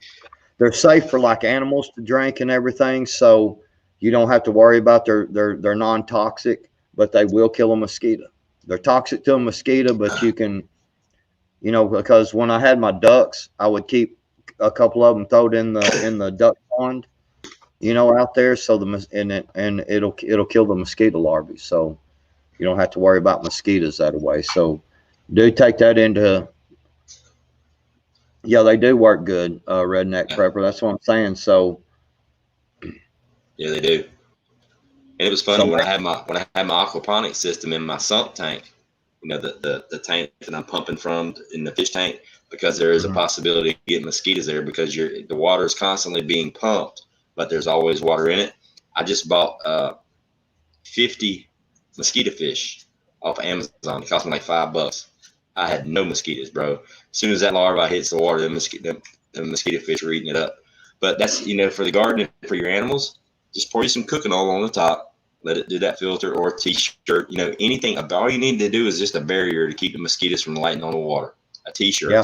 safe for like animals to drink and everything. So you don't have to worry about they're non-toxic, but they will kill a mosquito. They're toxic to a mosquito, but you can, you know, because when I had my ducks, I would keep a couple of them thrown in the duck pond, you know, out there. So it'll kill the mosquito larvae. So you don't have to worry about mosquitoes that way. So do take that into, yeah, they do work good, Redneck Prepper. That's what I'm saying. So yeah, they do. And it was funny when I had my aquaponics system in my sump tank, you know, the tank that I'm pumping from in the fish tank, because there is a possibility of getting mosquitoes there because the water is constantly being pumped, but there's always water in it. I just bought 50 mosquito fish off of Amazon. It cost me like $5. I had no mosquitoes, bro. As soon as that larva hits the water, the mosquito fish are eating it up. But that's, you know, for the garden, for your animals, just pour you some cooking oil on the top. Let it do that filter, or a t-shirt, you know, anything. All you need to do is just a barrier to keep the mosquitoes from lighting on the water. A t-shirt. Yeah.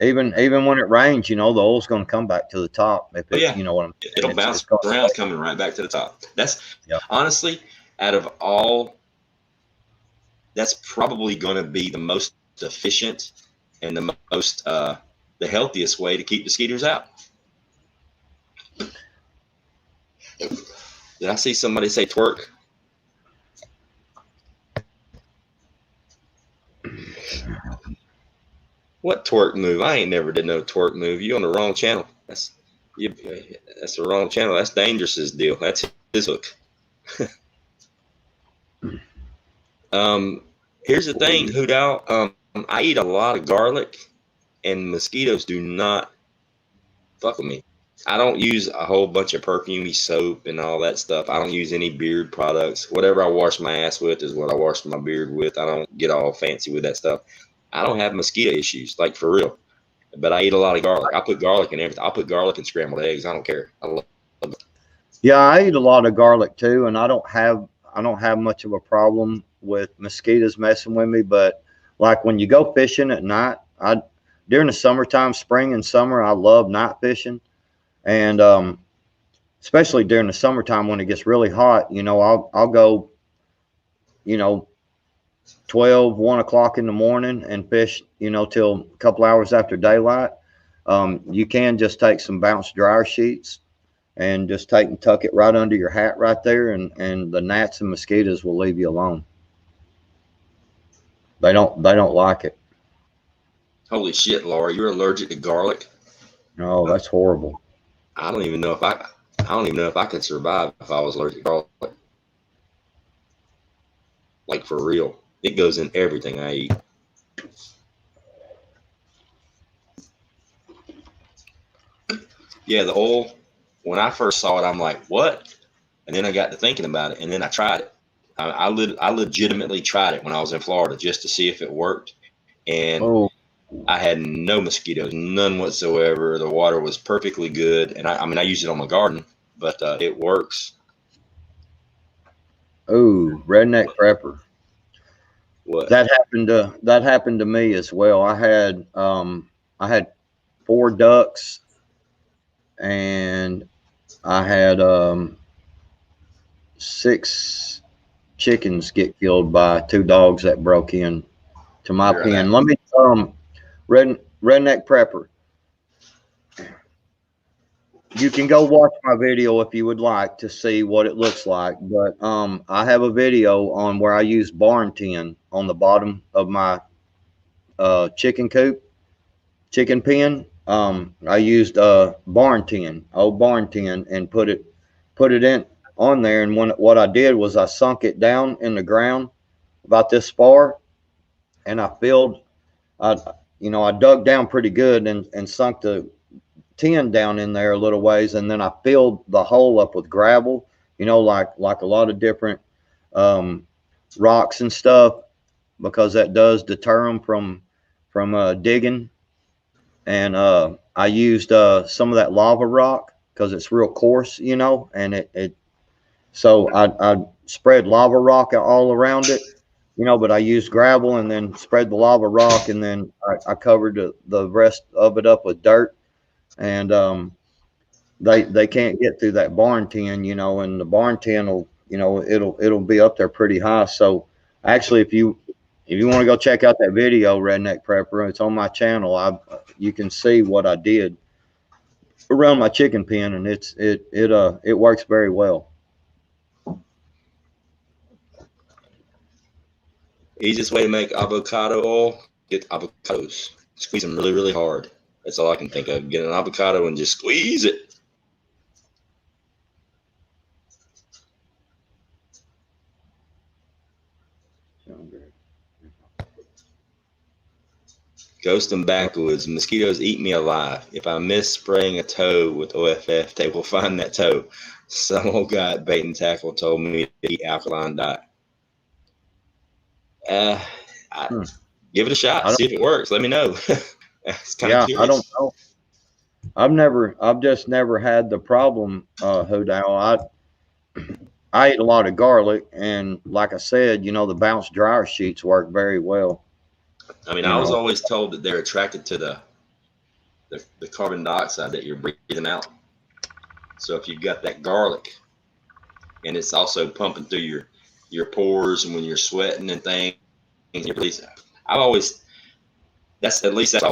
Even when it rains, you know, the oil's going to come back to the top. If it, you know what I'm saying. It'll bounce around, it's coming right back to the top. That's honestly, out of all, that's probably going to be the most efficient and the most the healthiest way to keep mosquitoes out. Did I see somebody say twerk? What twerk move? I ain't never did no twerk move. You on the wrong channel. That's the wrong channel. That's Dangerous's deal. That's his hook. Here's the thing, Hoot Owl. I eat a lot of garlic, and mosquitoes do not fuck with me. I don't use a whole bunch of perfumey soap and all that stuff. I don't use any beard products. Whatever I wash my ass with is what I wash my beard with. I don't get all fancy with that stuff. I don't have mosquito issues, like for real. But I eat a lot of garlic. I put garlic in everything. I'll put garlic in scrambled eggs. I don't care. I love it. Yeah, I eat a lot of garlic too, and I don't have much of a problem with mosquitoes messing with me. But like when you go fishing at night, during the summertime, spring and summer, I love night fishing. And especially during the summertime when it gets really hot, you know, I'll go, you know, 12, 1 o'clock in the morning and fish, you know, till a couple hours after daylight. You can just take some bounce dryer sheets and just take and tuck it right under your hat right there, and the gnats and mosquitoes will leave you alone. They don't like it. Holy shit, Laura, you're allergic to garlic? Oh, that's horrible. I don't even know if I could survive if I was allergic to garlic. Like for real. It goes in everything I eat. Yeah, the oil, when I first saw it, I'm like, what? And then I got to thinking about it, and then I tried it. I legitimately tried it when I was in Florida just to see if it worked. And I had no mosquitoes, none whatsoever. The water was perfectly good. And I use it on my garden, but it works. Oh, Redneck Prepper. What? That happened to me as well. I had 4 ducks, and I had 6 chickens get killed by 2 dogs that broke in to my pen. Let me Redneck Prepper. You can go watch my video if you would like to see what it looks like. But I have a video on where I use barn tin on the bottom of my chicken pen. I used barn tin, old barn tin, and put it in on there. And what I did was I sunk it down in the ground about this far, and I filled, I dug down pretty good and sunk the tin down in there a little ways, and then I filled the hole up with gravel, like a lot of different rocks and stuff, because that does deter them from digging. And I used some of that lava rock because it's real coarse, and so I spread lava rock all around it, but I used gravel and then spread the lava rock, and then I covered the rest of it up with dirt. And they can't get through that barn tin, and the barn tin will, it'll be up there pretty high. So actually, if you want to go check out that video, Redneck Prepper, it's on my channel. You can see what I did around my chicken pen, and it works very well. Easiest way to make avocado oil: get avocados, squeeze them really, really hard. That's all I can think of. Get an avocado and just squeeze it. Ghost and Backwoods. Mosquitoes eat me alive. If I miss spraying a toe with OFF, they will find that toe. Some old guy at Bait and Tackle told me to eat alkaline diet. Give it a shot. See if it works. Let me know. It's kind of curious. I don't know. I've just never had the problem, Hoodal. I eat a lot of garlic, and like I said, the bounce dryer sheets work very well. I mean, I was always told that they're attracted to the carbon dioxide that you're breathing out. So if you've got that garlic, and it's also pumping through your pores, and when you're sweating and things, that's what I was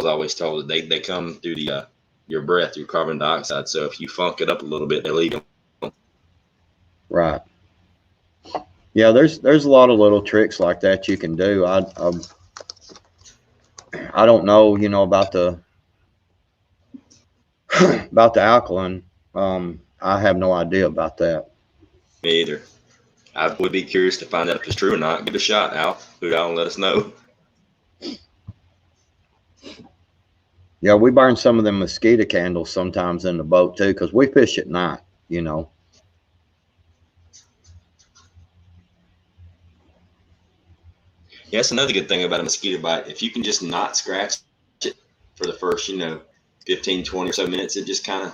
always told, that they come through your breath, your carbon dioxide. So if you funk it up a little bit, they'll eat them. Right. Yeah, there's a lot of little tricks like that you can do. I don't know, about the alkaline. I have no idea about that. Me either. I would be curious to find out if it's true or not. Give it a shot, Al. And let us know. Yeah, we burn some of them mosquito candles sometimes in the boat too, because we fish at night, Yeah, that's another good thing about a mosquito bite. If you can just not scratch it for the first, 15, 20 or so minutes, it just kind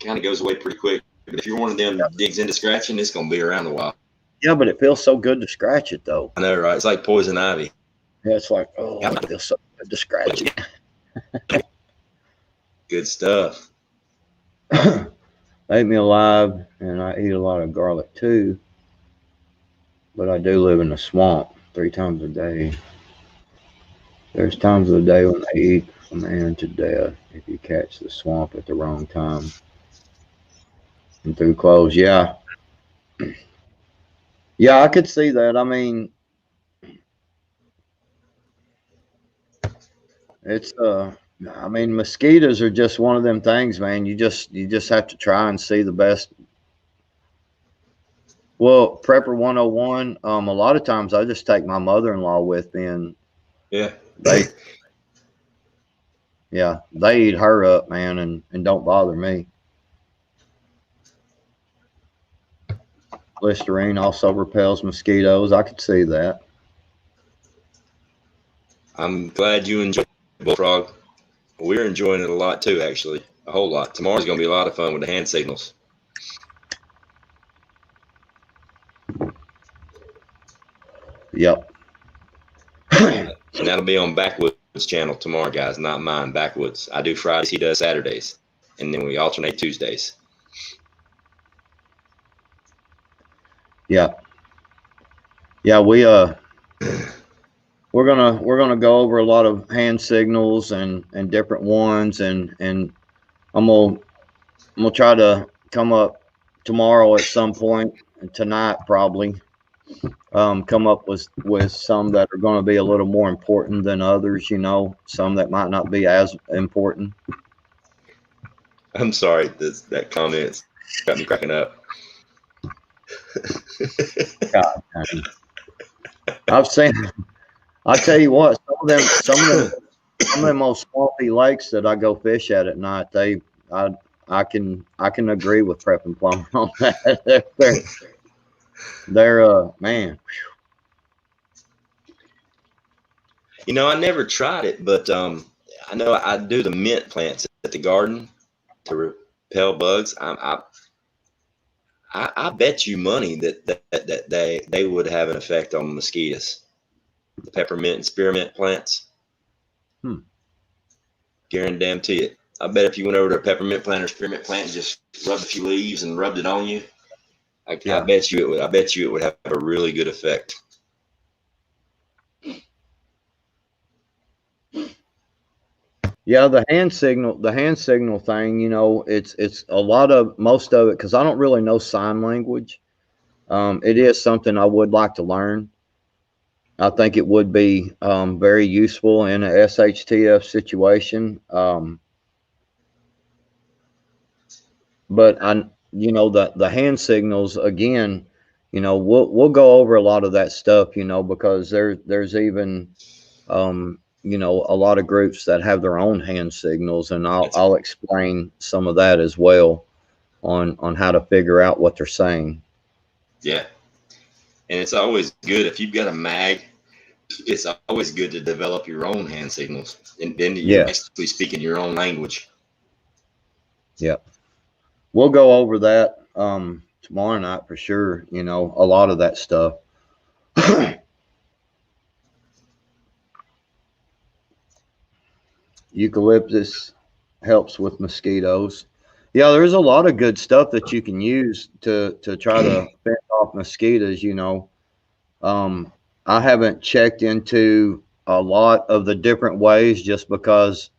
of goes away pretty quick. But if you're one of them that digs into scratching, it's going to be around a while. Yeah, but it feels so good to scratch it, though. I know, right? It's like poison ivy. Yeah, it's like, it feels so good to scratch it. Good stuff. Ate me alive, and I eat a lot of garlic too. But I do live in the swamp 3 times a day. There's times of the day when they eat a man to death if you catch the swamp at the wrong time. And through clothes, yeah. Yeah, I could see that. I mean, it's mosquitoes are just one of them things, man. You just have to try and see the best. Well, Prepper 101, a lot of times I just take my mother-in-law with me, and they eat her up, man, and don't bother me. Listerine also repels mosquitoes. I could see that. I'm glad you enjoyed it, Bullfrog. We're enjoying it a lot too, actually. A whole lot. Tomorrow's going to be a lot of fun with the hand signals. Yep. And that'll be on Backwoods channel tomorrow, guys, not mine. Backwoods. I do Fridays, he does Saturdays. And then we alternate Tuesdays. Yeah. Yeah, we're gonna go over a lot of hand signals and different ones, and I'm gonna try to come up tomorrow at some point, and tonight probably, come up with some that are going to be a little more important than others, some that might not be as important. I'm sorry, that comment's got me cracking up. God, I've seen. I tell you what, some of them old swampy lakes that I go fish at night. I, I can agree with Prep and Plumber on that. They're man. You know, I never tried it, but I know I do the mint plants at the garden to repel bugs. I bet you money that they would have an effect on mosquitoes. The peppermint and spearmint plants. Guarantee it. I bet if you went over to a peppermint plant or spearmint plant and just rubbed a few leaves and rubbed it on you, I bet you it would. I bet you it would have a really good effect. Yeah, the hand signal thing, you know, it's most of it, because I don't really know sign language. It is something I would like to learn. I think it would be very useful in a SHTF situation. But you know, the hand signals again, you know, we'll go over a lot of that stuff, you know, because there's even you know, a lot of groups that have their own hand signals, and I'll explain some of that as well on how to figure out what they're saying. Yeah, and it's always good if you've got a mag. It's always good to develop your own hand signals, and then you're basically speaking your own language. Yep, we'll go over that tomorrow night for sure. You know, a lot of that stuff. Eucalyptus helps with mosquitoes. Yeah, there's a lot of good stuff that you can use to try to fend off mosquitoes. You know, I haven't checked into a lot of the different ways just because,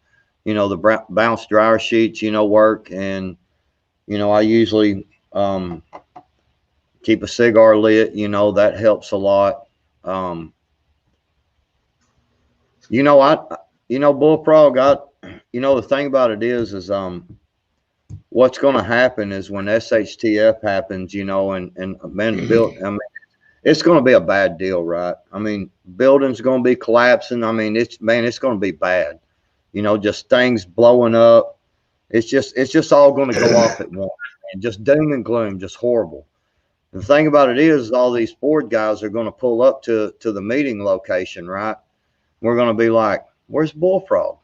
you know, the bounce dryer sheets, you know, work, and you know, I usually keep a cigar lit. You know, that helps a lot. You know, Bullfrog, you know, the thing about it is what's going to happen is when SHTF happens, you know, and man, I mean, it's going to be a bad deal, right? I mean, buildings going to be collapsing. I mean, it's going to be bad. You know, just things blowing up. It's just all going to go off at once, and just doom and gloom, just horrible. The thing about it is, all these Ford guys are going to pull up to the meeting location, right? We're going to be like, "Where's Bullfrog?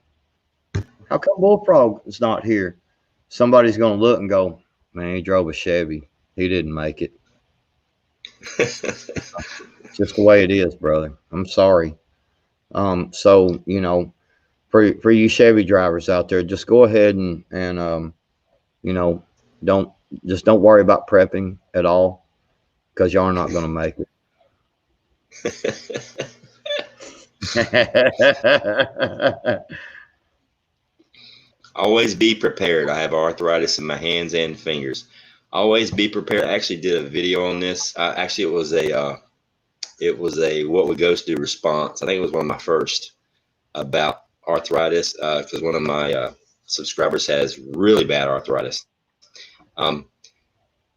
How come Bullfrog is not here?" Somebody's going to look and go, "Man, he drove a Chevy. He didn't make it." Just the way it is, brother. I'm sorry. So, you know, for you Chevy drivers out there, just go ahead and you know, don't worry about prepping at all, because y'all are not going to make it. Always be prepared. I have arthritis in my hands and fingers. Always be prepared. I actually did a video on this. Actually, it was a what would ghosts do response. I think it was one of my first about arthritis, because one of my subscribers has really bad arthritis.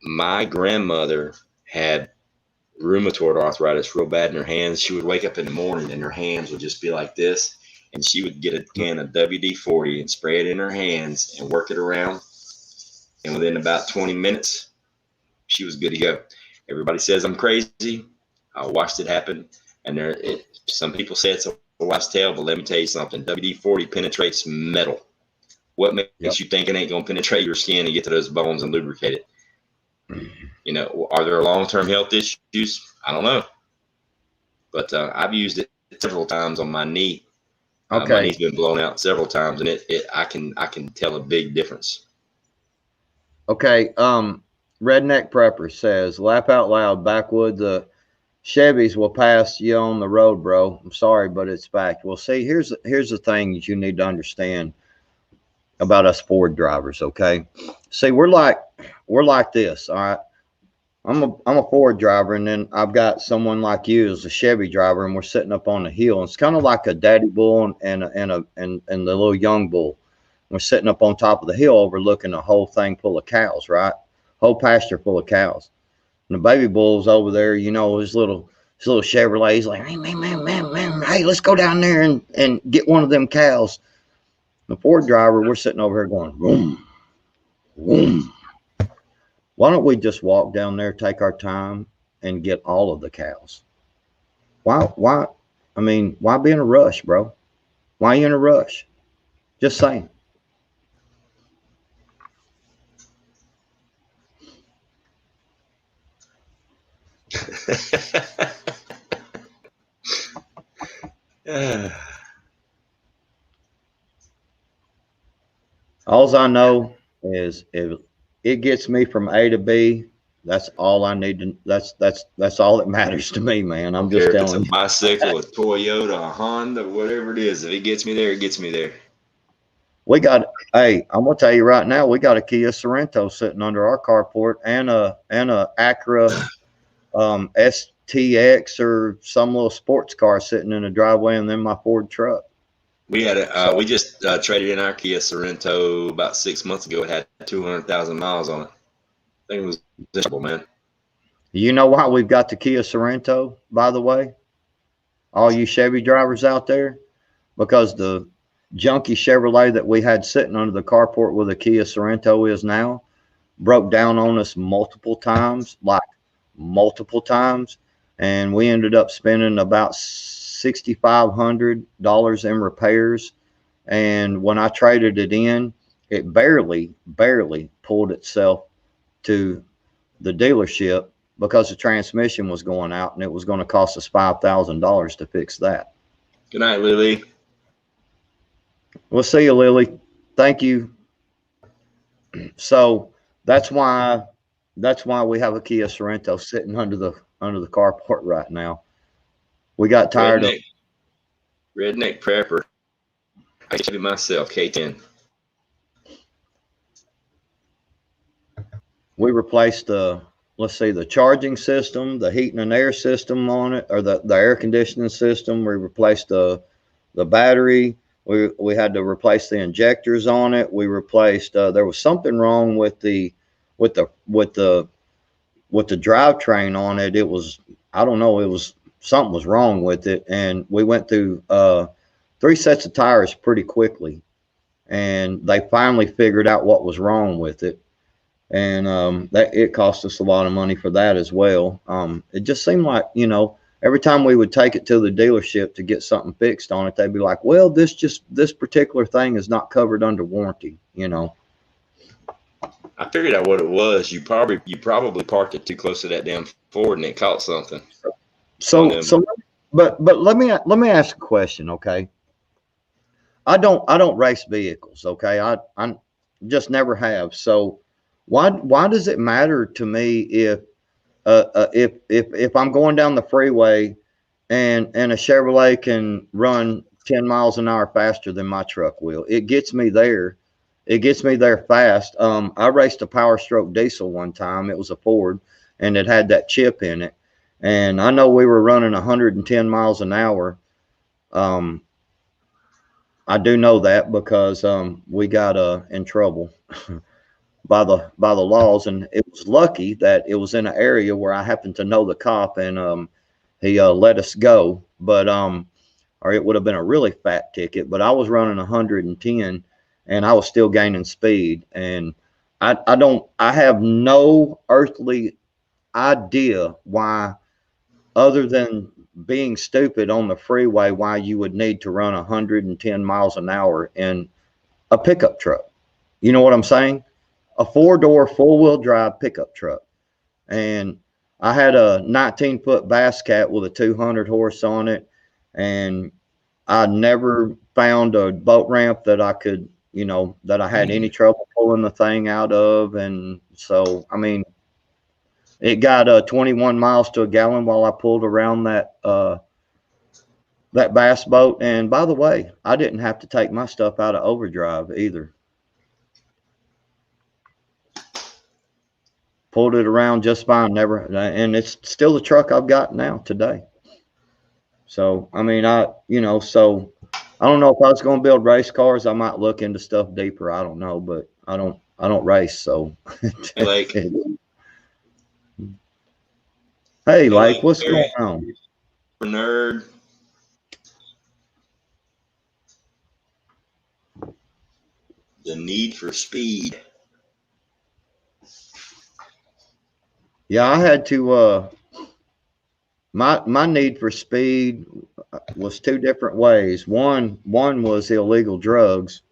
My grandmother had rheumatoid arthritis real bad in her hands. She would wake up in the morning and her hands would just be like this, and she would get a can of WD-40 and spray it in her hands and work it around, and within about 20 minutes she was good to go. Everybody says I'm crazy. I watched it happen, and some people say it's a wife's tale, but let me tell you something. WD-40 penetrates metal. What makes you think it ain't going to penetrate your skin and get to those bones and lubricate it? You know, are there long-term health issues? I don't know, but I've used it several times on my knee. Okay, my knee's been blown out several times, and I can tell a big difference. Okay, Redneck Prepper says, "Laugh out loud, Backwoods. Chevys will pass you on the road, bro. I'm sorry, but it's fact." Well, see, here's the thing that you need to understand about us Ford drivers. Okay, see, we're like this. All right, I'm a Ford driver, and then I've got someone like you as a Chevy driver, and we're sitting up on the hill. And it's kind of like a daddy bull and the little young bull. We're sitting up on top of the hill overlooking a whole thing full of cows, right? Whole pasture full of cows. And the baby bull's over there, you know, his little This little Chevrolet. He's like, man, hey, let's go down there and get one of them cows. The Ford driver, we're sitting over here going, boom, boom. Why don't we just walk down there, take our time, and get all of the cows? Why? I mean, why be in a rush, bro? Why are you in a rush? Just saying. All I know is if it gets me from A to B, that's all I need to. That's all that matters to me, man. I'm just telling you. It's a bicycle, a Toyota, a Honda, whatever it is. If it gets me there, it gets me there. We got. Hey, I'm gonna tell you right now, we got a Kia Sorento sitting under our carport and a Acura STX or some little sports car sitting in the driveway, and then my Ford truck. We had we just traded in our Kia Sorento about 6 months ago. It had 200,000 miles on it. I think it was miserable, man. You know why we've got the Kia Sorento, by the way? All you Chevy drivers out there, because the junky Chevrolet that we had sitting under the carport where the Kia Sorento is now broke down on us multiple times, and we ended up spending about $6,500 in repairs. And when I traded it in, it barely pulled itself to the dealership because the transmission was going out, and it was going to cost us $5,000 to fix that. Good night, Lily. We'll see you, Lily. Thank you. So that's why we have a Kia Sorento sitting under the carport right now. We got tired of redneck prepper. I should be myself, K10. We replaced the charging system, the heating and air system on it, or the air conditioning system. We replaced the battery. We had to replace the injectors on it. We replaced. There was something wrong with the drivetrain on it. It was, I don't know. It was something was wrong with it, and we went through 3 sets of tires pretty quickly, and they finally figured out what was wrong with it. And that it cost us a lot of money for that as well. It just seemed like, every time we would take it to the dealership to get something fixed on it, they'd be like, well, this particular thing is not covered under warranty, I figured out what it was. You probably parked it too close to that damn Ford and it caught something. But let me ask a question, okay? I don't race vehicles, okay? I just never have. So why does it matter to me if I'm going down the freeway and a Chevrolet can run 10 miles an hour faster than my truck will? It gets me there. It gets me there fast. I raced a Power Stroke diesel one time. It was a Ford, and it had that chip in it. And I know we were running 110 miles an hour. I do know that because we got in trouble by the laws, and it was lucky that it was in an area where I happened to know the cop, and he let us go. But or it would have been a really fat ticket. But I was running 110, and I was still gaining speed, and I have no earthly idea why, other than being stupid on the freeway, why you would need to run 110 miles an hour in a pickup truck. You know what I'm saying? A 4-door, 4-wheel drive pickup truck. And I had a 19-foot Bass Cat with a 200 horse on it, and I never found a boat ramp that I could, that I had any trouble pulling the thing out of. And so, I mean, it got 21 miles to a gallon while I pulled around that bass boat. And by the way, I didn't have to take my stuff out of overdrive either. Pulled it around just fine, and it's still the truck I've got now today. So, I mean, so I don't know if I was going to build race cars. I might look into stuff deeper. I don't know, but I don't race. So, Hey, Lake. Hey, Lake, what's going on? nerd. The need for speed. Yeah, I had to. My need for speed was two different ways. One was illegal drugs,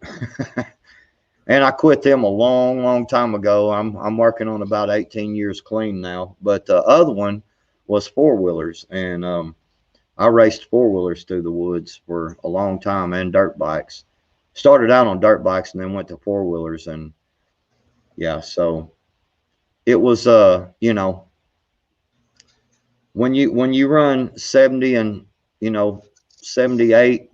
and I quit them a long time ago. I'm working on about 18 years clean now. But the other one was four wheelers, and I raced four wheelers through the woods for a long time, and dirt bikes. Started out on dirt bikes and then went to four wheelers, and yeah, so it was you know, when you run 70 and 78,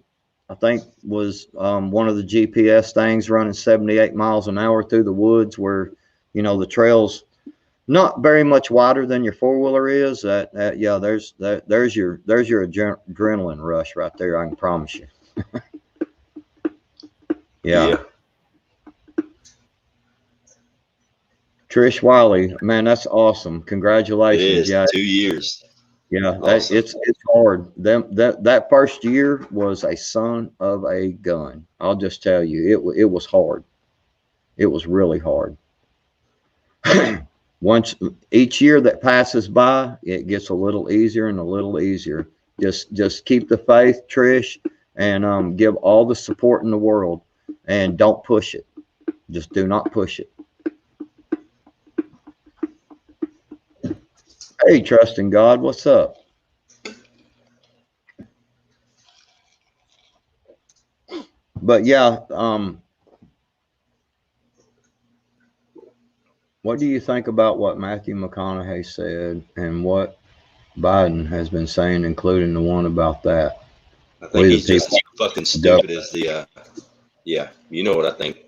I think was one of the GPS things, running 78 miles an hour through the woods where the trails not very much wider than your four wheeler is. Yeah, there's your adrenaline rush right there. I can promise you. Yeah. Trish Wiley, man, that's awesome. Congratulations. It is. Yeah. 2 years. Yeah, Awesome. it's hard. That first year was a son of a gun. I'll just tell you, it was hard. It was really hard. Once each year that passes by, it gets a little easier and a little easier. Just keep the faith, Trish, and give all the support in the world, and don't push it. Just do not push it. Hey, trust in God, what's up? But yeah, what do you think about what Matthew McConaughey said and what Biden has been saying, including the one about that? I think he's just as fucking stupid as the, yeah, you know what I think.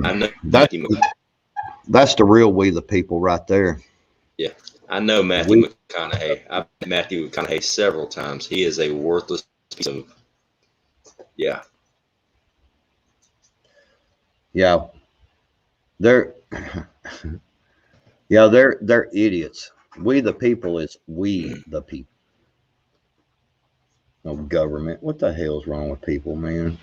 I know Matthew McConaughey. That's the real we the people right there. Yeah, I know Matthew McConaughey. I've met Matthew McConaughey several times. He is a worthless piece of, yeah. Yeah. They're they're idiots. We the people is we the people. No government. What the hell's wrong with people, man?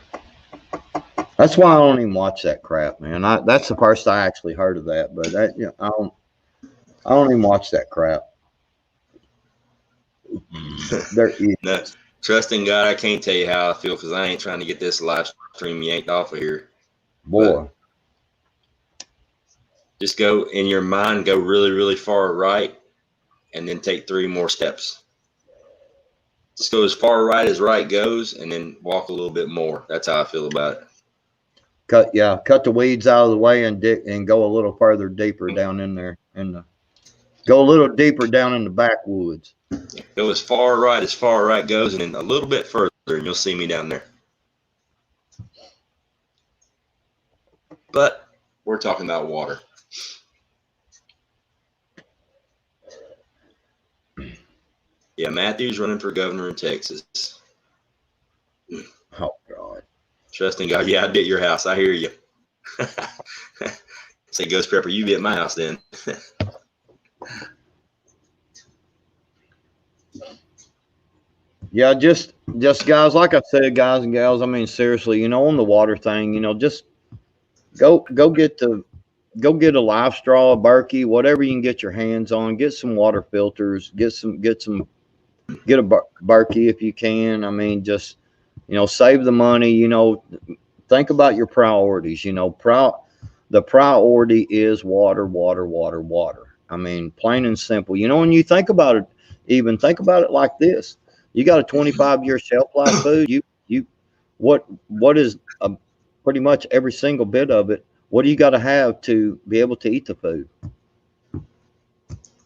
That's why I don't even watch that crap, man. That's the first I actually heard of that, but I don't even watch that crap. They're idiots. No, trust in God, I can't tell you how I feel because I ain't trying to get this live stream yanked off of here. Boy. But just go in your mind, go really, really far right, and then take 3 more steps. Just go as far right as right goes, and then walk a little bit more. That's how I feel about it. Cut the weeds out of the way and go a little further deeper down in there, go a little deeper down in the backwoods. Go as far right goes, and then a little bit further, and you'll see me down there. But we're talking about water. Yeah, Matthew's running for governor in Texas. Oh, God. Trust in God. Yeah, I'd be at your house. I hear you. Say, Ghost Prepper, you be at my house then. Yeah, just guys, like I said, guys and gals, I mean, seriously, on the water thing, just go get a live straw, a Berkey, whatever you can get your hands on. Get some water filters. Get a Berkey if you can. I mean, just save the money. Think about your priorities. The priority is water, water, water, water. I mean, plain and simple. When you think about it, even think about it like this: you got a 25-year shelf life food. What is pretty much every single bit of it? What do you got to have to be able to eat the food?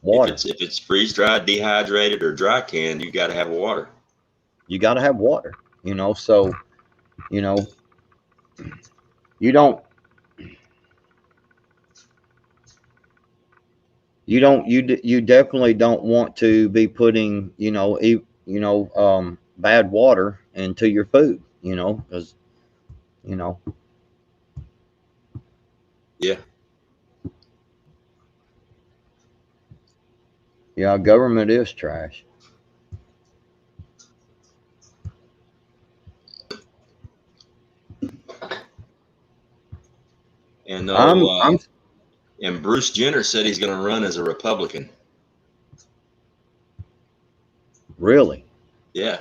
Water. If it's freeze dried, dehydrated, or dry canned, you got to have water. You got to have water. So you don't. You definitely don't want to be putting bad water into your food, because yeah, government is trash. No, and Bruce Jenner said he's going to run as a Republican. Really? Yeah.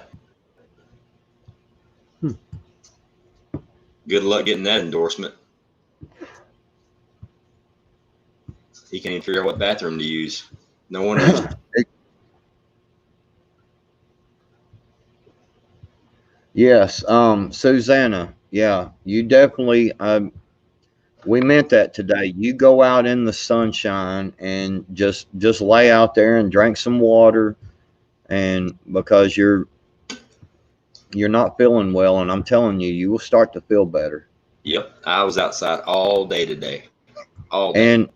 Good luck getting that endorsement. He can't even figure out what bathroom to use. No wonder. Yes, Susanna. Yeah, you definitely. We meant that today. You go out in the sunshine and just lay out there and drink some water, and because you're not feeling well, and I'm telling you, you will start to feel better. Yep, I was outside all day today, all day. And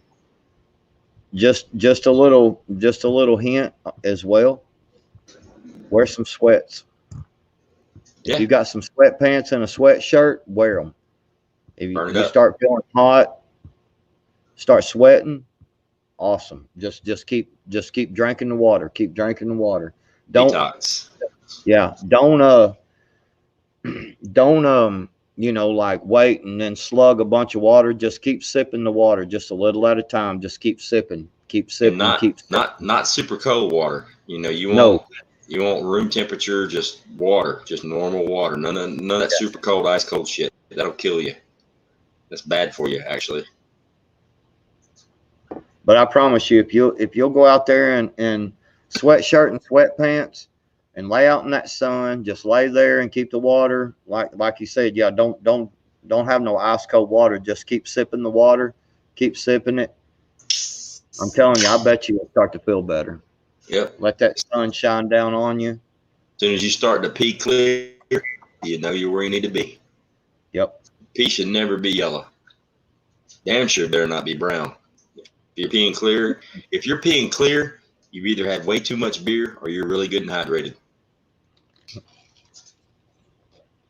just a little hint as well. Wear some sweats. Yeah. If you got some sweatpants and a sweatshirt, wear them. If you start feeling hot, start sweating, awesome. Just keep drinking the water. Keep drinking the water. Don't detox. Yeah, don't like wait and then slug a bunch of water. Just keep sipping the water, just a little at a time. Just keep sipping, keep sipping, not super cold water. You want room temperature, just water, just normal water. None of that super cold, ice cold shit. That'll kill you. That's bad for you, actually. But I promise you, if you'll go out there in sweatshirt and sweatpants and lay out in that sun, just lay there and keep the water like you said. Yeah, don't have no ice cold water. Just keep sipping the water, keep sipping it. I'm telling you, I bet you'll start to feel better. Yep. Let that sun shine down on you. As soon as you start to pee clear, you know you're where you need to be. Yep. Pee should never be yellow. Damn sure better not be brown. If you're peeing clear, you've either had way too much beer or you're really good and hydrated.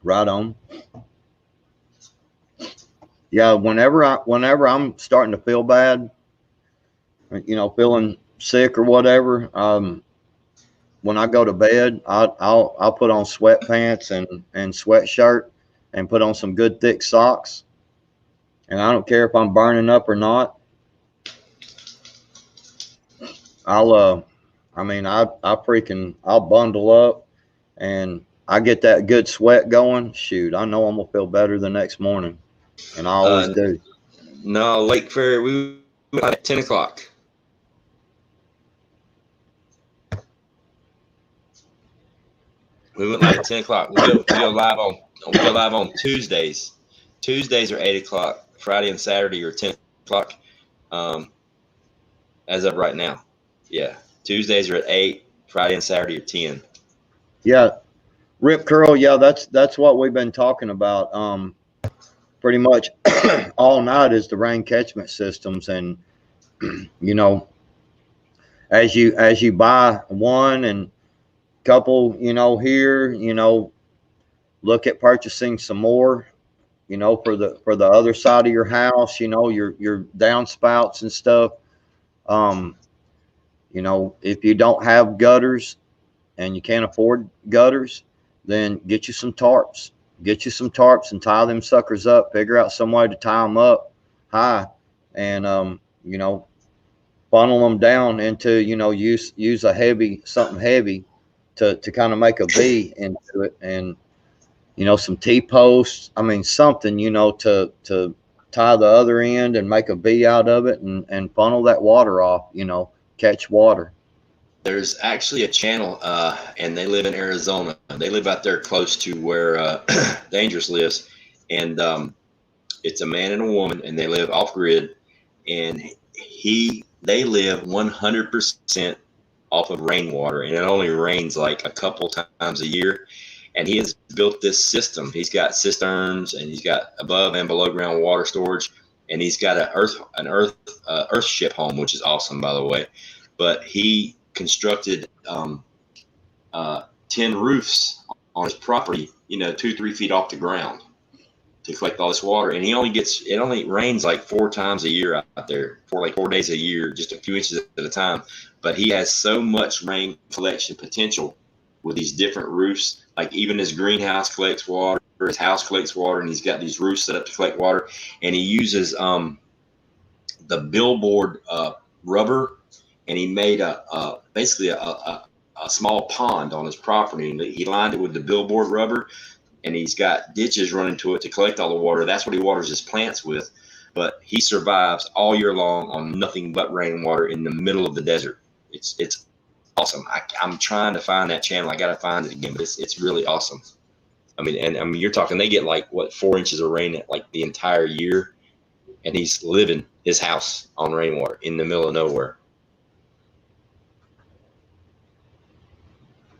Right on. Yeah, whenever I'm starting to feel bad, feeling sick or whatever, when I go to bed, I'll put on sweatpants and sweatshirt and put on some good thick socks. And I don't care if I'm burning up or not. I'll bundle up and I get that good sweat going. Shoot, I know I'm gonna feel better the next morning, and I always do. No, Lake Ferry, we went at 10 o'clock. We went live at 10 o'clock. We go live on Tuesdays. Tuesdays are 8 o'clock. Friday and Saturday are 10 o'clock. As of right now, yeah. Tuesdays are at 8. Friday and Saturday are 10. Yeah, Rip Curl. Yeah, that's what we've been talking about. Pretty much all night is the rain catchment systems, and as you buy one and couple, here, look at purchasing some more, for the other side of your house, your downspouts and stuff. If you don't have gutters and you can't afford gutters, then get you some tarps. Get you some tarps and tie them suckers up. Figure out some way to tie them up high, and funnel them down into use something heavy to kind of make a V into it, and some T-posts. I mean something to tie the other end and make a V out of it, and funnel that water off. Catch water. There's actually a channel, and they live in Arizona. They live out there close to where Dangerous lives, and it's a man and a woman, and they live off grid, and they live 100% off of rainwater, and it only rains like a couple times a year. And he has built this system. He's got cisterns, and he's got above and below ground water storage, and he's got an earth ship home, which is awesome, by the way. But he constructed 10 roofs on his property, 2-3 feet off the ground, to collect all this water. And it only rains like 4 times a year out there, for like 4 days a year, just a few inches at a time. But he has so much rain collection potential with these different roofs. Like even his greenhouse collects water, his house collects water, and he's got these roofs set up to collect water. And he uses the billboard rubber, and he made basically a small pond on his property, and he lined it with the billboard rubber, and he's got ditches running to it to collect all the water. That's what he waters his plants with. But he survives all year long on nothing but rainwater in the middle of the desert. It's awesome. I'm trying to find that channel. I got to find it again, but it's really awesome. I mean, you're talking, they get like, what, 4 inches of rain like the entire year, and he's living his house on rainwater in the middle of nowhere.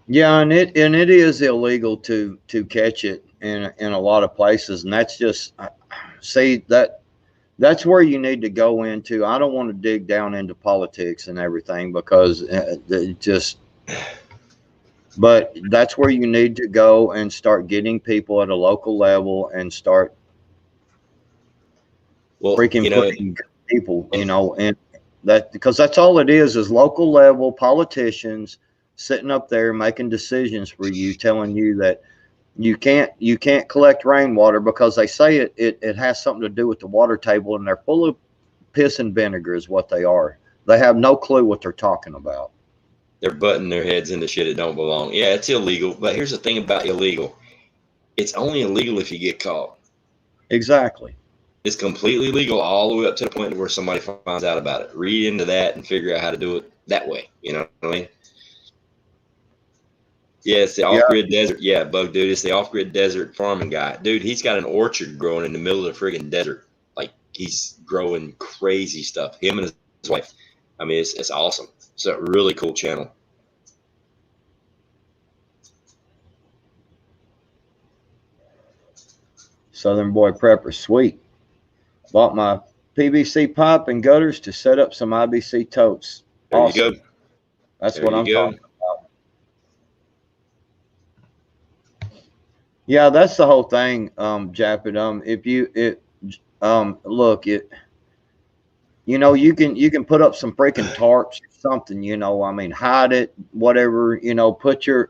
Yeah, and it is illegal to catch it in a lot of places, and that's just, see, that's where you need to go into. I don't want to dig down into politics and everything, because it just, but that's where you need to go and start getting people at a local level and start freaking pushing people, and that, because that's all it is local level politicians sitting up there making decisions for you, telling you that you can't collect rainwater because they say it has something to do with the water table, and they're full of piss and vinegar is what they are. They have no clue what they're talking about. They're butting their heads into shit that don't belong. Yeah, it's illegal. But here's the thing about illegal. It's only illegal if you get caught. Exactly. It's completely legal all the way up to the point where somebody finds out about it. Read into that and figure out how to do it that way. You know what I mean? Yeah, it's the off-grid desert. Yeah, Bug Dude, it's the off-grid desert farming guy. Dude, he's got an orchard growing in the middle of the friggin' desert. Like, he's growing crazy stuff. Him and his wife. I mean, it's awesome. It's a really cool channel. Southern Boy Prepper, sweet. Bought my PVC pipe and gutters to set up some IBC totes. Awesome. There you go. That's what I'm talking about. Yeah, that's the whole thing, Japid. If you look, you can put up some freaking tarps or something, I mean, hide it, whatever, put your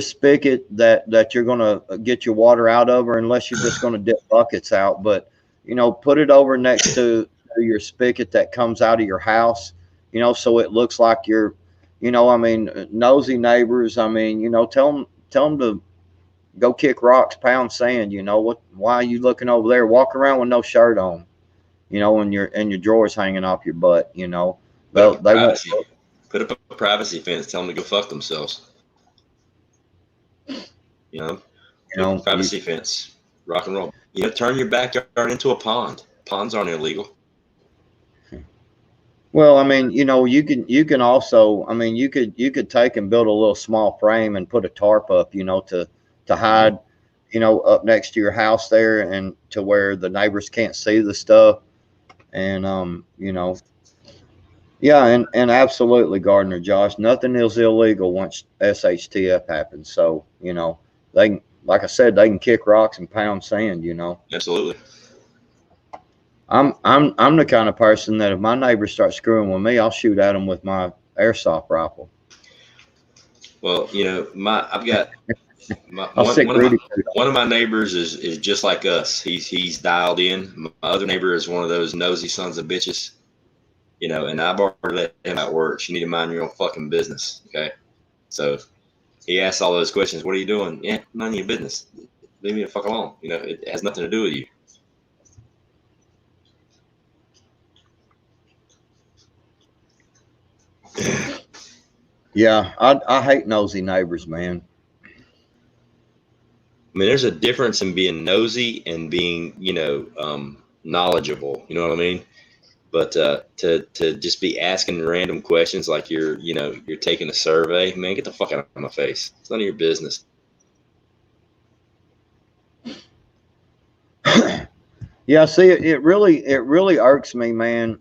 spigot that you're gonna get your water out of, or unless you're just gonna dip buckets out, but put it over next to your spigot that comes out of your house, so it looks like you're, I mean, nosy neighbors. I mean, tell them to go kick rocks, pound sand. Why are you looking over there? Walk around with no shirt on, and your drawers hanging off your butt. They won't. Put up a privacy fence. Tell them to go fuck themselves. Privacy fence. Rock and roll. Turn your backyard into a pond. Ponds aren't illegal. Well, I mean, you can also, I mean, you could take and build a little small frame and put a tarp up, to hide, up next to your house there, and to where the neighbors can't see the stuff. And, yeah, and absolutely, Gardner Josh, nothing is illegal once SHTF happens. So, they can, like I said, they can kick rocks and pound sand, Absolutely. I'm the kind of person that if my neighbors start screwing with me, I'll shoot at them with my airsoft rifle. Well, I've got one of my neighbors is just like us. He's dialed in. My other neighbor is one of those nosy sons of bitches, and I've already let him out work. You need to mind your own fucking business, okay? So he asks all those questions. What are you doing? Yeah, none of your business. Leave me the fuck alone. It has nothing to do with you. Yeah, I hate nosy neighbors, man. I mean, there's a difference in being nosy and being, knowledgeable. You know what I mean? But to just be asking random questions like you're taking a survey, man, get the fuck out of my face. It's none of your business. Yeah, see, it really irks me, man.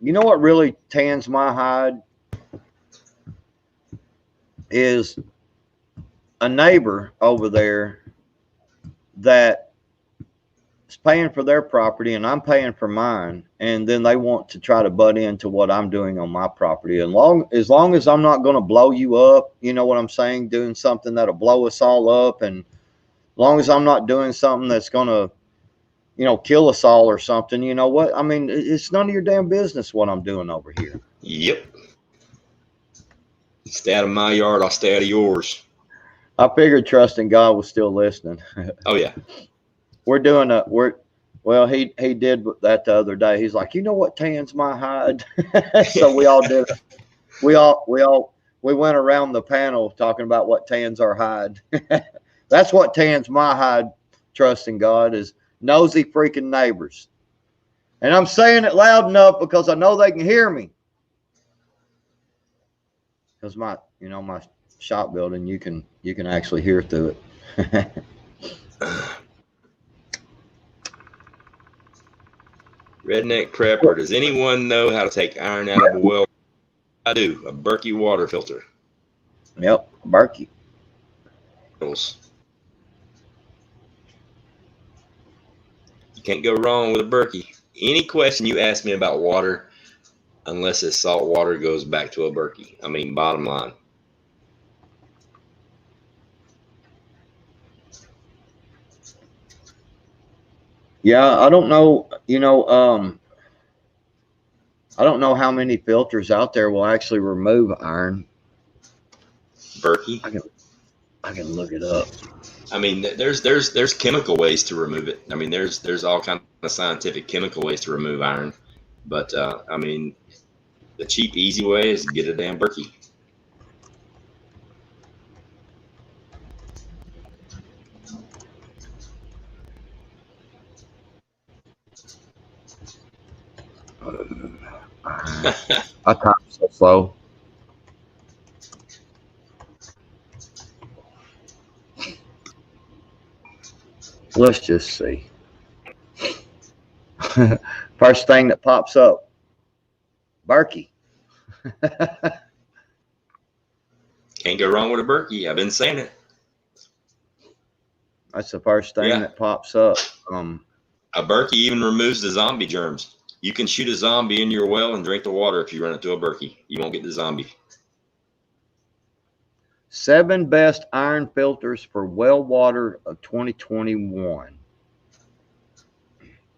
You know what really tans my hide is a neighbor over there that is paying for their property and I'm paying for mine, and then they want to try to butt into what I'm doing on my property. And as long as I'm not going to blow you up, you know what I'm saying, doing something that'll blow us all up, and as long as I'm not doing something that's going to, kill us all or something. You know what? I mean, it's none of your damn business what I'm doing over here. Yep. Stay out of my yard, I'll stay out of yours. I figured trusting God was still listening. Oh yeah. Well, he did that the other day. He's like, you know what tans my hide? So we all did it. We went around the panel talking about what tans our hide. That's what tans my hide, trusting God, is nosy freaking neighbors. And I'm saying it loud enough because I know they can hear me. Because my shop building, you can actually hear through it. Redneck Prepper, does anyone know how to take iron out of a well? I do. A Berkey water filter. Yep, Berkey. You can't go wrong with a Berkey. Any question you ask me about water, unless it's salt water, goes back to a Berkey. I mean, bottom line. Yeah, I don't know. I don't know how many filters out there will actually remove iron. Berkey. I can look it up. I mean, there's chemical ways to remove it. I mean, there's all kinds of scientific chemical ways to remove iron, but I mean, the cheap, easy way is to get a damn Berkey. I type so slow. Let's just see. First thing that pops up, Berkey. Can't go wrong with a Berkey. I've been saying it. That's the first thing that pops up. A Berkey even removes the zombie germs. You can shoot a zombie in your well and drink the water if you run it to a Berkey. You won't get the zombie. 7 best iron filters for well water of 2021.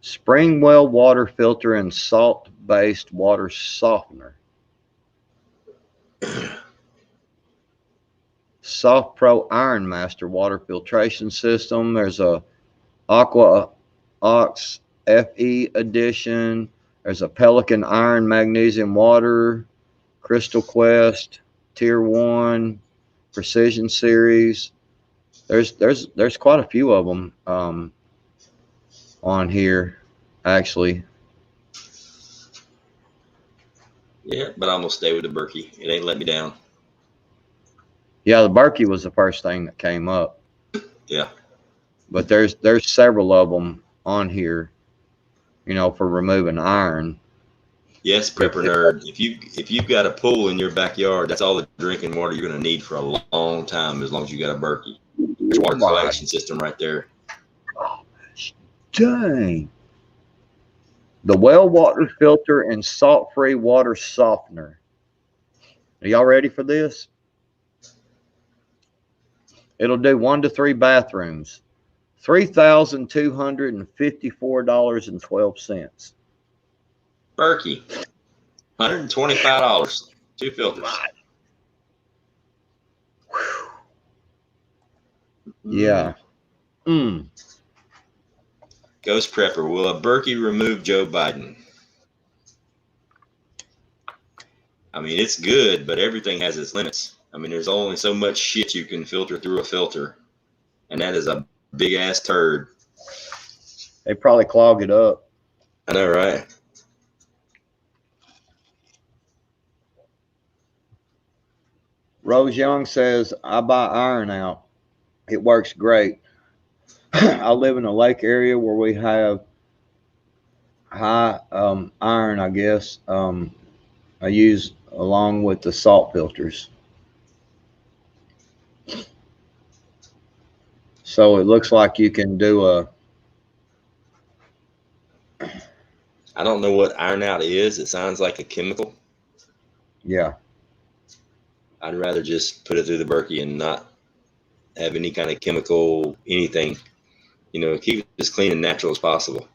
Spring well water filter and salt-based water softener. Soft Pro Iron Master water filtration system. There's a Aqua Ox FE edition. There's a Pelican Iron Magnesium Water, Crystal Quest, Tier 1, Precision Series. There's quite a few of them on here, actually. Yeah, but I'm gonna stay with the Berkey. It ain't let me down. Yeah, the Berkey was the first thing that came up. Yeah. But there's several of them on here, for removing iron. Yes, prepper nerd. If you've got a pool in your backyard, that's all the drinking water you're gonna need for a long time, as long as you got a Berkey. There's water collection system right there. Oh, dang. The well water filter and salt-free water softener. Are y'all ready for this? It'll do 1 to 3 bathrooms. $3,254.12. Berkey. $125. 2 filters. Yeah. Ghost Prepper. Will a Berkey remove Joe Biden? I mean, it's good, but everything has its limits. I mean, there's only so much shit you can filter through a filter, and that is a big ass turd. They probably clog it up. I know, right? Rose Young says, I buy iron out. It works great. I live in a lake area where we have high iron, I guess. I use along with the salt filters. So it looks like you can do I don't know what iron out is. It sounds like a chemical. Yeah. I'd rather just put it through the Berkey and not have any kind of chemical anything. You know, keep it as clean and natural as possible.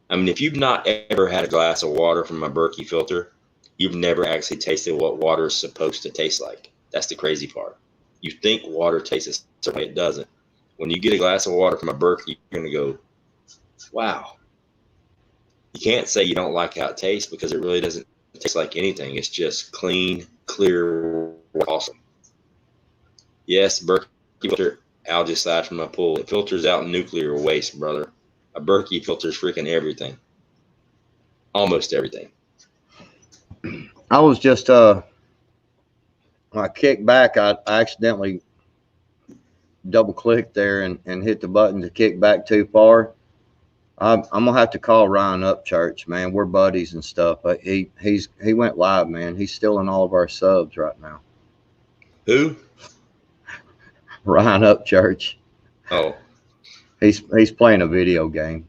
I mean, if you've not ever had a glass of water from a Berkey filter, you've never actually tasted what water is supposed to taste like. That's the crazy part. You think water tastes a certain way, it doesn't. When you get a glass of water from a Berkey, you're going to go, wow. You can't say you don't like how it tastes because it really doesn't taste like anything. It's just clean, clear, awesome. Yes, Berkey filter algaecide from my pool. It filters out nuclear waste, brother. A Berkey filters freaking everything. Almost everything. I was just when I kicked back, I accidentally double clicked there and hit the button to kick back too far. I'm gonna have to call Ryan Upchurch, man. We're buddies and stuff. But he went live, man. He's stealing all of our subs right now. Who? Ryan Upchurch. Oh. He's playing a video game.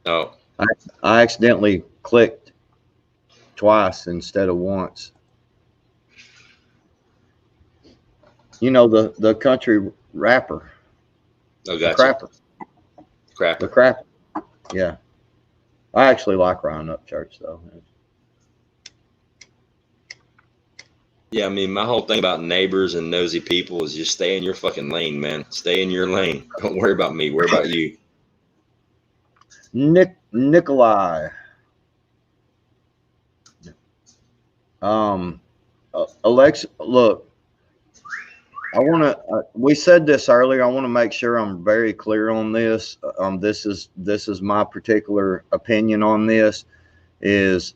Oh. I accidentally clicked twice instead of once. You know the country rapper. Oh, gotcha. The Crapper. The crapper. Yeah. I actually like Ryan Upchurch though. Yeah, I mean, my whole thing about neighbors and nosy people is just stay in your fucking lane, man. Stay in your lane. Don't worry about me. Worry about you. Nikolai. Alexa, look, I want to. We said this earlier. I want to make sure I'm very clear on this. This is my particular opinion on this. Is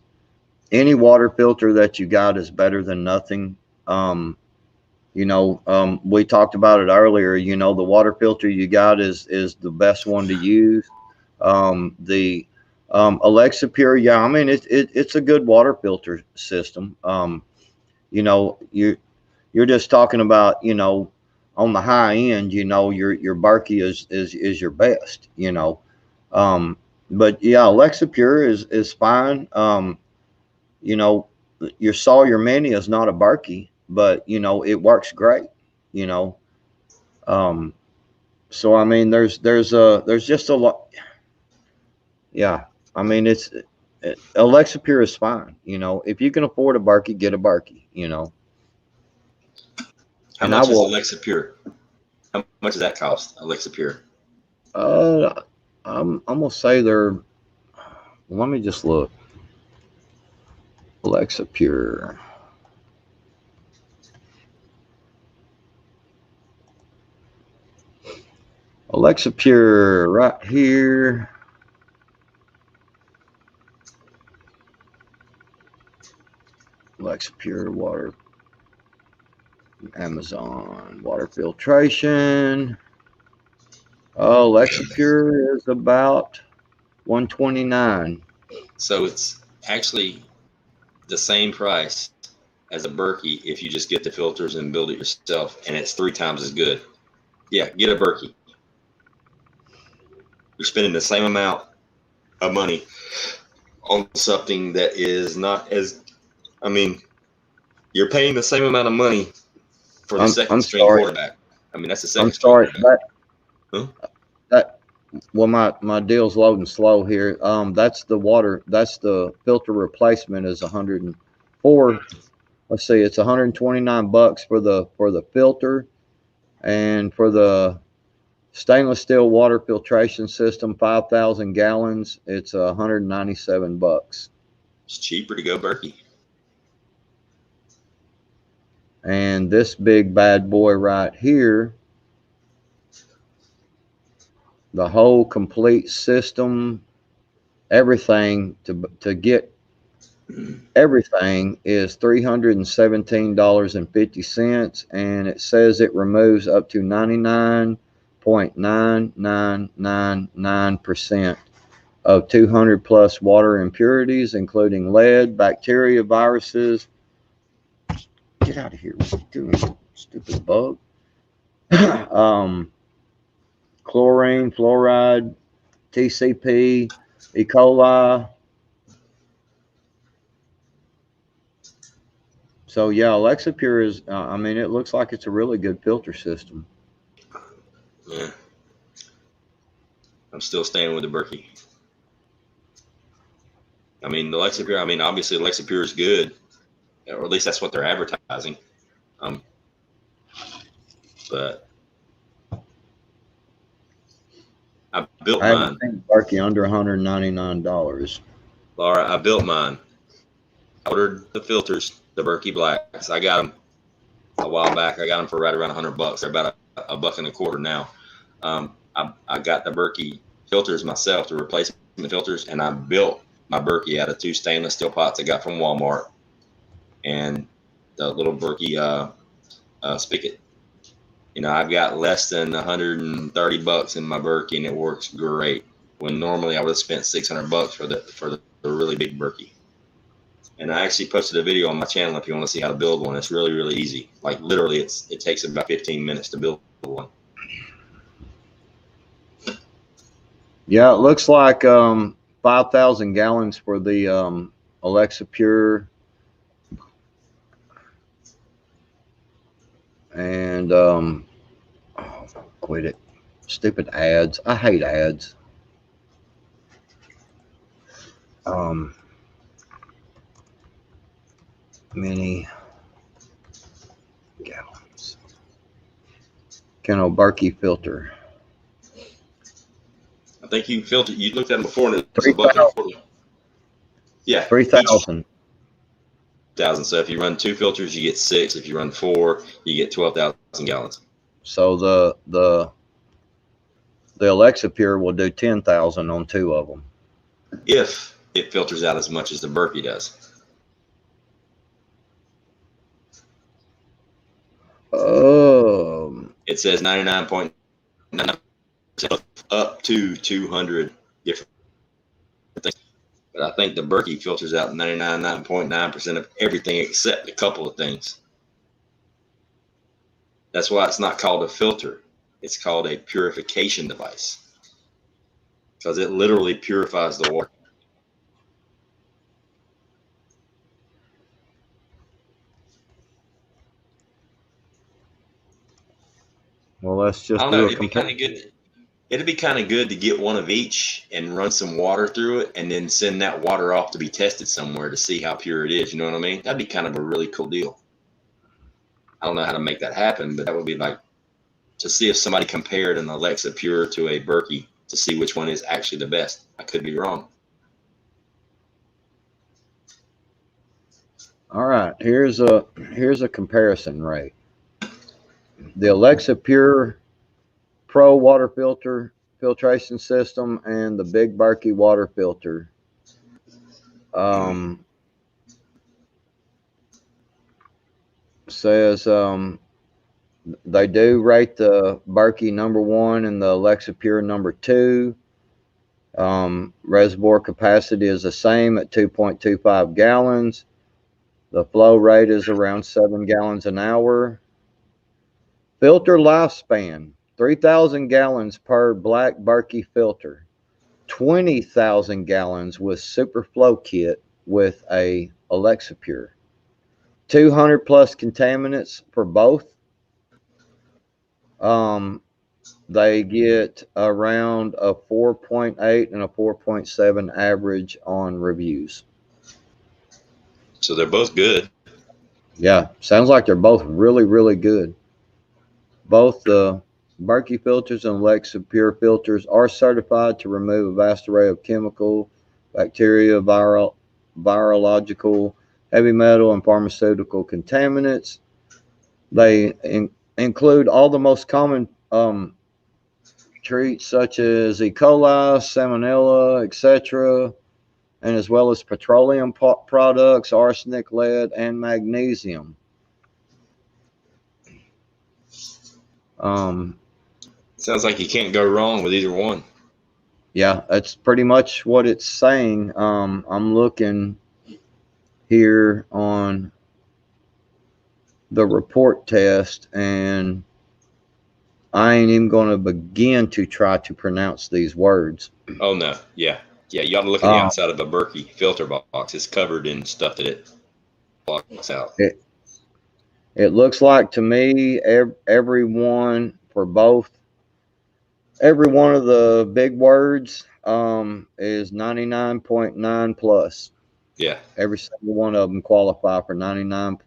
any water filter that you got is better than nothing. We talked about it earlier. You know, the water filter you got is the best one to use. The Alexa Pure, yeah, I mean it's a good water filter system. You're just talking about, on the high end, your Berkey is your best, but yeah, Alexa Pure is fine. Your Sawyer Mini is not a Berkey, but it works great, so I mean there's just a lot. Yeah, I mean Alexa Pure is fine. If you can afford a Berkey, get a Berkey. How much is Alexa Pure? How much does that cost, Alexa Pure? I'm gonna say they're. Let me just look. Alexa Pure. Alexa Pure right here. Alexa Pure water. Amazon water filtration. Oh, Alexa Pure is about $129. So it's actually the same price as a Berkey if you just get the filters and build it yourself, and it's 3 times as good. Yeah, get a Berkey. You're spending the same amount of money on something that is not as, I mean, you're paying the same amount of money for the second string quarterback. I mean, that's the second string quarterback. Well, my deal's loading slow here. That's the filter replacement is 104. Let's see, it's $129 for the filter, and for the stainless steel water filtration system, 5,000 gallons, it's $197. It's cheaper to go Berkey. And this big bad boy right here, the whole complete system, everything to get everything is $317.50, and it says it removes up to 99.9999% of 200 plus water impurities, including lead, bacteria, viruses. Get out of here! What are you doing, stupid bug? Chlorine, fluoride, TCP, E. coli. So yeah, Alexa Pure is. I mean, it looks like it's a really good filter system. Yeah. I'm still staying with the Berkey. I mean, the Lexapure, I mean, obviously Lexapure is good, or at least that's what they're advertising. But I built I haven't mine. seen Berkey under $199. Laura, I built mine. I ordered the filters, the Berkey Blacks. I got them a while back. I got them for right around $100. They're about a buck and a quarter now. I got the Berkey filters myself, the replacement filters, and I built my Berkey out of 2 stainless steel pots I got from Walmart and the little Berkey spigot. You know, I've got less than $130 in my Berkey, and it works great. When normally I would have spent $600 for the really big Berkey. And I actually posted a video on my channel if you want to see how to build one. It's really, really easy. Like literally, it takes about 15 minutes to build one. Yeah, it looks like 5,000 gallons for the Alexa Pure. And oh, quit it. Stupid ads. I hate ads. Many gallons. Kennel Berkey filter. I think you filter. You looked at them before, and it's a bucket of 40. Yeah, 3,000. 1,000. So if you run 2 filters, you get 6. If you run 4, you get 12,000 gallons. So the Alexa Pure will do 10,000 on 2 of them. If it filters out as much as the Berkey does. It says 99.9% up to 200 different things. But I think the Berkey filters out 99.9% of everything except a couple of things. That's why it's not called a filter. It's called a purification device. Because it literally purifies the water. Well, let's just I don't do know. a It'd be kind of good. It'd be kind of good to get one of each and run some water through it, and then send that water off to be tested somewhere to see how pure it is. You know what I mean? That'd be kind of a really cool deal. I don't know how to make that happen, but that would be like to see if somebody compared an Alexa Pure to a Berkey to see which one is actually the best. I could be wrong. All right, here's a comparison rate. The Alexa Pure Pro water filtration system and the Big Berkey water filter. Says they do rate the Berkey #1 and the Alexa Pure #2. Reservoir capacity is the same at 2.25 gallons. The flow rate is around 7 gallons an hour. Filter lifespan, 3,000 gallons per black Berkey filter. 20,000 gallons with Superflow kit with a Alexa Pure. 200 plus contaminants for both. They get around a 4.8 and a 4.7 average on reviews. So they're both good. Yeah, sounds like they're both really, really good. Both the Berkey filters and Alexa Pure filters are certified to remove a vast array of chemical, bacteria, virological, heavy metal, and pharmaceutical contaminants. They include all the most common treats such as E. coli, salmonella, etc., and as well as petroleum products, arsenic, lead, and magnesium. Sounds like you can't go wrong with either one. Yeah, that's pretty much what it's saying. I'm looking here on the report test, and I ain't even going to begin to try to pronounce these words. Oh, no. Yeah. Yeah, you ought to look at the outside of a Berkey filter box. It's covered in stuff that it blocks out. It looks like to me every one for both every one of the big words is 99.9 plus. Yeah. Every single one of them qualify for 99.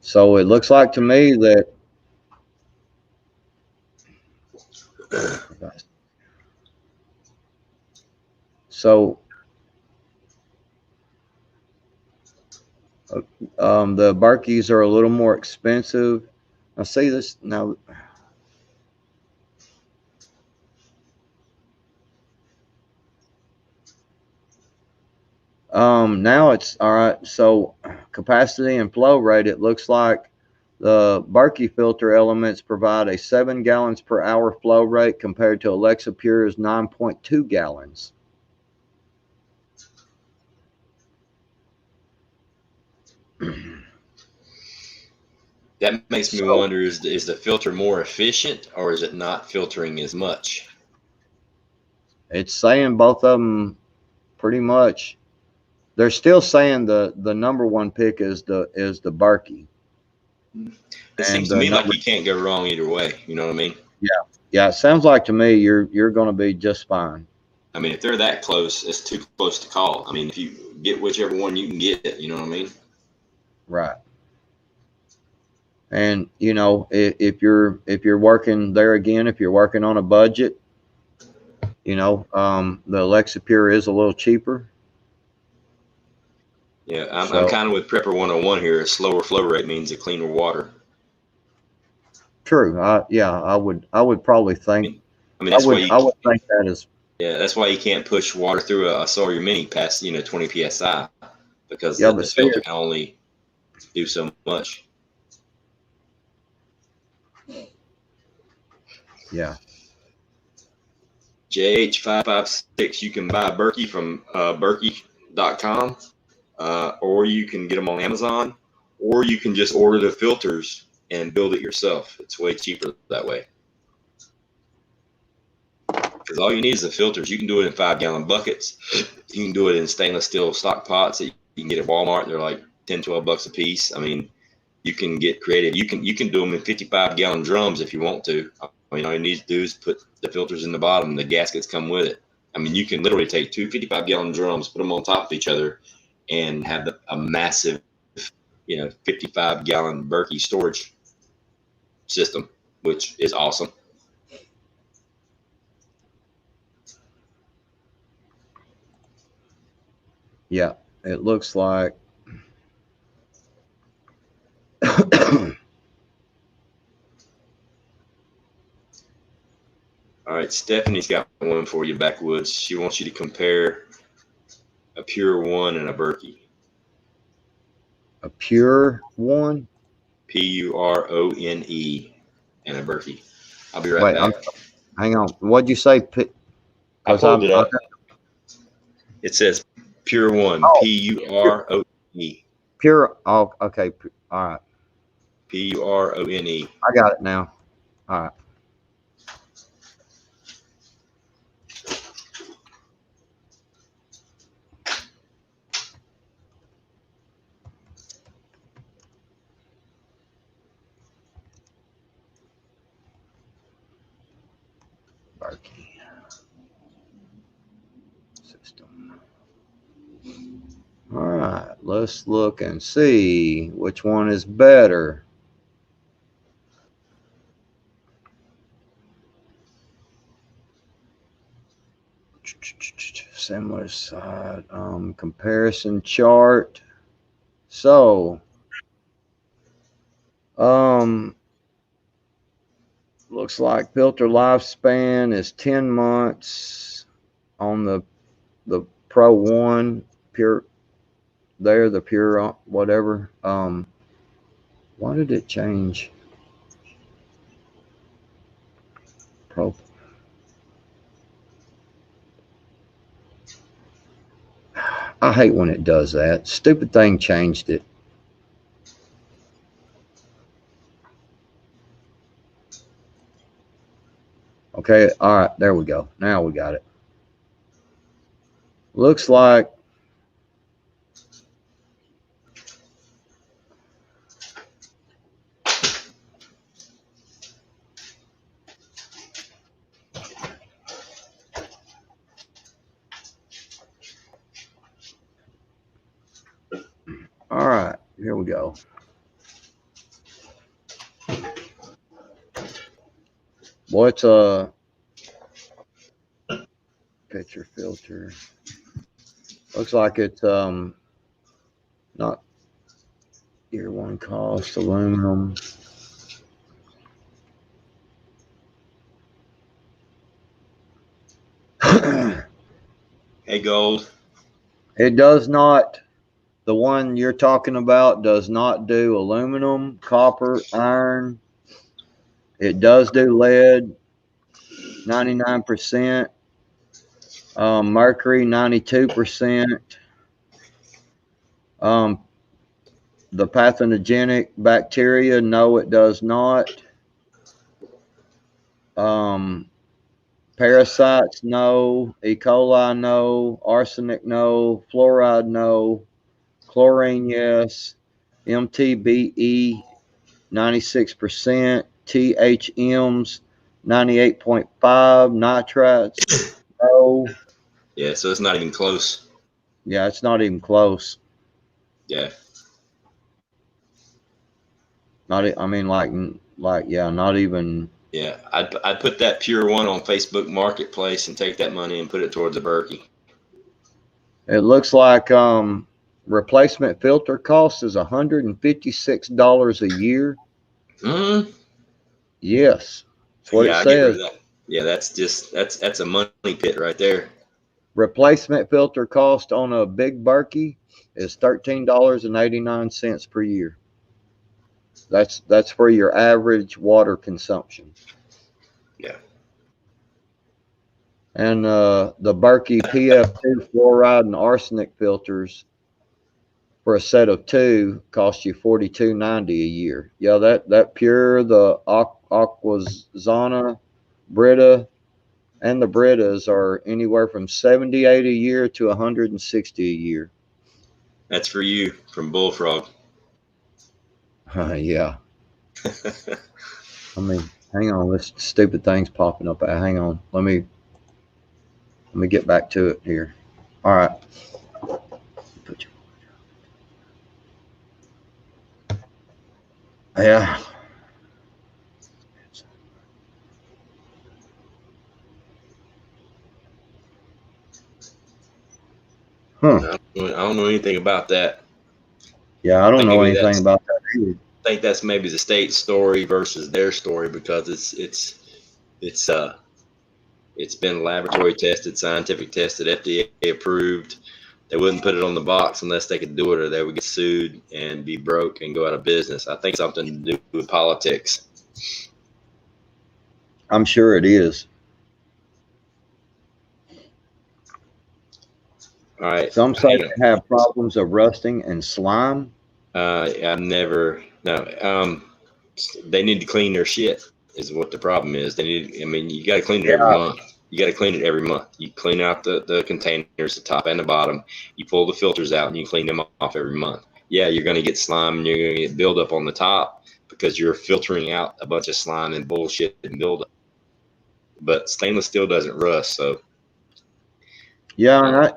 So it looks like to me that so the Berkeys are a little more expensive. I see this now. Now it's all right. So capacity and flow rate, it looks like the Berkey filter elements provide a 7 gallons per hour flow rate compared to Alexa Pure's 9.2 gallons. That makes me wonder, is the filter more efficient, or is it not filtering as much? It's saying both of them pretty much. They're still saying the number one pick is the Berkey. It seems to me like you can't go wrong either way. You know what I mean? Yeah. It sounds like to me you're going to be just fine. I mean, if they're that close, it's too close to call. I mean, if you get whichever one you can get, you know what I mean? Right. And you know, if you're working there again, if you're working on a budget, you know, the Alexa Pure is a little cheaper. Yeah, I'm kind of with Prepper 101 here. A slower flow rate means a cleaner water. True. I would probably think. I mean, that's why I would think that is. Yeah, that's why you can't push water through a Sawyer Mini past 20 psi, because Yeah, the filter can only do so much. Yeah. JH556, you can buy Berkey from Berkey.com, or you can get them on Amazon, or you can just order the filters and build it yourself. It's way cheaper that way. Because all you need is the filters. You can do it in 5-gallon buckets. You can do it in stainless steel stock pots that you can get at Walmart. They're like $10-12 a piece. I mean, you can get creative. You can do them in 55-gallon drums if you want to. I mean, all you need to do is put the filters in the bottom. The gaskets come with it. I mean, you can literally take two 55-gallon drums, put them on top of each other, and have a massive, 55-gallon Berkey storage system, which is awesome. Yeah, it looks like. All right, Stephanie's got one for you, Backwoods. She wants you to compare a Pure One and a Berkey. A Pure One? Purone and a Berkey. I'll be right back. Hang on. What'd you say? I pulled it up. It says Pure One. Purone. Pure. Oh, okay. All right. Purone. I got it now. All right. Berkey system. All right. Let's look and see which one is better. Similar side. Comparison chart. So, looks like filter lifespan is 10 months on the Pro One Pure. There, the Pure whatever. Why did it change? Pro. I hate when it does that. Stupid thing changed it. Okay, all right, there we go. Now we got it. Looks like All right, here we go. Boy, it's a picture filter. Looks like it's not year one cost, aluminum. Hey, Gold. It does not, the one you're talking about does not do aluminum, copper, iron. It does do lead, 99%. Mercury, 92%. The pathogenic bacteria, no, it does not. Parasites, no. E. coli, no. Arsenic, no. Fluoride, no. Chlorine, yes. MTBE, 96%. THMs, 98.5. Nitrates, no. Yeah, so it's not even close. Yeah, it's not even close. Yeah. Not, I mean, yeah, not even. Yeah, I'd put that pure one on Facebook Marketplace and take that money and put it towards a Berkey. It looks like replacement filter cost is $156 a year. Mm-hmm. Yes, that's what it I get rid says. of that. Yeah, that's a money pit right there. Replacement filter cost on a big Berkey is $13.89 per year. That's for your average water consumption. Yeah. And the Berkey PF2 fluoride and arsenic filters for a set of two cost you $42.90 a year. Yeah, that pure, the Aquazana, Brita, and the Britas are anywhere from $78 a year to $160 a year. That's for you from Bullfrog. Yeah. I mean, hang on, this stupid thing's popping up. Hang on, let me get back to it here. All right. Yeah. Huh. I don't know anything about that. Yeah, I don't know anything about that either. I think that's maybe the state story versus their story, because it's been laboratory tested, scientific tested, FDA approved. They wouldn't put it on the box unless they could do it, or they would get sued and be broke and go out of business. I think something to do with politics. I'm sure it is. All right. Some sites have problems of rusting and slime. I've never. No. They need to clean their shit. Is what the problem is. They need. I mean, you got to clean it every month. You got to clean it every month. You clean out the containers, the top and the bottom. You pull the filters out and you clean them off every month. Yeah, you're going to get slime and you're going to get buildup on the top because you're filtering out a bunch of slime and bullshit and buildup. But stainless steel doesn't rust, so. Yeah,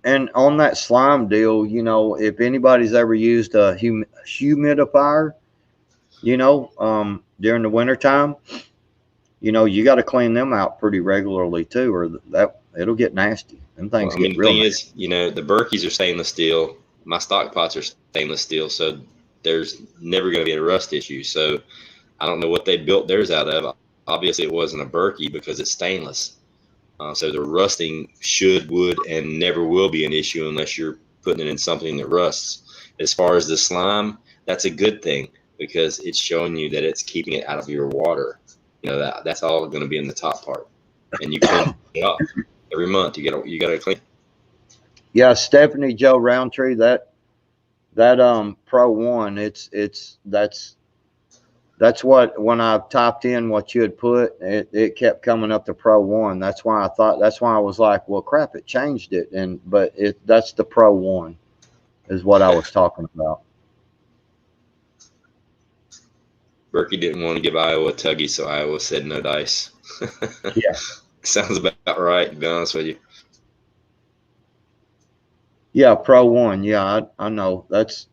and on that slime deal, you know, if anybody's ever used a humidifier, you know, during the wintertime, you know, you got to clean them out pretty regularly too, or that it'll get nasty. Them things get real nasty. The thing is, you know, the Berkeys are stainless steel. My stock pots are stainless steel, so there's never going to be a rust issue. So I don't know what they built theirs out of. Obviously, it wasn't a Berkey because it's stainless. So the rusting would, and never will be an issue unless you're putting it in something that rusts. As far as the slime, that's a good thing because it's showing you that it's keeping it out of your water. You know, that's all going to be in the top part, and you clean it up every month. You got to clean. Yeah, Stephanie Joe Roundtree, that Pro One, that's what, when I typed in what you had put, it kept coming up to Pro One. That's why I was like, well, crap, it changed it, but that's the Pro One, is what I was talking about. Berkey didn't want to give Iowa a tuggy, so Iowa said no dice. Yeah. Sounds about right, to be honest with you. Yeah, Pro One. Yeah, I know. That's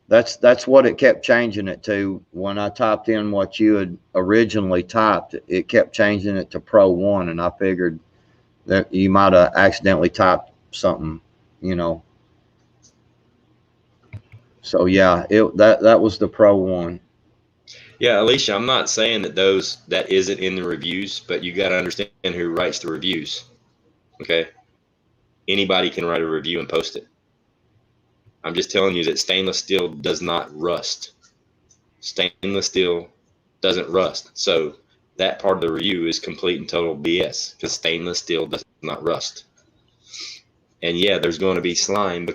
That's what it kept changing it to. When I typed in what you had originally typed, it kept changing it to Pro 1, and I figured that you might have accidentally typed something, you know. So yeah, that was the Pro 1. Yeah, Alicia, I'm not saying that isn't in the reviews, but you got to understand who writes the reviews. Okay, anybody can write a review and post it. I'm just telling you that stainless steel does not rust. Stainless steel doesn't rust. So that part of the review is complete and total BS, because stainless steel does not rust. And yeah, there's going to be slime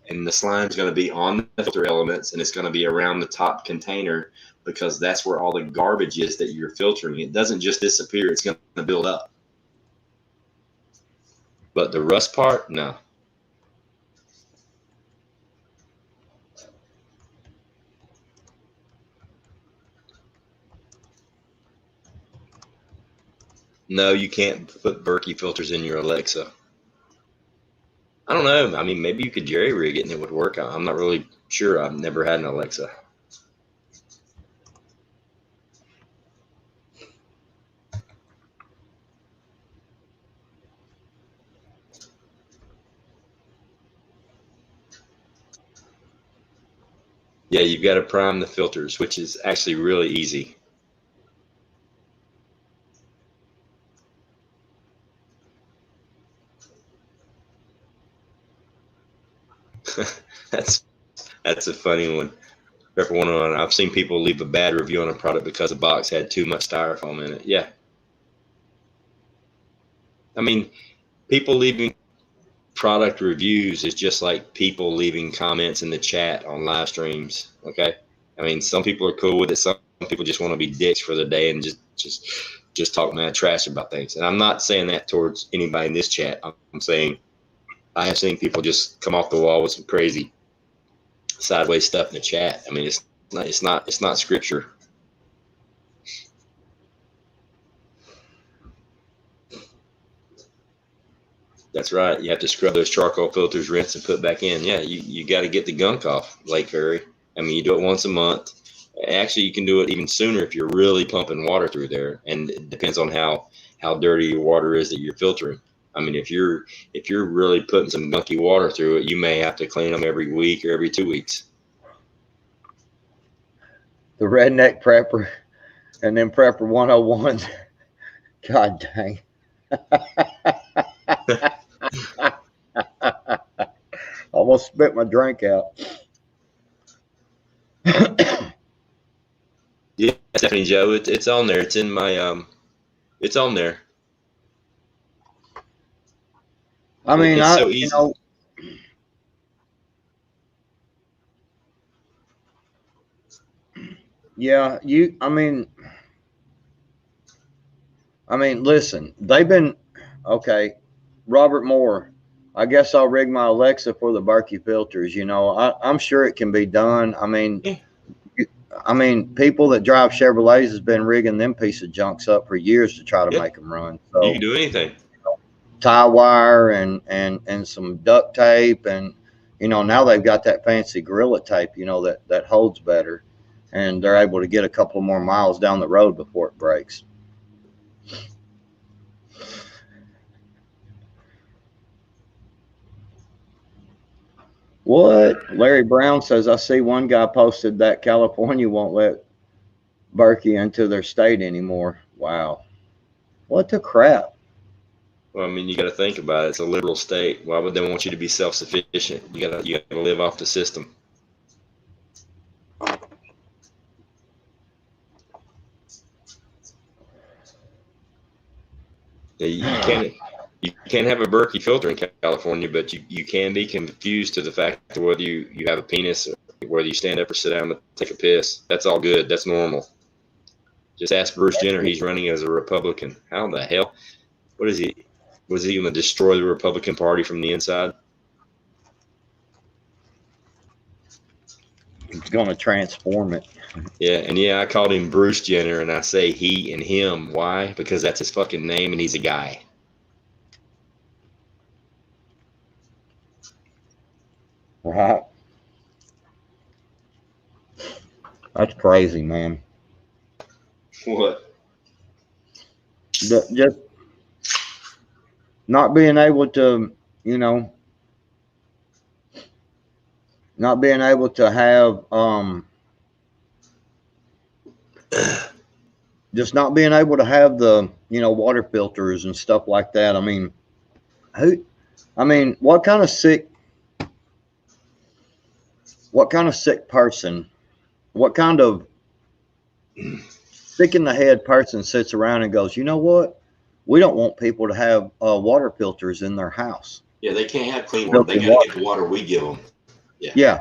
and the slime is going to be on the filter elements, and it's going to be around the top container, because that's where all the garbage is that you're filtering. It doesn't just disappear. It's going to build up. But the rust part, no. No, you can't put Berkey filters in your Alexa. I don't know. I mean, maybe you could jerry rig it and it would work. I'm not really sure. I've never had an Alexa. Yeah, you've got to prime the filters, which is actually really easy. That's a funny one. I've seen people leave a bad review on a product because the box had too much styrofoam in it. Yeah. I mean, people leaving product reviews is just like people leaving comments in the chat on live streams. Okay. I mean, some people are cool with it. Some people just want to be dicks for the day and just talk mad trash about things. And I'm not saying that towards anybody in this chat. I'm saying I have seen people just come off the wall with some crazy sideways stuff in the chat. I mean, it's not scripture. That's right. You have to scrub those charcoal filters, rinse, and put back in. Yeah, you got to get the gunk off, Lake Ferry. I mean, you do it once a month. Actually, you can do it even sooner if you're really pumping water through there, and it depends on how dirty your water is that you're filtering. I mean, if you're really putting some gunky water through it, you may have to clean them every week or every 2 weeks. The redneck prepper and then prepper 101s. God dang. Almost spit my drink out. Yeah, Stephanie Joe, it's on there. It's in my it's on there. I mean, it's so easy. You know, yeah, I mean, listen, they've been okay. Robert Moore, I guess I'll rig my Alexa for the Berkey filters. You know, I'm sure it can be done. I mean, people that drive Chevrolets has been rigging them piece of junks up for years to try to make them run. So you can do anything. Tie wire and some duct tape, and you know, now they've got that fancy Gorilla tape, you know, that holds better, and they're able to get a couple more miles down the road before it breaks. What? Larry Brown says, I see one guy posted that California won't let Berkey into their state anymore. Wow. What the crap? Well, I mean, you got to think about it. It's a liberal state. Why would they want you to be self-sufficient? You got to live off the system. You can't have a Berkey filter in California, but you can be confused to the fact of whether you have a penis or whether you stand up or sit down to take a piss. That's all good. That's normal. Just ask Bruce Jenner. He's running as a Republican. How the hell? What is he? Was he going to destroy the Republican Party from the inside? He's going to transform it. Yeah, and yeah, I called him Bruce Jenner, and I say he and him. Why? Because that's his fucking name, and he's a guy. Right. That's crazy, man. What? Just not being able to, you know, not being able to have, just not being able to have the, water filters and stuff like that. I mean, who, I mean, what kind of sick person, what kind of sick in the head person sits around and goes, you know what? We don't want people to have water filters in their house. Yeah, they can't have clean water. They Filtered got to water. get the water we give them. Yeah. Yeah.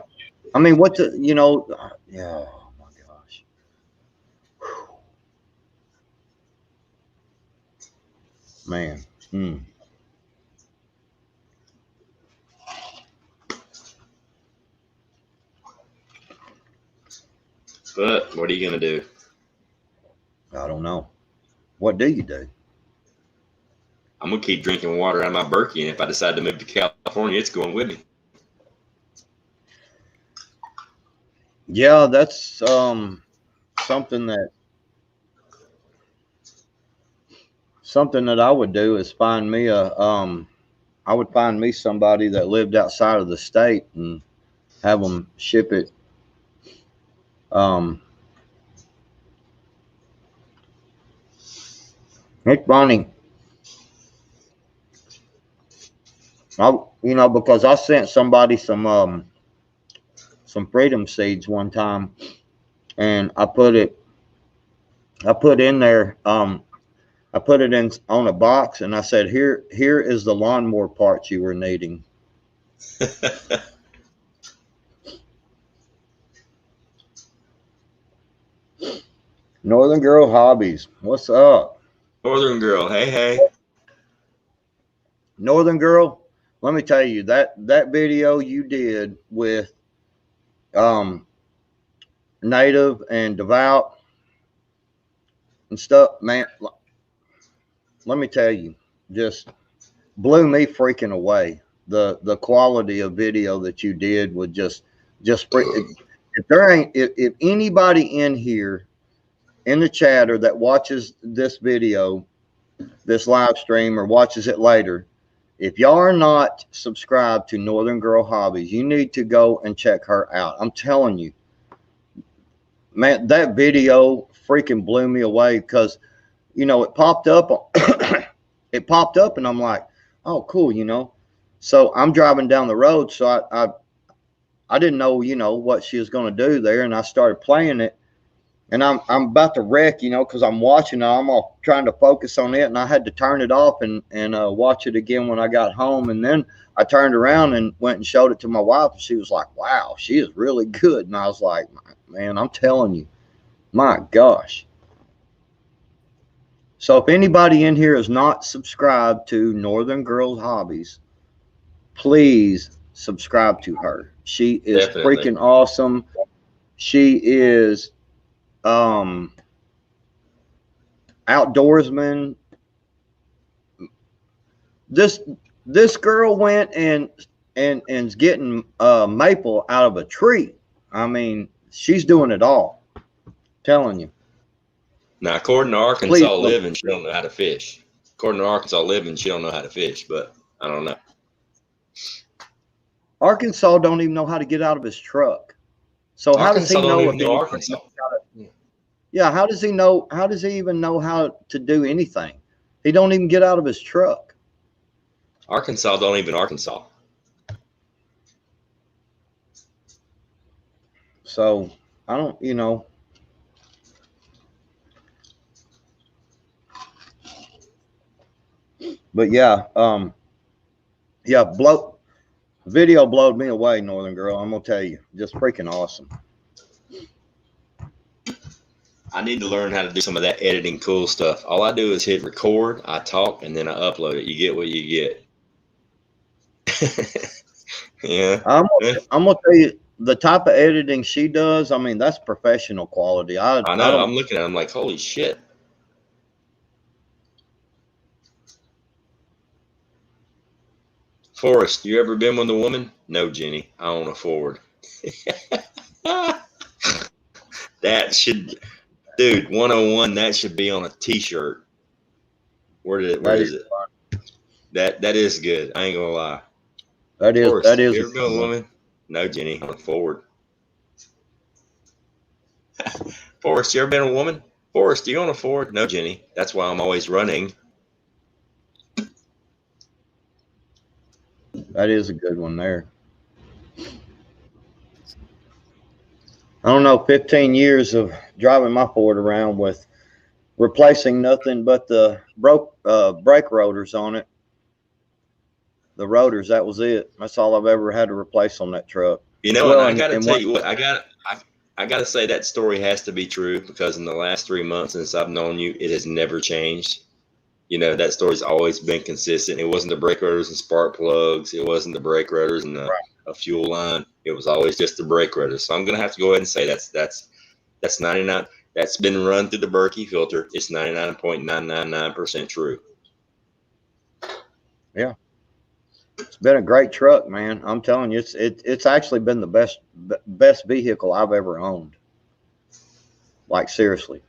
I mean, yeah, oh my gosh. Man. Mm. But what are you going to do? I don't know. What do you do? I'm going to keep drinking water out of my Berkey, and if I decide to move to California, it's going with me. Yeah, that's something that I would do is find me I would find me somebody that lived outside of the state and have them ship it. It's funny. Because I sent somebody some freedom seeds one time, and I put in there, I put it in on a box, and I said, here is the lawnmower parts you were needing. Northern Girl Hobbies, what's up? Northern Girl, hey. Northern Girl, let me tell you, that video you did with Native and Devout and stuff, man, let me tell you, just blew me freaking away. The quality of video that you did was just if anybody in here in the chat or that watches this video, this live stream, or watches it later, if y'all are not subscribed to Northern Girl Hobbies, you need to go and check her out. I'm telling you, man, that video freaking blew me away because, it popped up. It popped up and I'm like, oh, cool, So I'm driving down the road. So I didn't know, what she was going to do there. And I started playing it. And I'm about to wreck, because I'm watching it. I'm all trying to focus on it, and I had to turn it off and watch it again when I got home. And then I turned around and went and showed it to my wife, and she was like, "Wow, she is really good." And I was like, "Man, I'm telling you, my gosh." So if anybody in here is not subscribed to Northern Girls Hobbies, please subscribe to her. She is freaking awesome. She is outdoorsman. This girl went and's getting maple out of a tree. I mean, she's doing it all. Telling you. Now, according to Arkansas Living, she don't know how to fish. According to Arkansas Living, she don't know how to fish, but I don't know. Arkansas don't even know how to get out of his truck. So how does he know if Arkansas? Yeah, how does he know? How does he even know how to do anything? He don't even get out of his truck. Arkansas don't even Arkansas. So I don't, But yeah, video blowed me away, Northern Girl. I'm gonna tell you, just freaking awesome. I need to learn how to do some of that editing cool stuff. All I do is hit record, I talk, and then I upload it. You get what you get. Yeah. I'm gonna tell you the type of editing she does. I mean, that's professional quality. I know. I'm looking at it. I'm like, holy shit. Forrest, you ever been with a woman? No, Jenny. I own a Ford. That should, dude, 101. That should be on a T-shirt. Where is it? That is good. I ain't gonna lie. That is Forrest, that is you ever been a woman? No, Jenny, on forward. Forrest, you ever been a woman? Forrest, you on a forward? No, Jenny. That's why I'm always running. That is a good one there. I don't know, 15 years of driving my Ford around with replacing nothing but the brake rotors on it. The rotors, that was it. That's all I've ever had to replace on that truck. You know, well, and I got to tell you what, I got to say that story has to be true, because in the last 3 months since I've known you, it has never changed. You know, that story's always been consistent. It wasn't the brake rotors and spark plugs. It wasn't the brake rotors and a fuel line. It was always just the brake rotors. So I'm going to have to go ahead and say that's 99. That's been run through the Berkey filter. It's 99.999% true. Yeah. It's been a great truck, man. I'm telling you, it's actually been the best vehicle I've ever owned. Like, seriously.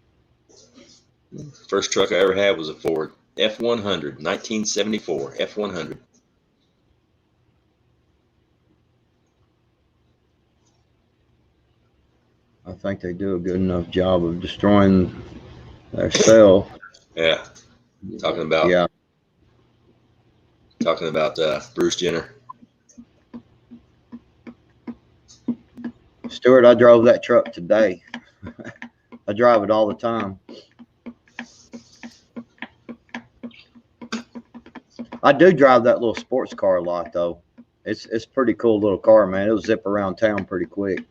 First truck I ever had was a Ford F100, 1974 F100. I think they do a good enough job of destroying their self. Yeah. Talking about Bruce Jenner. Stuart, I drove that truck today. I drive it all the time. I do drive that little sports car a lot, though. It's pretty cool little car, man. It'll zip around town pretty quick.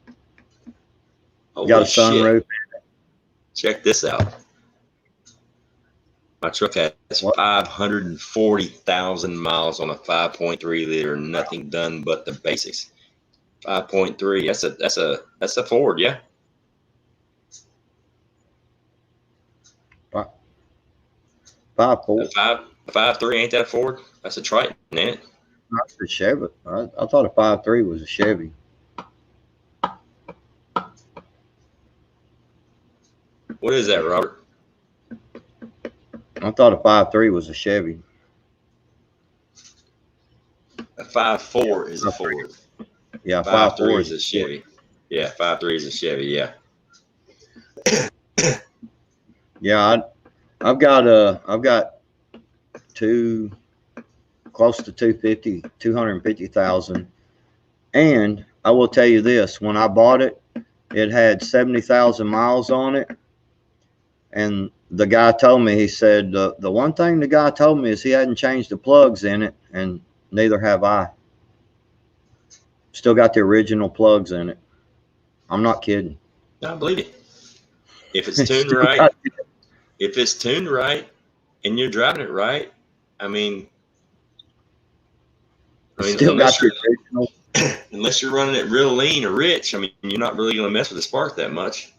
Got a sunroof. Check this out. My truck has 540,000 miles on a 5.3 liter. Nothing done but the basics. 5.3. That's a Ford, yeah. 5.4. 5.3 ain't that a Ford? That's a Triton, ain't it? That's a Chevy. I thought a 5.3 was a Chevy. What is that, Robert? I thought a 5.3 was a Chevy. A 5.4 is a Ford. Yeah, 5.3 is a Chevy. Yeah, 5.3 is a Chevy. Yeah. Yeah, I've got close to 250,000. And I will tell you this, when I bought it, it had 70,000 miles on it. And the guy told me, he said, the one thing the guy told me is he hadn't changed the plugs in it, and neither have I. Still got the original plugs in it. I'm not kidding. I believe it. If it's tuned right, and you're driving it right, I mean still got the original. Unless you're running it real lean or rich, I mean, you're not really going to mess with the spark that much.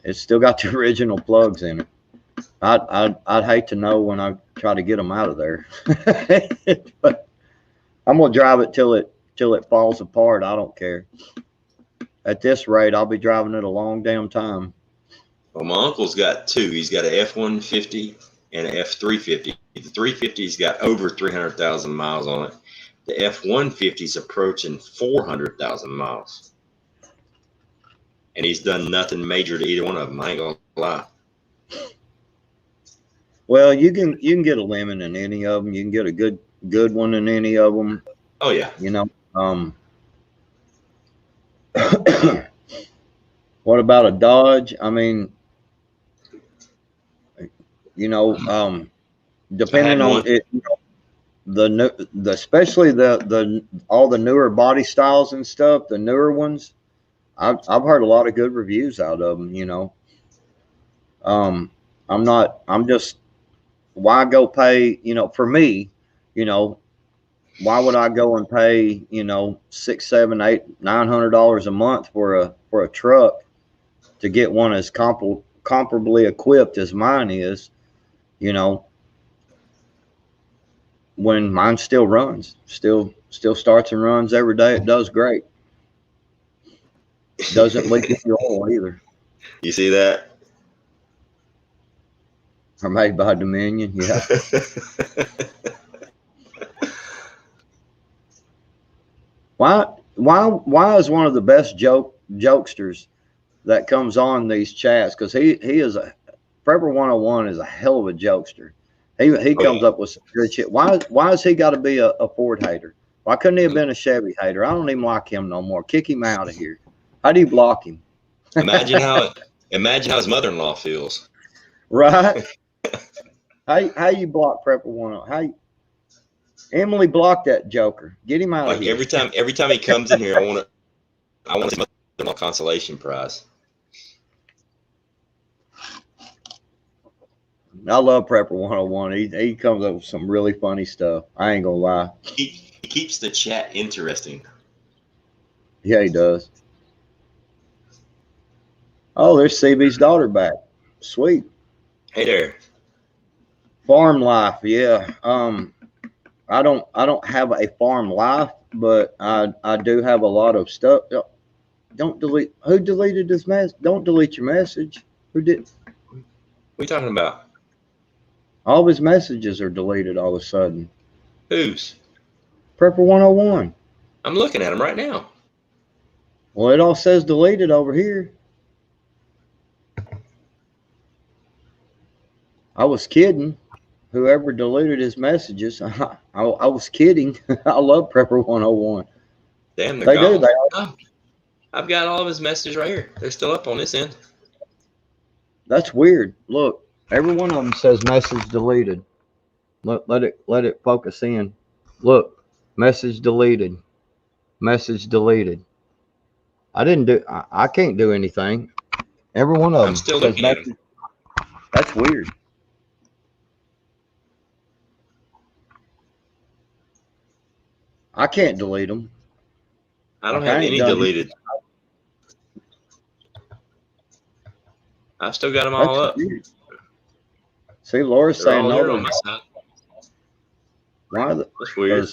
It's still got the original plugs in it. I'd hate to know when I try to get them out of there. But I'm gonna drive it till it falls apart. I don't care. At this rate, I'll be driving it a long damn time. Well, my uncle's got two. He's got an F-150 and an F-350. The 350's got over 300,000 miles on it. The F-150's approaching 400,000 miles. And he's done nothing major to either one of them. I ain't gonna lie. Well, you can get a lemon in any of them. You can get a good one in any of them. Oh yeah. You know. What about a Dodge? I mean, you know, depending on it, you know, especially the all the newer body styles and stuff, the newer ones. I've heard a lot of good reviews out of them, you know. I'm just, why go pay, you know, for me, you know, why would I go and pay, you know, $600, $700, $800, $900 a month for a truck to get one as comparably equipped as mine is, you know, when mine still runs, still starts and runs every day. It does great. Doesn't leak any oil either. You see that? Are made by Dominion. Yeah. Why is one of the best jokesters that comes on these chats? Because he is a Prepper 101 is a hell of a jokester. He comes up with some good shit. Why has he got to be a Ford hater? Why couldn't he have been a Chevy hater? I don't even like him no more. Kick him out of here. How do you block him? Imagine how his mother-in-law feels. Right? How you block Prepper 101? How you, Emily blocked that joker. Get him out of here. Every time he comes in here, I want his mother-in-law consolation prize. I love Prepper 101. He comes up with some really funny stuff. I ain't gonna lie. He keeps the chat interesting. Yeah, he does. Oh, there's CB's daughter back. Sweet. Hey there. Farm life, yeah. I don't have a farm life, but I do have a lot of stuff. Don't delete. Who deleted this message? Don't delete your message. Who did? What are you talking about? All of his messages are deleted all of a sudden. Whose? Prepper 101. I'm looking at him right now. Well, it all says deleted over here. I was kidding. Whoever deleted his messages, I was kidding. I love Prepper 101. Damn, they gone. do. I've got all of his messages right here. They're still up on this end. That's weird. Look, every one of them says message deleted. Let it focus in. Look, message deleted. Message deleted. I can't do anything. Every one of them. I'm still looking at them. That's weird. I can't delete them. I don't have any deleted. I've still got them all up. Weird. See, Laura's saying no. On my side. Why? That's weird.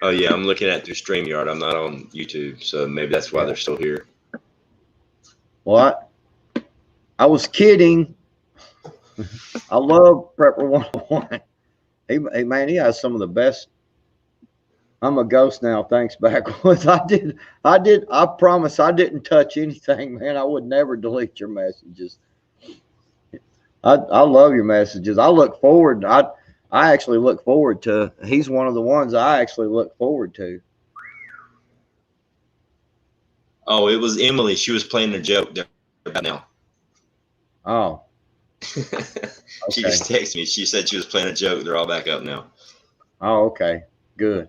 Oh yeah, I'm looking at through StreamYard. I'm not on YouTube, so maybe that's why they're still here. What? I was kidding. I love Prepper 101. He has some of the best. I'm a ghost now. Thanks, Backwoods. I promise I didn't touch anything, man. I would never delete your messages. I love your messages. I look forward. I actually look forward to. He's one of the ones I actually look forward to. Oh, it was Emily. She was playing a joke there right now. Oh. She just texted me. She said she was playing a joke. They're all back up now. Oh, okay. Good.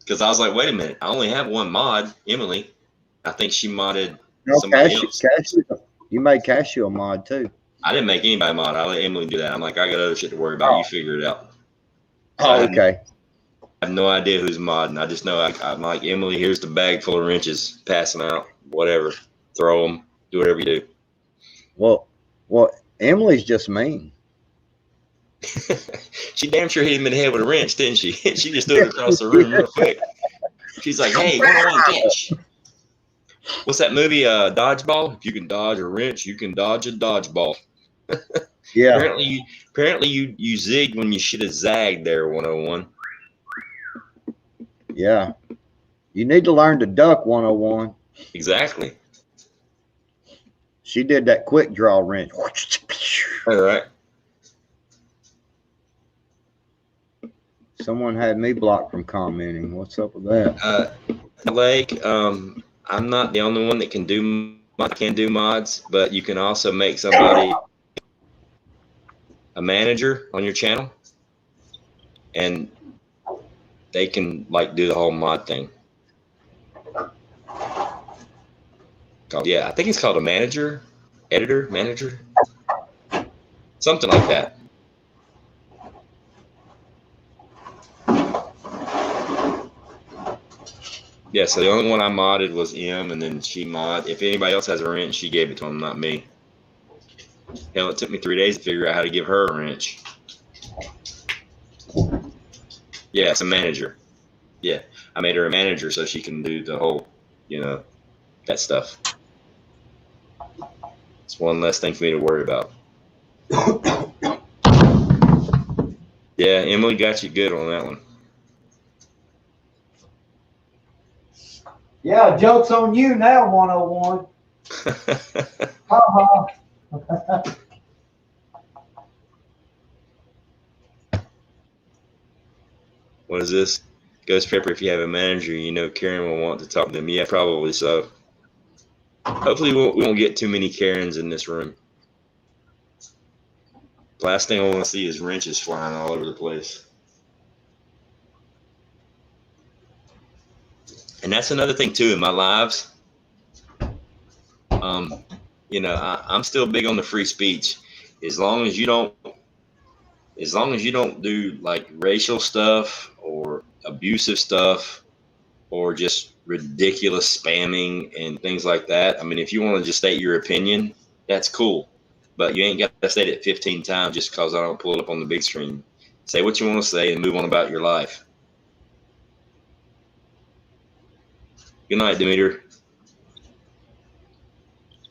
Because I was like, wait a minute. I only have one mod, Emily. I think she modded somebody else. You made Cashew a mod too. I didn't make anybody mod. I let Emily do that. I'm like, I got other shit to worry about. You figure it out. So okay. I have no idea who's modding. I just know I'm like, Emily, here's the bag full of wrenches. Pass them out. Whatever. Throw them. Do whatever you do. Well, Emily's just mean. She damn sure hit him in the head with a wrench, didn't she? She just threw it across the room real quick. She's like, hey, 101 catch. What's that movie, Dodgeball? If you can dodge a wrench, you can dodge a dodgeball. Yeah. Apparently you zigged when you should have zagged there, 101. Yeah. You need to learn to duck, 101. Exactly. She did that quick draw wrench. All right. Someone had me blocked from commenting. What's up with that? Blake, I'm not the only one that can do mods, but you can also make somebody a manager on your channel, and they can like do the whole mod thing. Yeah, I think it's called a manager, manager, something like that. Yeah, so the only one I modded was M, and then she mod. If anybody else has a wrench, she gave it to him, not me. Hell, it took me 3 days to figure out how to give her a wrench. Yeah, it's a manager. Yeah, I made her a manager so she can do the whole, that stuff. It's one less thing for me to worry about. Yeah, Emily got you good on that one. Yeah, joke's on you now, 101. Ha What is this? Ghost Pepper, if you have a manager, Karen will want to talk to them. Yeah, probably so. Hopefully we won't get too many Karens in this room. The last thing I want to see is wrenches flying all over the place. And that's another thing too in my lives. I'm still big on the free speech. As long as you don't do like racial stuff or abusive stuff or just ridiculous spamming and things like that. I mean, if you want to just state your opinion, that's cool. But you ain't got to state it 15 times just because I don't pull it up on the big screen. Say what you want to say and move on about your life. Good night, Demeter.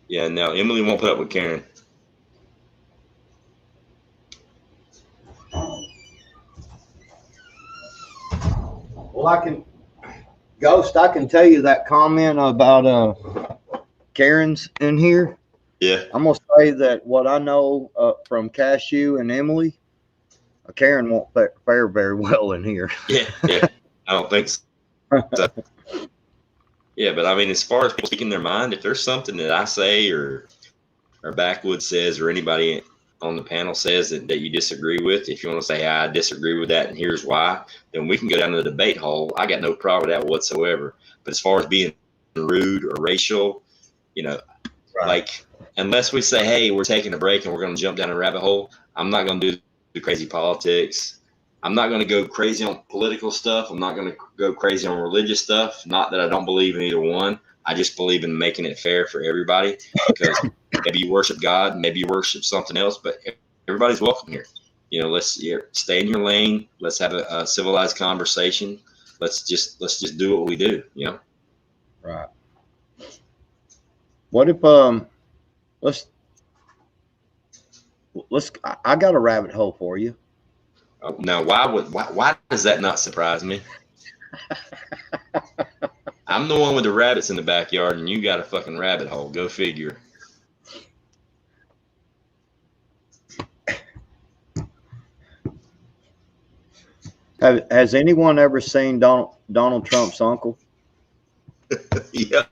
Yeah, now Emily won't put up with Karen. Well, Ghost, I can tell you that comment about Karen's in here. Yeah. I'm going to say that what I know from Cashew and Emily, Karen won't fare very well in here. Yeah. I don't think so. Yeah, but I mean, as far as people speaking their mind, if there's something that I say or Backwoods says or anybody on the panel says that you disagree with, if you want to say, hey, I disagree with that and here's why, then we can go down to the debate hole. I got no problem with that whatsoever. But as far as being rude or racial, right. Like, unless we say, hey, we're taking a break and we're going to jump down a rabbit hole, I'm not going to do the crazy politics. I'm not going to go crazy on political stuff. I'm not going to go crazy on religious stuff. Not that I don't believe in either one. I just believe in making it fair for everybody, because maybe you worship God, maybe you worship something else, but everybody's welcome here. Let's stay in your lane. Let's have a civilized conversation. Let's just do what we do. Right. What if let's I got a rabbit hole for you. Now, why does that not surprise me? I'm the one with the rabbits in the backyard, and you got a fucking rabbit hole. Go figure. Has anyone ever seen Donald Trump's uncle? Yeah.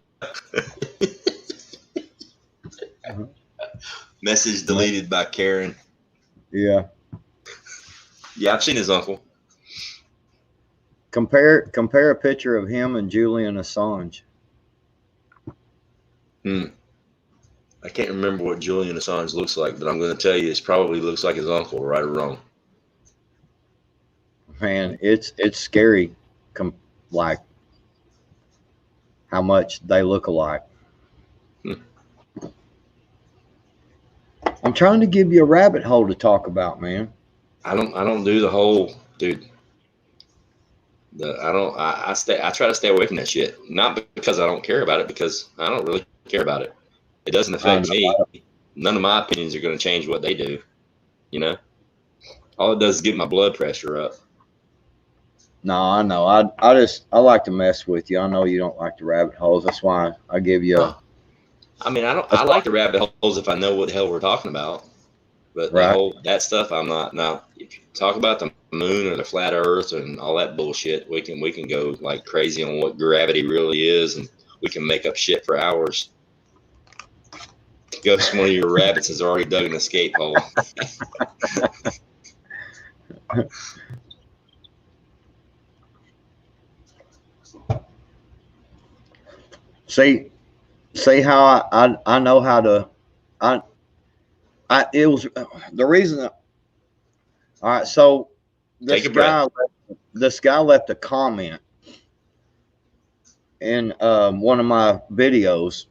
Message deleted by Karen. Yeah. Yeah, I've seen his uncle. Compare a picture of him and Julian Assange. I can't remember what Julian Assange looks like, but I'm going to tell you, it probably looks like his uncle, right or wrong. Man, it's scary, like how much they look alike. I'm trying to give you a rabbit hole to talk about, man. I don't do the whole, dude. I try to stay away from that shit. Not because I don't care about it, because I don't really care about it. It doesn't affect me. None of my opinions are going to change what they do. All it does is get my blood pressure up. No, I know. I like to mess with you. I know you don't like the rabbit holes. That's why I give you I like the rabbit holes if I know what the hell we're talking about. But that stuff, I'm not. Now, if you talk about the moon or the flat earth and all that bullshit, we can go like crazy on what gravity really is, and we can make up shit for hours. Ghost, one of your rabbits has already dug an escape hole. See how I know how to. It was the reason. All right, so this guy left a comment in one of my videos,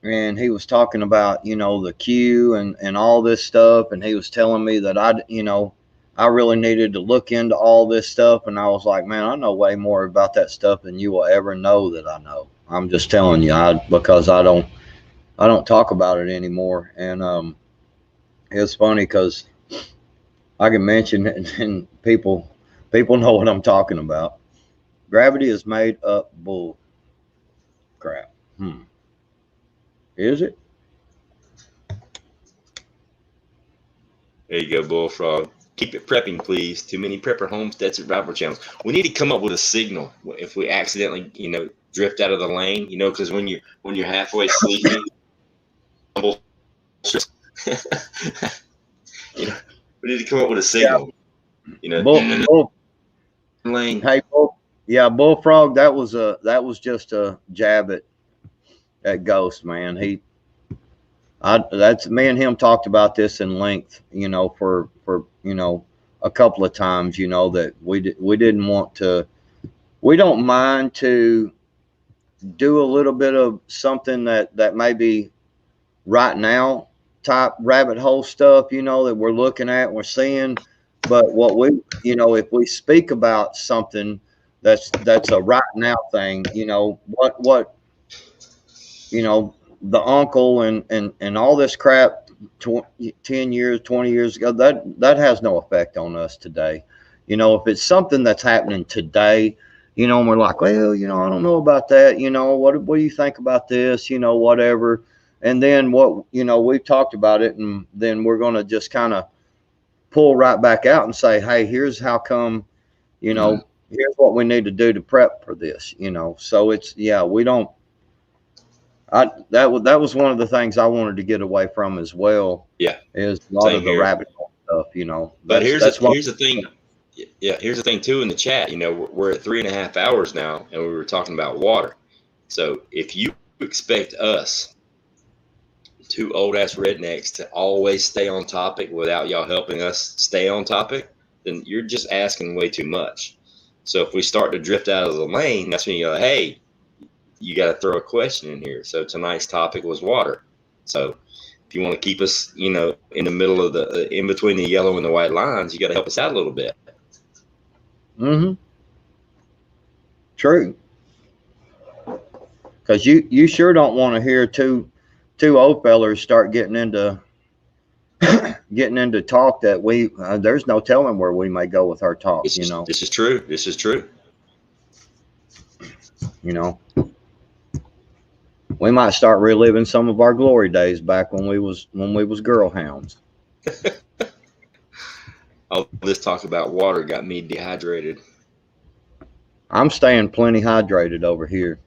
and he was talking about, you know, the queue and all this stuff. And he was telling me that I really needed to look into all this stuff. And I was like, man, I know way more about that stuff than you will ever know that I know. I'm just telling you, because I don't talk about it anymore. And it's funny because I can mention it and people know what I'm talking about. Gravity is made up bull crap. Is it? There you go, Bullfrog. Keep it prepping, please. Too many prepper homesteads at rival channels. We need to come up with a signal if we accidentally, drift out of the lane. Because when you're halfway sleeping, we need to come up with a signal. Lane. Hey, Bullfrog. That was just a jab at Ghost, man. That's me and him talked about this in length, for a couple of times, that we didn't want to. We don't mind to do a little bit of something that may be right now type rabbit hole stuff, that we're looking at and we're seeing. But what if we speak about something that's a right now thing, what the uncle and all this crap 10 years, 20 years ago, that has no effect on us today. If it's something that's happening today, and we're like, well, I don't know about that. What do you think about this? Whatever. And then we've talked about it, and then we're going to just kind of pull right back out and say, hey, here's how come, here's what we need to do to prep for this, so it's, we don't, that was one of the things I wanted to get away from as well. Yeah. Is a lot of the rabbit hole stuff, But here's the thing. Yeah. Here's the thing too, in the chat, we're at 3.5 hours now, and we were talking about water. So if you expect us, two old ass rednecks, to always stay on topic without y'all helping us stay on topic, then you're just asking way too much. So if we start to drift out of the lane, that's when you go, hey, you got to throw a question in here. So tonight's topic was water. So if you want to keep us, in the middle of in between the yellow and the white lines, you got to help us out a little bit. True. Because you sure don't want to hear two old fellers start getting into talk that there's no telling where we may go with our talk. This is true. This is true. We might start reliving some of our glory days back when we was girl hounds. All this talk about water got me dehydrated. I'm staying plenty hydrated over here.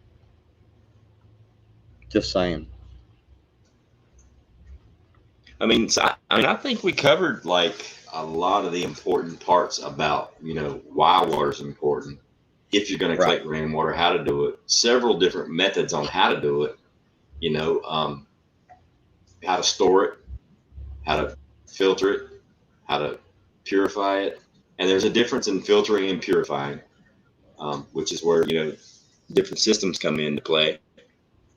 Just saying. I think we covered like a lot of the important parts about, why water is important. If you're going to collect rainwater, how to do it, several different methods on how to do it, how to store it, how to filter it, how to purify it. And there's a difference in filtering and purifying, which is where, different systems come into play.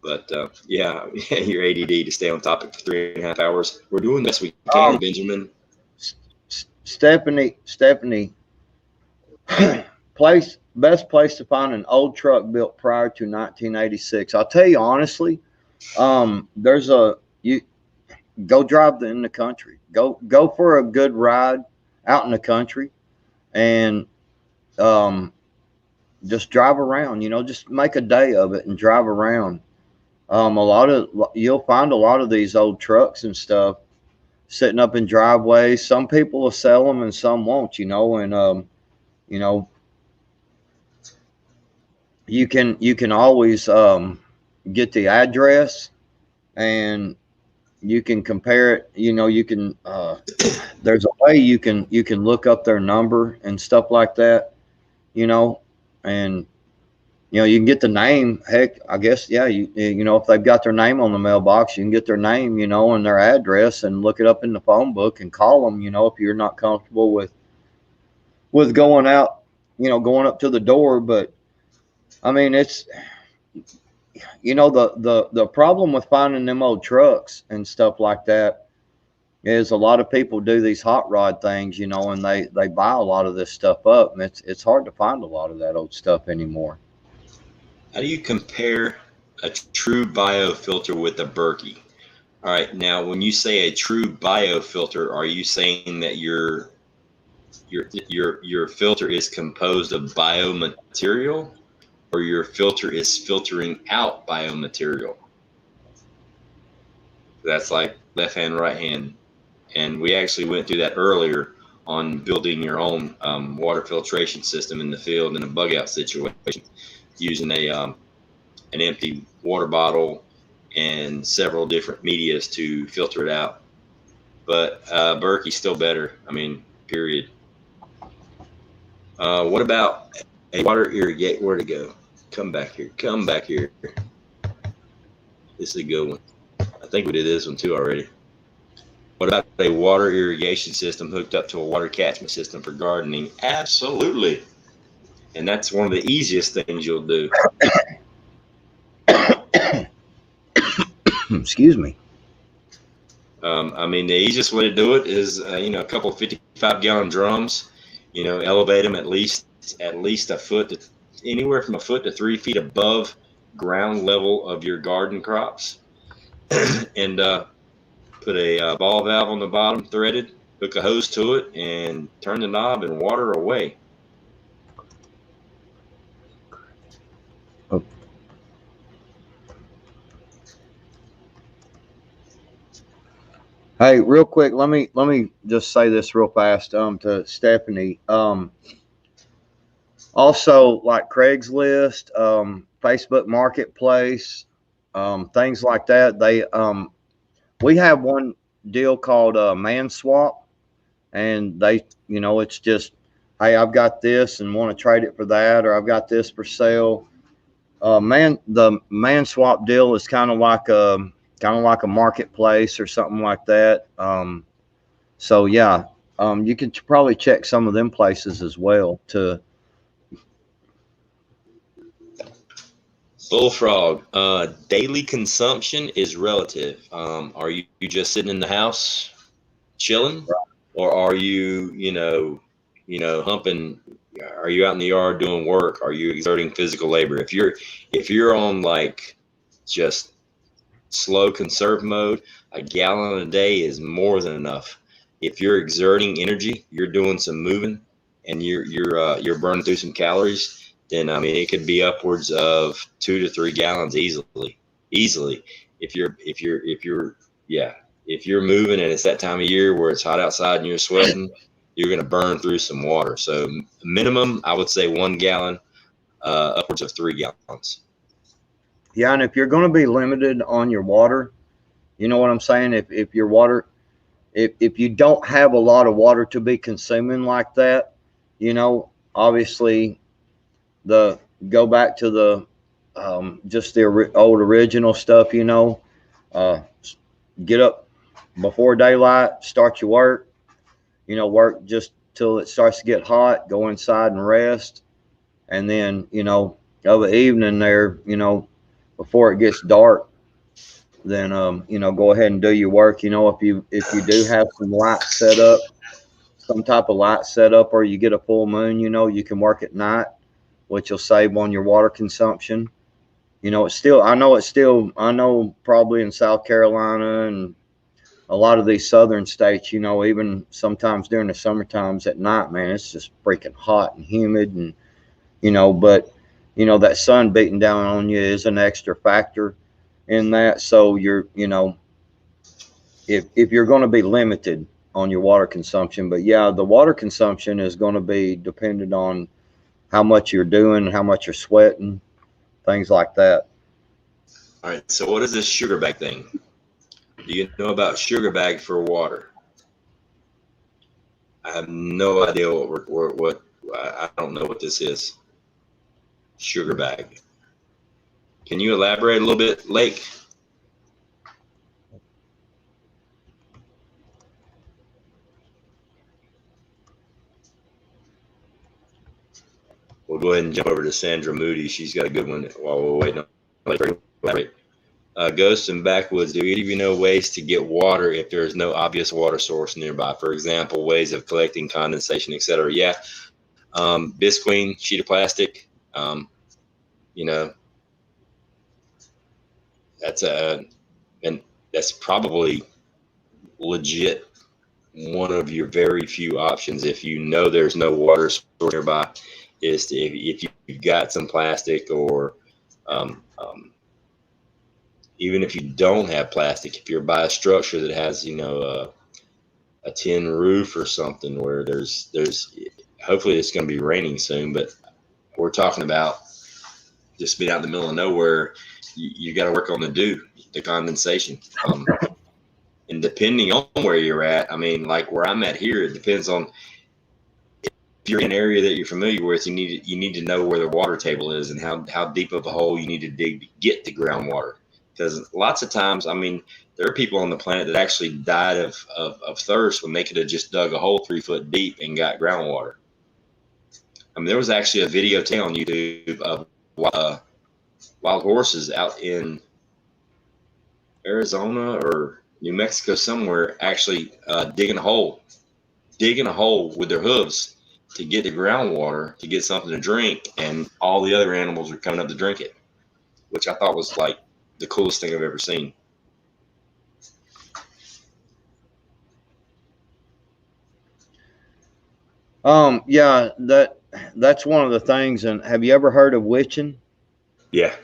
But your ADD to stay on topic for 3.5 hours. We're doing the best we can, Benjamin. Stephanie, best place to find an old truck built prior to 1986. I'll tell you honestly, you go drive in the country. Go for a good ride out in the country, and just drive around. Just make a day of it and drive around. You'll find a lot of these old trucks and stuff sitting up in driveways. Some people will sell them and some won't, and you can always get the address, and you can compare it. You can there's a way you can look up their number and stuff like that, and you can get the name. Heck, I guess, if they've got their name on the mailbox, you can get their name, and their address, and look it up in the phone book and call them, if you're not comfortable with going out, going up to the door. But it's, you know, the problem with finding them old trucks and stuff like that is a lot of people do these hot rod things, you know, and they buy a lot of this stuff up, and it's hard to find a lot of that old stuff anymore. How do you compare a true biofilter with a Berkey? All right, now when you say a true biofilter, are you saying that your filter is composed of biomaterial, or your filter is filtering out biomaterial? That's like left hand, right hand. And we actually went through that earlier on building your own water filtration system in the field in a bug out situation, using an empty water bottle and several different medias to filter it out. But Berkey's still better. I mean, period. What about a water irrigate? Where to go? Come back here. Come back here. This is a good one. I think we did this one too already. What about a water irrigation system hooked up to a water catchment system for gardening? Absolutely. And that's one of the easiest things you'll do. Excuse me. I mean, the easiest way to do it is, a couple of 55-gallon drums, elevate them at least a foot, anywhere from a foot to 3 feet above ground level of your garden crops. And put a ball valve on the bottom, threaded, hook a hose to it, and turn the knob and water away. Oh. Hey, real quick, let me just say this real fast to Stephanie. Also, like Craigslist, Facebook Marketplace, things like that. We have one deal called Man Swap, and it's just, hey, I've got this and want to trade it for that, or I've got this for sale. The Man Swap deal is kind of like a marketplace or something like that. So yeah, you could probably check some of them places as well to. Bullfrog, daily consumption is relative. Are you just sitting in the house chilling, or are you, humping? Are you out in the yard doing work? Are you exerting physical labor? If you're on like just slow conserve mode, a gallon a day is more than enough. If you're exerting energy, you're doing some moving, and you're burning through some calories, then I mean it could be upwards of 2 to 3 gallons easily. If you're moving and it's that time of year where it's hot outside and you're sweating, you're going to burn through some water. So minimum, I would say 1 gallon, upwards of 3 gallons. Yeah, and if you're going to be limited on your water, you know what I'm saying? If your water, if you don't have a lot of water to be consuming like that, obviously go back to the just the old original stuff. Get up before daylight, start your work. Work just till it starts to get hot. Go inside and rest, and then of the evening there, before it gets dark, then go ahead and do your work. If you do have some light set up, some type of light set up, or you get a full moon, you can work at night, which will save on your water consumption. I know probably in South Carolina and a lot of these southern states, even sometimes during the summer times at night, man, it's just freaking hot and humid, and but that sun beating down on you is an extra factor in that. So if you're going to be limited on your water consumption, but yeah, the water consumption is going to be dependent on how much you're doing, how much you're sweating, things like that. All right. So what is this sugar bag thing? Do you know about sugar bag for water? I have no idea what I don't know what this is. Sugar bag. Can you elaborate a little bit, Lake? We'll go ahead and jump over to Sandra Moody. She's got a good one while we're waiting on Lake. Ghosts and Backwoods, do either of you know ways to get water if there is no obvious water source nearby? For example, ways of collecting condensation, etc. Yeah. Bisqueen, sheet of plastic. You know, and that's probably legit one of your very few options if you know there's no water source nearby, is to, if you've got some plastic, or even if you don't have plastic, if you're by a structure that has, you know, a tin roof or something where there's hopefully it's going to be raining soon, but we're talking about just being out in the middle of nowhere. You got to work on the condensation. And depending on where you're at, I mean, like where I'm at here, it depends on if you're in an area that you're familiar with. You need to know where the water table is and how deep of a hole you need to dig to get the groundwater. Because lots of times, I mean, there are people on the planet that actually died of thirst when they could have just dug a hole 3 foot deep and got groundwater. I mean, there was actually a video on YouTube of wild horses out in Arizona or New Mexico somewhere, actually digging a hole with their hooves to get the groundwater, to get something to drink, and all the other animals are coming up to drink it, which I thought was like the coolest thing I've ever seen. Yeah, that's one of the things. And have you ever heard of witching? Yeah.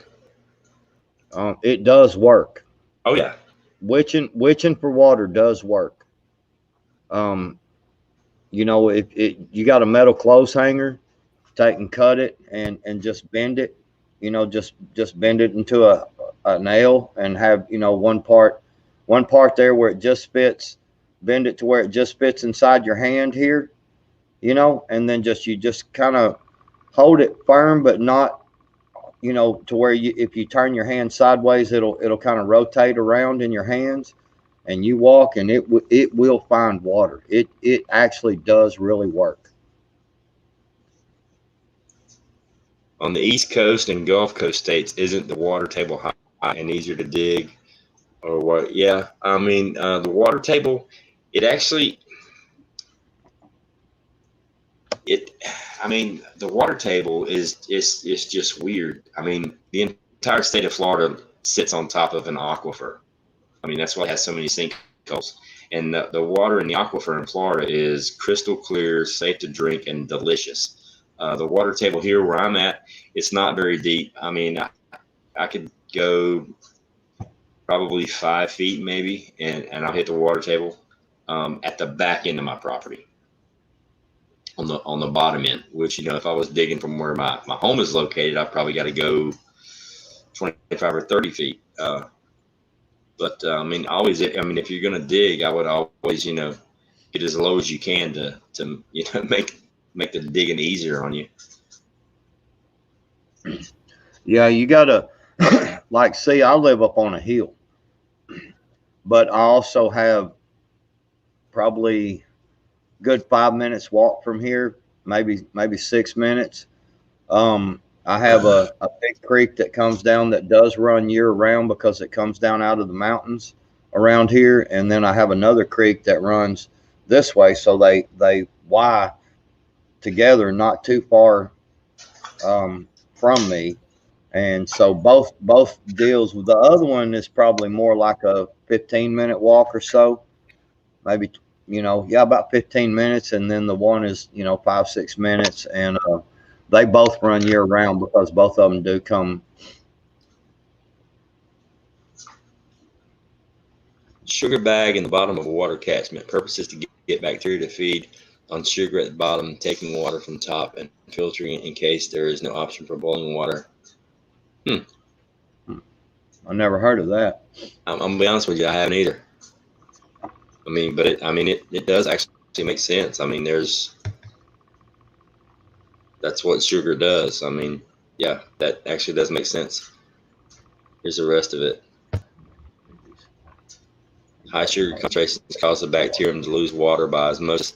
It does work. Oh yeah. Witching for water does work. You know, if you got a metal clothes hanger, take and cut it and just bend it, you know, just bend it into a nail and have, you know, one part there where it just fits, bend it to where it just fits inside your hand here, you know, and then you just kind of hold it firm, but not, you know, to where if you turn your hand sideways, it'll kind of rotate around in your hands, and you walk, and it will find water. It actually does really work. On the East Coast and Gulf Coast states, isn't the water table high and easier to dig, or what? Yeah, I mean, the water table, it actually, I mean, the water table is just weird. I mean, the entire state of Florida sits on top of an aquifer. I mean, that's why it has so many sinkholes. And the water in the aquifer in Florida is crystal clear, safe to drink, and delicious. The water table here where I'm at, it's not very deep. I mean, I could go probably 5 feet maybe, and I'll hit the water table at the back end of my property. On the bottom end, which, you know, if I was digging from where my home is located, I probably got to go 25 or 30 feet. But I mean, if you're going to dig, I would always, you know, get as low as you can to you know, make the digging easier on you. Yeah, you gotta like, see, I live up on a hill, but I also have probably good 5 minutes walk from here, maybe 6 minutes. I have a big creek that comes down that does run year round because it comes down out of the mountains around here, and then I have another creek that runs this way, so they Y together, not too far from me, and so both deals. The other one is probably more like a 15-minute walk or so, maybe, you know, yeah, about 15 minutes. And then the one is, you know, 5-6 minutes. And they both run year round because both of them do come. Sugar bag in the bottom of a water catchment. Purpose is to get bacteria to feed on sugar at the bottom, taking water from top and filtering it in case there is no option for boiling water. I never heard of that. I'm gonna be honest with you, I haven't either. I mean, but it does actually make sense. I mean, that's what sugar does. I mean, yeah, that actually does make sense. Here's the rest of it. High sugar concentrations cause the bacterium to lose water by osmosis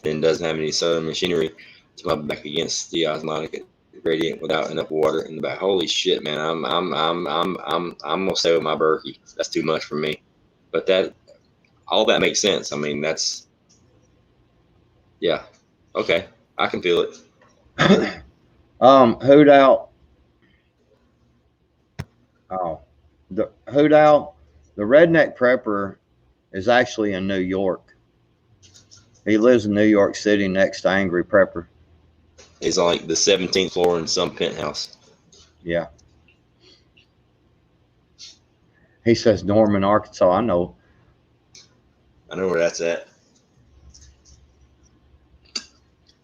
and doesn't have any southern machinery to rub back against the osmotic gradient without enough water in the back. Holy shit, man! I'm gonna stay with my Berkey. That's too much for me. But all that makes sense. I mean, yeah, okay, I can feel it. Hoot out. Oh, the Hoot out. The redneck prepper is actually in New York. He lives in New York City next to Angry Prepper. He's on like the 17th floor in some penthouse. Yeah. He says Norman, Arkansas. I know where that's at.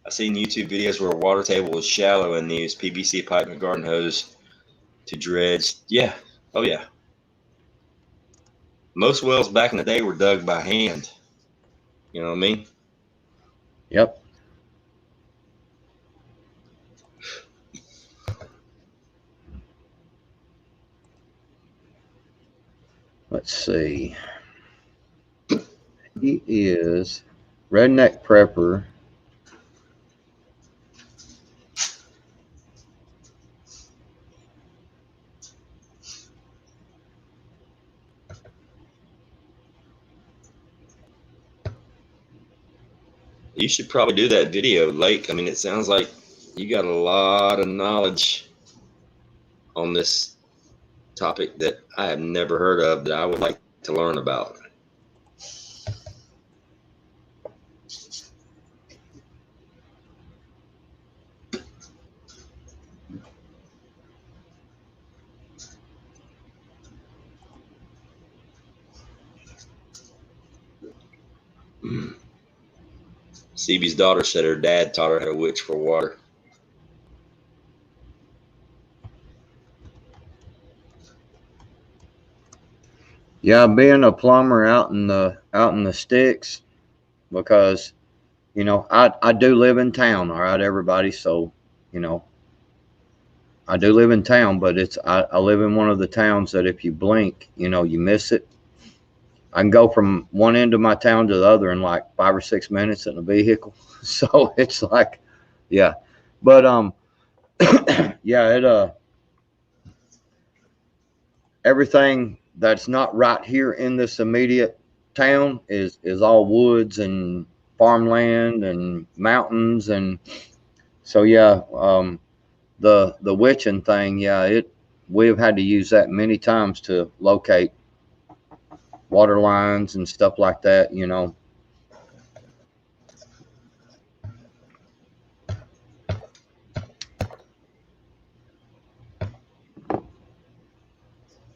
I've seen YouTube videos where a water table is shallow and they use PVC pipe and garden hose to dredge. Yeah. Oh, yeah. Most wells back in the day were dug by hand. You know what I mean? Yep. Let's see. He is redneck prepper. You should probably do that video, Lake. I mean, it sounds like you got a lot of knowledge on this topic that I have never heard of that I would like to learn about. CB's daughter said her dad taught her how to witch for water. Yeah, being a plumber out in the sticks, because you know I do live in town, all right, everybody. So you know I do live in town, but I live in one of the towns that if you blink, you know, you miss it. I can go from one end of my town to the other in like 5 or 6 minutes in a vehicle. So it's like, yeah, but yeah, everything that's not right here in this immediate town is all woods and farmland and mountains, and so yeah, the witching thing, yeah, we've had to use that many times to locate water lines and stuff like that, you know.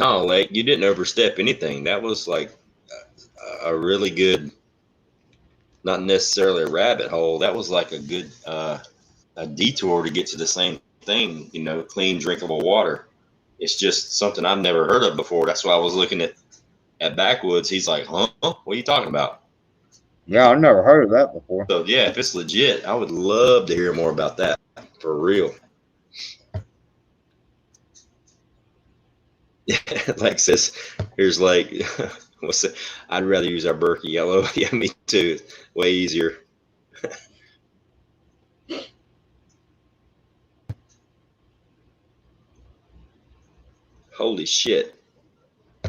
No, Lake, you didn't overstep anything. That was like a really good, not necessarily a rabbit hole. That was like a good a detour to get to the same thing, you know, clean, drinkable water. It's just something I've never heard of before. That's why I was looking at Backwoods. He's like, huh? What are you talking about? Yeah, I've never heard of that before. So yeah, if it's legit, I would love to hear more about that, for real. Yeah, like says, here's like, what's it? I'd rather use our Berkey yellow. Yeah, me too. Way easier. Holy shit.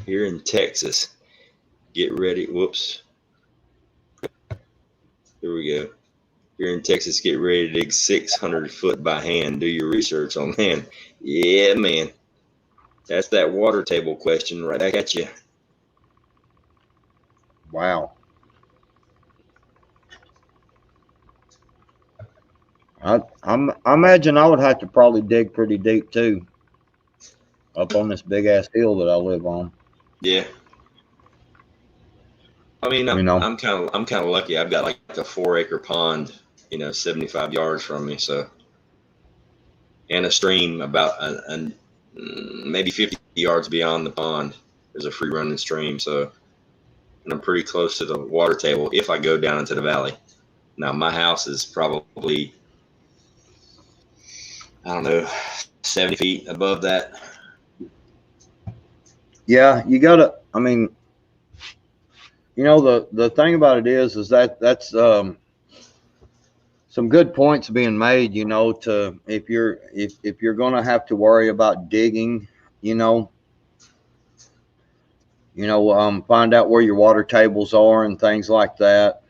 Here in Texas, get ready. Whoops. Here we go. Here in Texas, get ready to dig 600 foot by hand. Do your research on land. Yeah, man. That's that water table question right back at you. Wow. I imagine I would have to probably dig pretty deep too, up on this big ass hill that I live on. Yeah. I mean, You know, I'm kind of lucky. I've got like a 4-acre pond, you know, 75 yards from me, so, and a stream about maybe 50 yards beyond the pond. There's a free running stream, so, and I'm pretty close to the water table if I go down into the valley. Now my house is probably, I don't know, 70 feet above that. yeah, you gotta. I mean, you know, the thing about it is that's some good points being made, you know, to if you're going to have to worry about digging, you know, find out where your water tables are and things like that,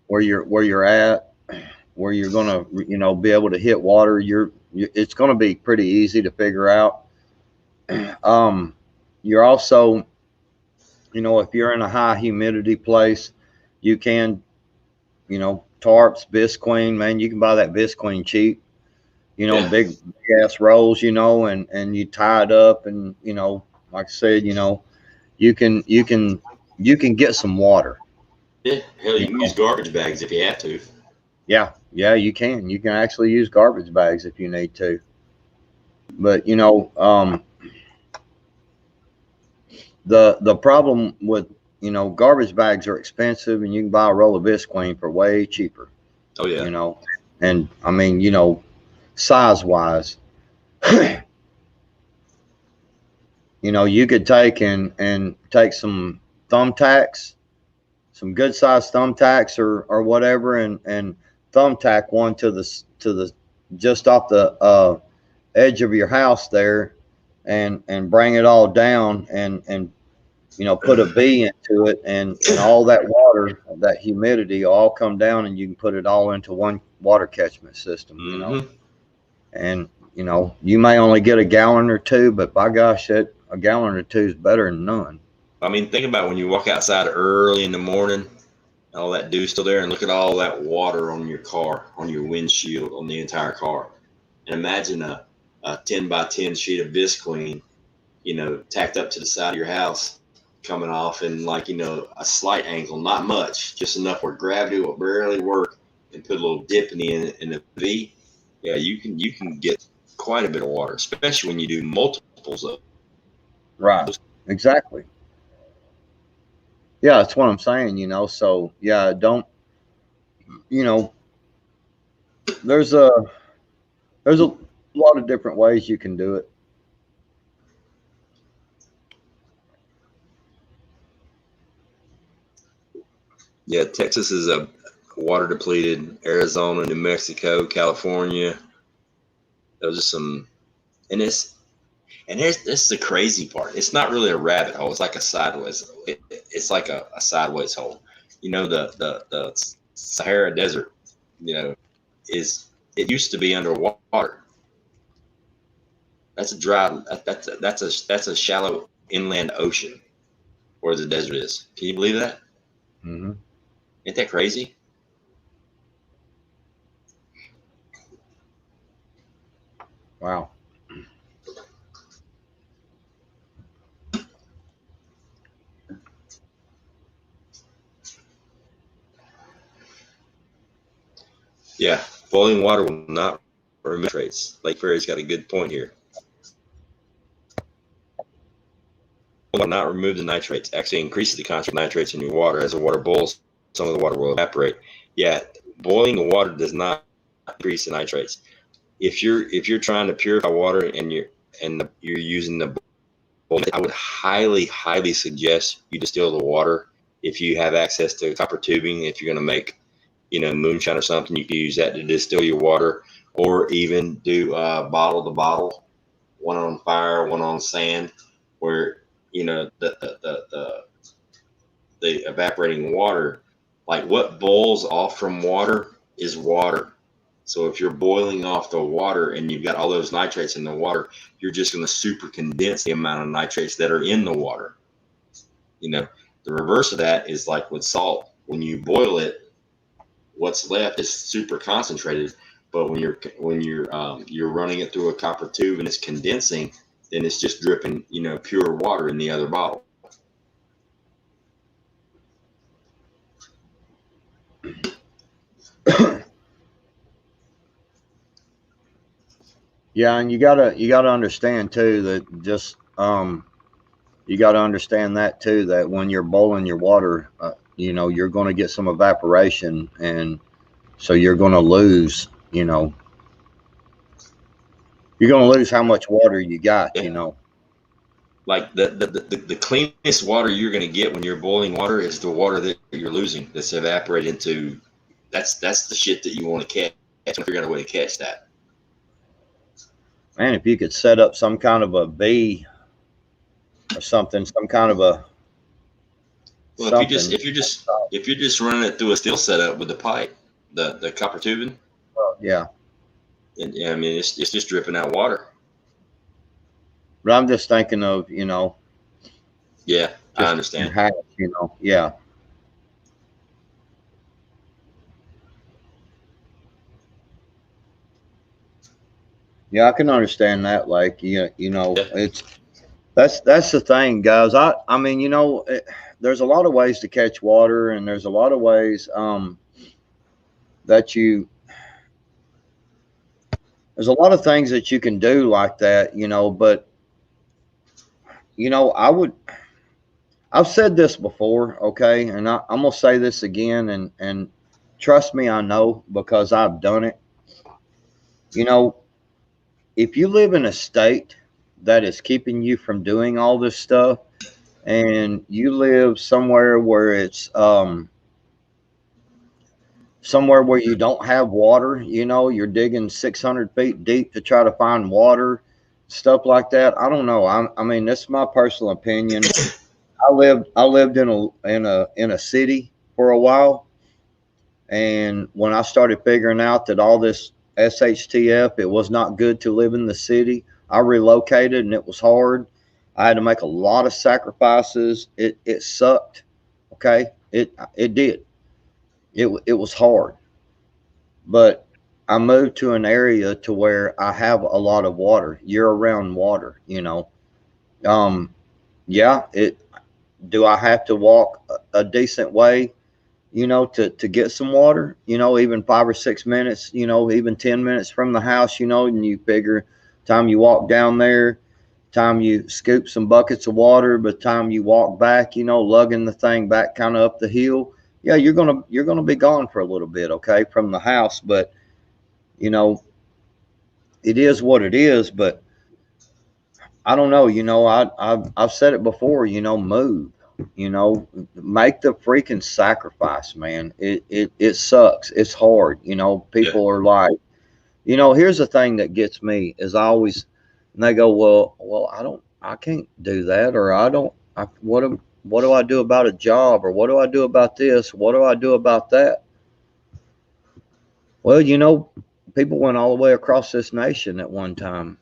where you're at, where you're going to, you know, be able to hit water. It's going to be pretty easy to figure out. You're also, you know, if you're in a high humidity place, you can, you know, tarps, Visqueen, man, you can buy that Visqueen cheap, you know, big ass rolls, you know, and you tie it up, and, you know, like I said, you know, you can get some water. Yeah, hell, you can use garbage bags if you have to. Yeah, you can. You can actually use garbage bags if you need to. But, you know, the problem with, you know, garbage bags are expensive, and you can buy a roll of Visqueen for way cheaper. Oh yeah. You know, and I mean, you know, size wise, you know, you could take and take some thumbtacks, some good sized thumbtacks or whatever, and thumbtack one to the just off the edge of your house there, and bring it all down, and you know, put a B into it, and all that water, that humidity all come down, and you can put it all into one water catchment system, you know. And, you know, you may only get a gallon or two, but by gosh, that a gallon or two is better than none. I mean, think about when you walk outside early in the morning, all that dew still there, and look at all that water on your car, on your windshield, on the entire car. And imagine a 10 by 10 sheet of Visqueen, you know, tacked up to the side of your house, coming off in, like, you know, a slight angle, not much, just enough where gravity will barely work, and put a little dip in the V. Yeah, you can get quite a bit of water, especially when you do multiples of. Right. Exactly. Yeah, that's what I'm saying, you know. So yeah, don't, you know, there's a lot of different ways you can do it. Yeah, Texas is a water depleted. Arizona, New Mexico, California. Those are some, and this is the crazy part. It's not really a rabbit hole. It's like a sideways. It's like a sideways hole. You know, the Sahara Desert, you know, it used to be underwater. That's a dry. That's a shallow inland ocean where the desert is. Can you believe that? Mm-hmm. Ain't that crazy? Wow. Yeah, boiling water will not remove nitrates. Lake Ferry's got a good point here. Will not remove the nitrates. Actually, increases the content of nitrates in your water. As the water boils, some of the water will evaporate. Yeah, boiling the water does not increase the nitrates. If you're trying to purify water and you're using the boil, I would highly suggest you distill the water. If you have access to copper tubing, if you're going to make, you know, moonshine or something, you can use that to distill your water, or even do bottle to bottle, one on fire, one on sand, where, you know, the evaporating water, like what boils off from water is water. So if you're boiling off the water and you've got all those nitrates in the water, you're just going to super condense the amount of nitrates that are in the water. You know, the reverse of that is like with salt. When you boil it, what's left is super concentrated. But when you're running it through a copper tube and it's condensing, then it's just dripping, you know, pure water in the other bottle. Yeah, and you gotta understand too that just you gotta understand that too, that when you're boiling your water, you know, you're going to get some evaporation, and so you're going to lose, you know, you're going to lose how much water you got, Yeah. you know. Like the cleanest water you're going to get when you're boiling water is the water that you're losing, that's evaporated into that's the shit that you want to catch and figure out a way to catch that. Man, if you could set up some kind of a bee or something, some kind of a Well, if you're just running it through a steel setup with the pipe, the copper tubing, yeah. and I mean it's just dripping out water. But I'm just thinking of, you know. Yeah, I understand. Hatch, you know, yeah. Yeah, I can understand that. Like, you know, it's that's the thing, guys. I mean, you know, there's a lot of ways to catch water, and there's a lot of ways that there's a lot of things that you can do like that, you know. But you know, I've said this before, okay, and I'm gonna say this again, and trust me, I know because I've done it. You know, if you live in a state that is keeping you from doing all this stuff, and you live somewhere where it's somewhere where you don't have water, you know, you're digging 600 feet deep to try to find water, stuff like that. I don't know. I mean, this is my personal opinion. I lived in a city for a while, and when I started figuring out that all this SHTF, it was not good to live in the city, I relocated, and it was hard. I had to make a lot of sacrifices. It sucked. Okay, it did. It was hard, but I moved to an area to where I have a lot of water, year-round water. You know, yeah. Do I have to walk a decent way, you know, to get some water, you know, even 5 or 6 minutes, you know, even 10 minutes from the house, you know, and you figure time you walk down there, time you scoop some buckets of water, but time you walk back, you know, lugging the thing back kind of up the hill. Yeah, you're gonna be gone for a little bit, okay, from the house. But you know, it is what it is. But I don't know, you know, I've said it before, you know, move, you know, make the freaking sacrifice, man. It sucks. It's hard. You know, people are like, you know, here's the thing that gets me is I always, and they go, I can't do that, or what do I do about a job, or what do I do about this? What do I do about that? Well, you know, people went all the way across this nation at one time.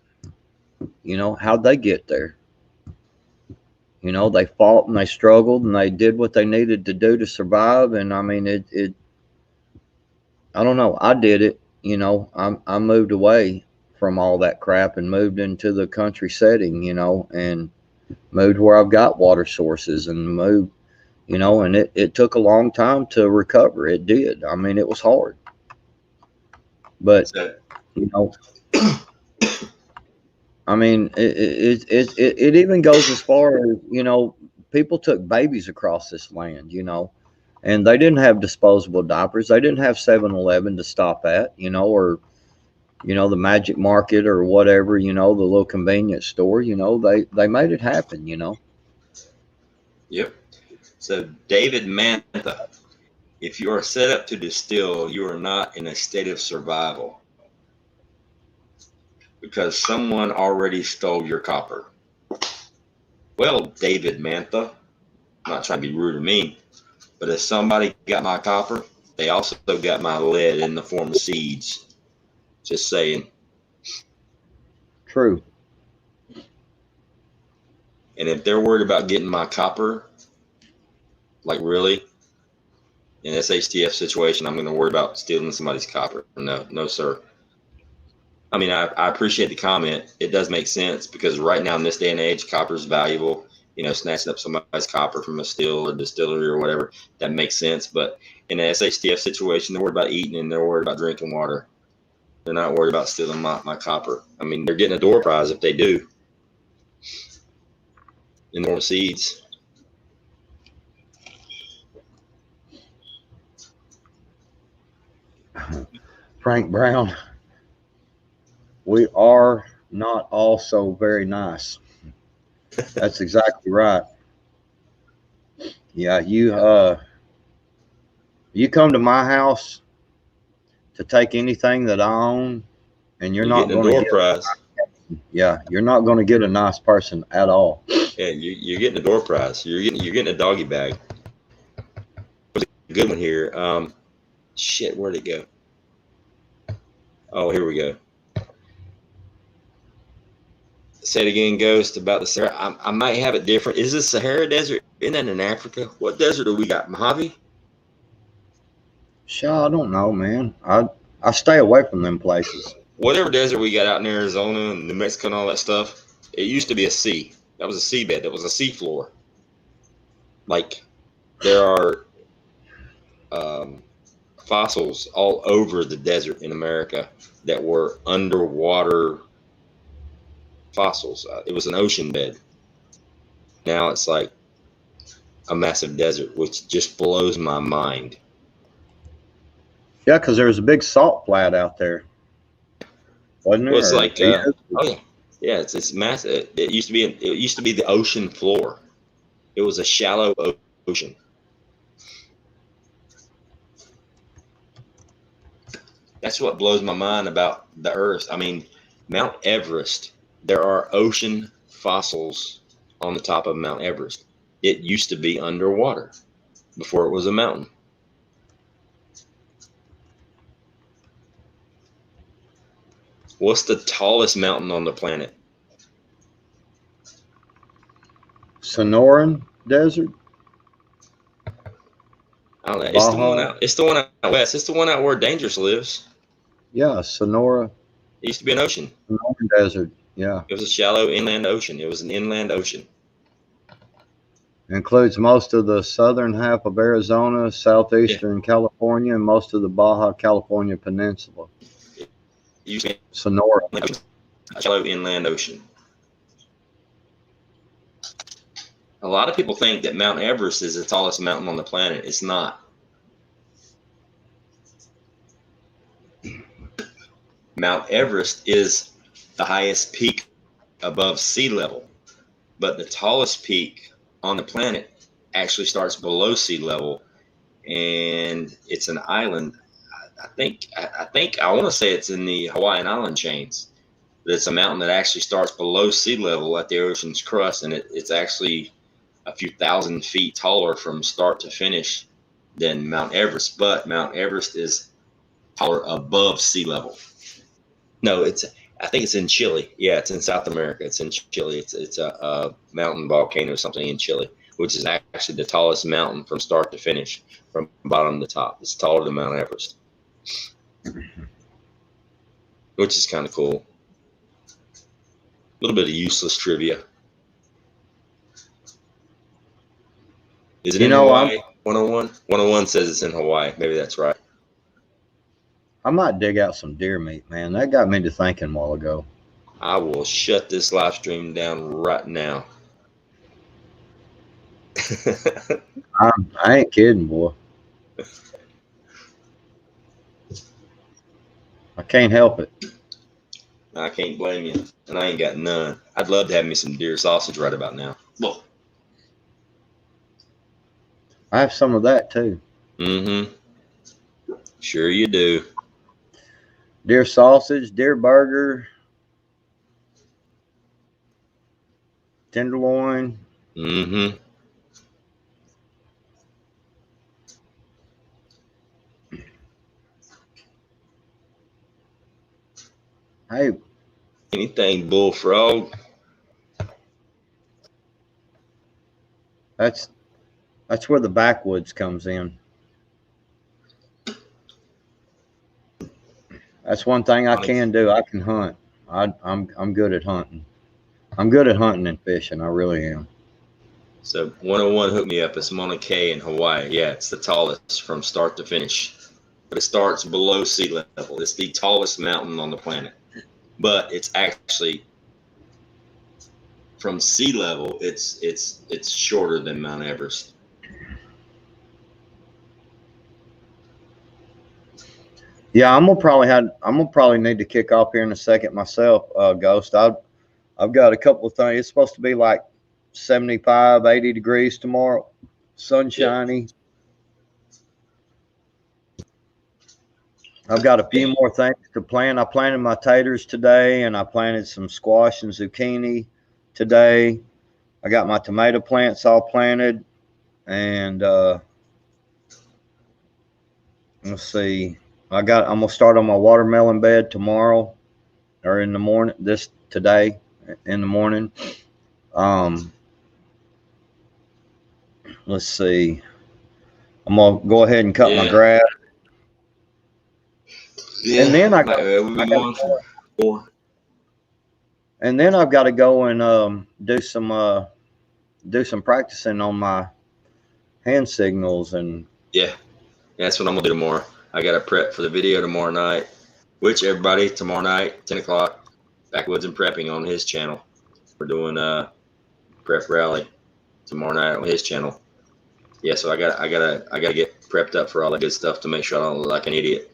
You know, how'd they get there? You know, they fought and they struggled and they did what they needed to do to survive. And I mean, I don't know. I did it. You know, I moved away from all that crap and moved into the country setting, you know, and moved where I've got water sources and moved, you know, and it took a long time to recover. It did. I mean, it was hard. But, you know, I mean, it even goes as far as, you know, people took babies across this land, you know, and they didn't have disposable diapers. They didn't have 7-Eleven to stop at, you know, or, you know, the Magic Market or whatever, you know, the little convenience store, you know, they made it happen, you know. Yep. So David Mantha, if you are set up to distill, you are not in a state of survival because someone already stole your copper. Well, David Mantha, I'm not trying to be rude or mean, but if somebody got my copper, they also got my lead in the form of seeds. Just saying. True. And if they're worried about getting my copper, like really, in this HTF situation, I'm going to worry about stealing somebody's copper. No, sir. I mean, I appreciate the comment. It does make sense because right now in this day and age, copper is valuable. You know, snatching up somebody's copper from a still or distillery or whatever, that makes sense. But in an SHTF situation, they're worried about eating and they're worried about drinking water. They're not worried about stealing my copper. I mean, they're getting a door prize if they do in the form of seeds. Frank Brown, we are not all so very nice. That's exactly right. Yeah, you come to my house to take anything that I own, and you're not getting a going door to prize. yeah, you're not going to get a nice person at all. Yeah, you're getting a door prize. You're getting a doggy bag. Good one here. Shit, where'd it go? Oh, here we go. Say it again, Ghost, about the Sahara. I might have it different. Is this Sahara Desert? Isn't that in Africa? What desert do we got? Mojave? Sure, I don't know, man. I stay away from them places. Whatever desert we got out in Arizona and New Mexico and all that stuff, it used to be a sea. That was a seabed. That was a seafloor. Like, there are fossils all over the desert in America that were underwater fossils. It was an ocean bed. Now it's like a massive desert, which just blows my mind. Yeah, because there was a big salt flat out there, wasn't there? Well, it's like, oh yeah, it's massive. It used to be the ocean floor. It was a shallow ocean. That's what blows my mind about the Earth. I mean, Mount Everest. There are ocean fossils on the top of Mount Everest. It used to be underwater before it was a mountain. What's the tallest mountain on the planet? Sonoran Desert. I don't know. It's the one out. It's the one out west. It's the one out where Dangerous lives. Yeah, Sonora. It used to be an ocean. Sonoran Desert. Yeah. It was a shallow inland ocean. It was an inland ocean. Includes most of the southern half of Arizona, southeastern California, and most of the Baja California Peninsula. It used to be Sonora. a shallow inland ocean. A lot of people think that Mount Everest is the tallest mountain on the planet. It's not. Mount Everest is the highest peak above sea level, but the tallest peak on the planet actually starts below sea level, and it's an island. I want to say it's in the Hawaiian island chains. But it's a mountain that actually starts below sea level at the ocean's crust, and it's actually a few thousand feet taller from start to finish than Mount Everest. But Mount Everest is taller above sea level. No, I think it's in Chile. Yeah, it's in South America. It's in Chile. It's a mountain volcano or something in Chile, which is actually the tallest mountain from start to finish, from bottom to top. It's taller than Mount Everest, which is kind of cool. A little bit of useless trivia. Is it in Hawaii? 101? 101 says it's in Hawaii. Maybe that's right. I might dig out some deer meat, man. That got me to thinking a while ago. I will shut this live stream down right now. I ain't kidding, boy. I can't help it. I can't blame you, and I ain't got none. I'd love to have me some deer sausage right about now. Well, I have some of that too. Mm-hmm. Sure you do. Deer sausage, deer burger, tenderloin. Mm-hmm. Hey, anything bullfrog. that's where the Backwoods comes in. That's one thing I can do. I can hunt. I'm good at hunting. I'm good at hunting and fishing. I really am. So 101 hooked me up. It's Mauna Kea in Hawaii. Yeah, it's the tallest from start to finish. But it starts below sea level. It's the tallest mountain on the planet. But it's actually from sea level, it's shorter than Mount Everest. Yeah, I'm gonna probably need to kick off here in a second myself, Ghost. I've got a couple of things. It's supposed to be like 75, 80 degrees tomorrow. Sunshiny. I've got a few more things to plant. I planted my taters today, and I planted some squash and zucchini today. I got my tomato plants all planted, and let's see. I'm gonna start on my watermelon bed tomorrow or in the morning. Today in the morning. Let's see. I'm gonna go ahead and cut my grass. Yeah. And then I've got to go and do some practicing on my hand signals and that's what I'm gonna do tomorrow. I got to prep for the video tomorrow night, which everybody tomorrow night 10 o'clock Backwoods and Prepping on his channel. We're doing a prep rally tomorrow night on his channel. Yeah, so I gotta get prepped up for all the good stuff to make sure I don't look like an idiot.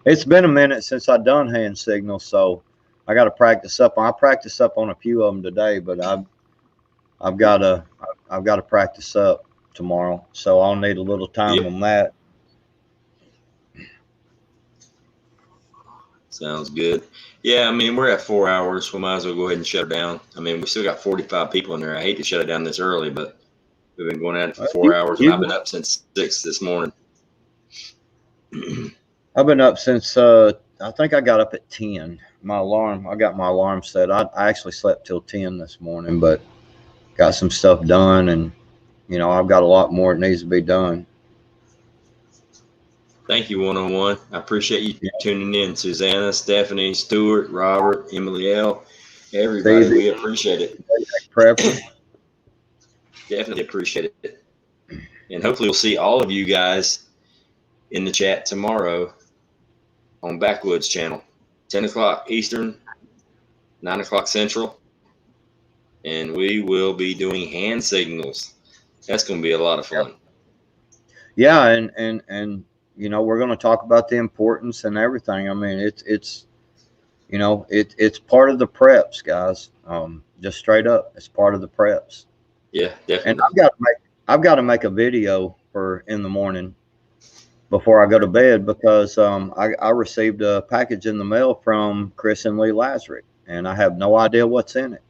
It's been a minute since I've done hand signals, so I got to practice up. I practiced up on a few of them today, but I've got to practice up tomorrow, so I'll need a little time on that. Sounds good. Yeah, I mean, we're at 4 hours. We might as well go ahead and shut it down. I mean, we still got 45 people in there. I hate to shut it down this early, but we've been going at it for 4 hours, and I've been up since 6 this morning. I've been up since I think I got up at 10. I got my alarm set. I actually slept till 10 this morning, but got some stuff done, and I've got a lot more that needs to be done. Thank you, 101. I appreciate you tuning in. Susanna, Stephanie, Stuart, Robert, Emily L. Everybody, we appreciate it. Definitely appreciate it. And hopefully we'll see all of you guys in the chat tomorrow on Backwoods channel, 10 o'clock Eastern, 9 o'clock Central. And we will be doing hand signals. That's going to be a lot of fun. Yeah, and we're going to talk about the importance and everything. I mean, it's part of the preps, guys. Just straight up, it's part of the preps. Yeah, definitely. And I've got to make a video for in the morning before I go to bed, because I received a package in the mail from Chris and Lee Lazarick, and I have no idea what's in it.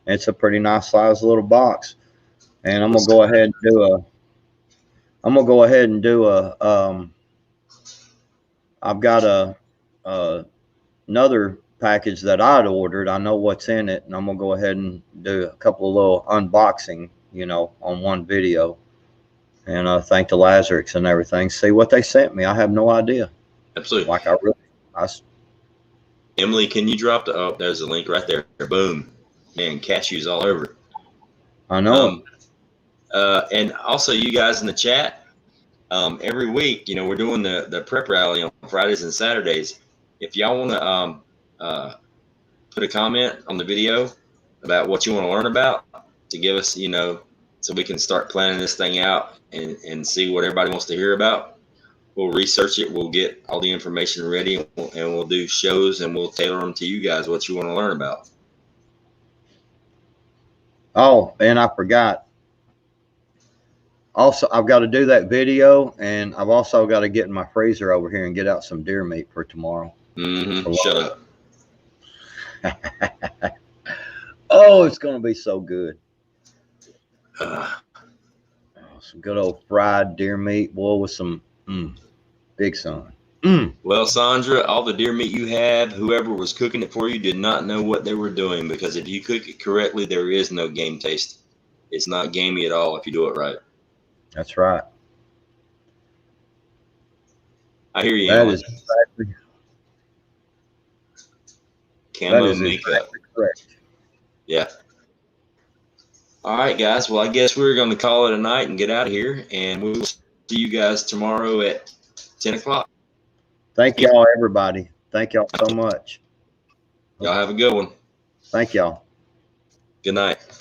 It's a pretty nice size little box, and I'm gonna go ahead and do I've got another package that I'd ordered. I know what's in it, and I'm gonna go ahead and do a couple of little unboxing, on one video, and thank the Lazaricks and everything. See what they sent me. I have no idea. Absolutely. Emily, can you drop there's a link right there. Boom. Man, cashews all over. I know. And also, you guys in the chat, every week, we're doing the prep rally on Fridays and Saturdays. If y'all want to put a comment on the video about what you want to learn about, to give us, so we can start planning this thing out and see what everybody wants to hear about. We'll research it. We'll get all the information ready, and we'll do shows, and we'll tailor them to you guys, what you want to learn about. Oh, and I forgot. Also, I've got to do that video, and I've also got to get in my freezer over here and get out some deer meat for tomorrow. Shut up. Oh, it's going to be so good. Some good old fried deer meat, boy, with some Big Sun. Well, Sandra, all the deer meat you have, whoever was cooking it for you did not know what they were doing, because if you cook it correctly, there is no game taste. It's not gamey at all if you do it right. That's right. I hear you. That is exactly. Camo makeup. Correct. Yeah. All right, guys. Well, I guess we're going to call it a night and get out of here, and we will see you guys tomorrow at 10 o'clock. Thank y'all, everybody. Thank y'all so much. Y'all have a good one. Thank y'all. Good night.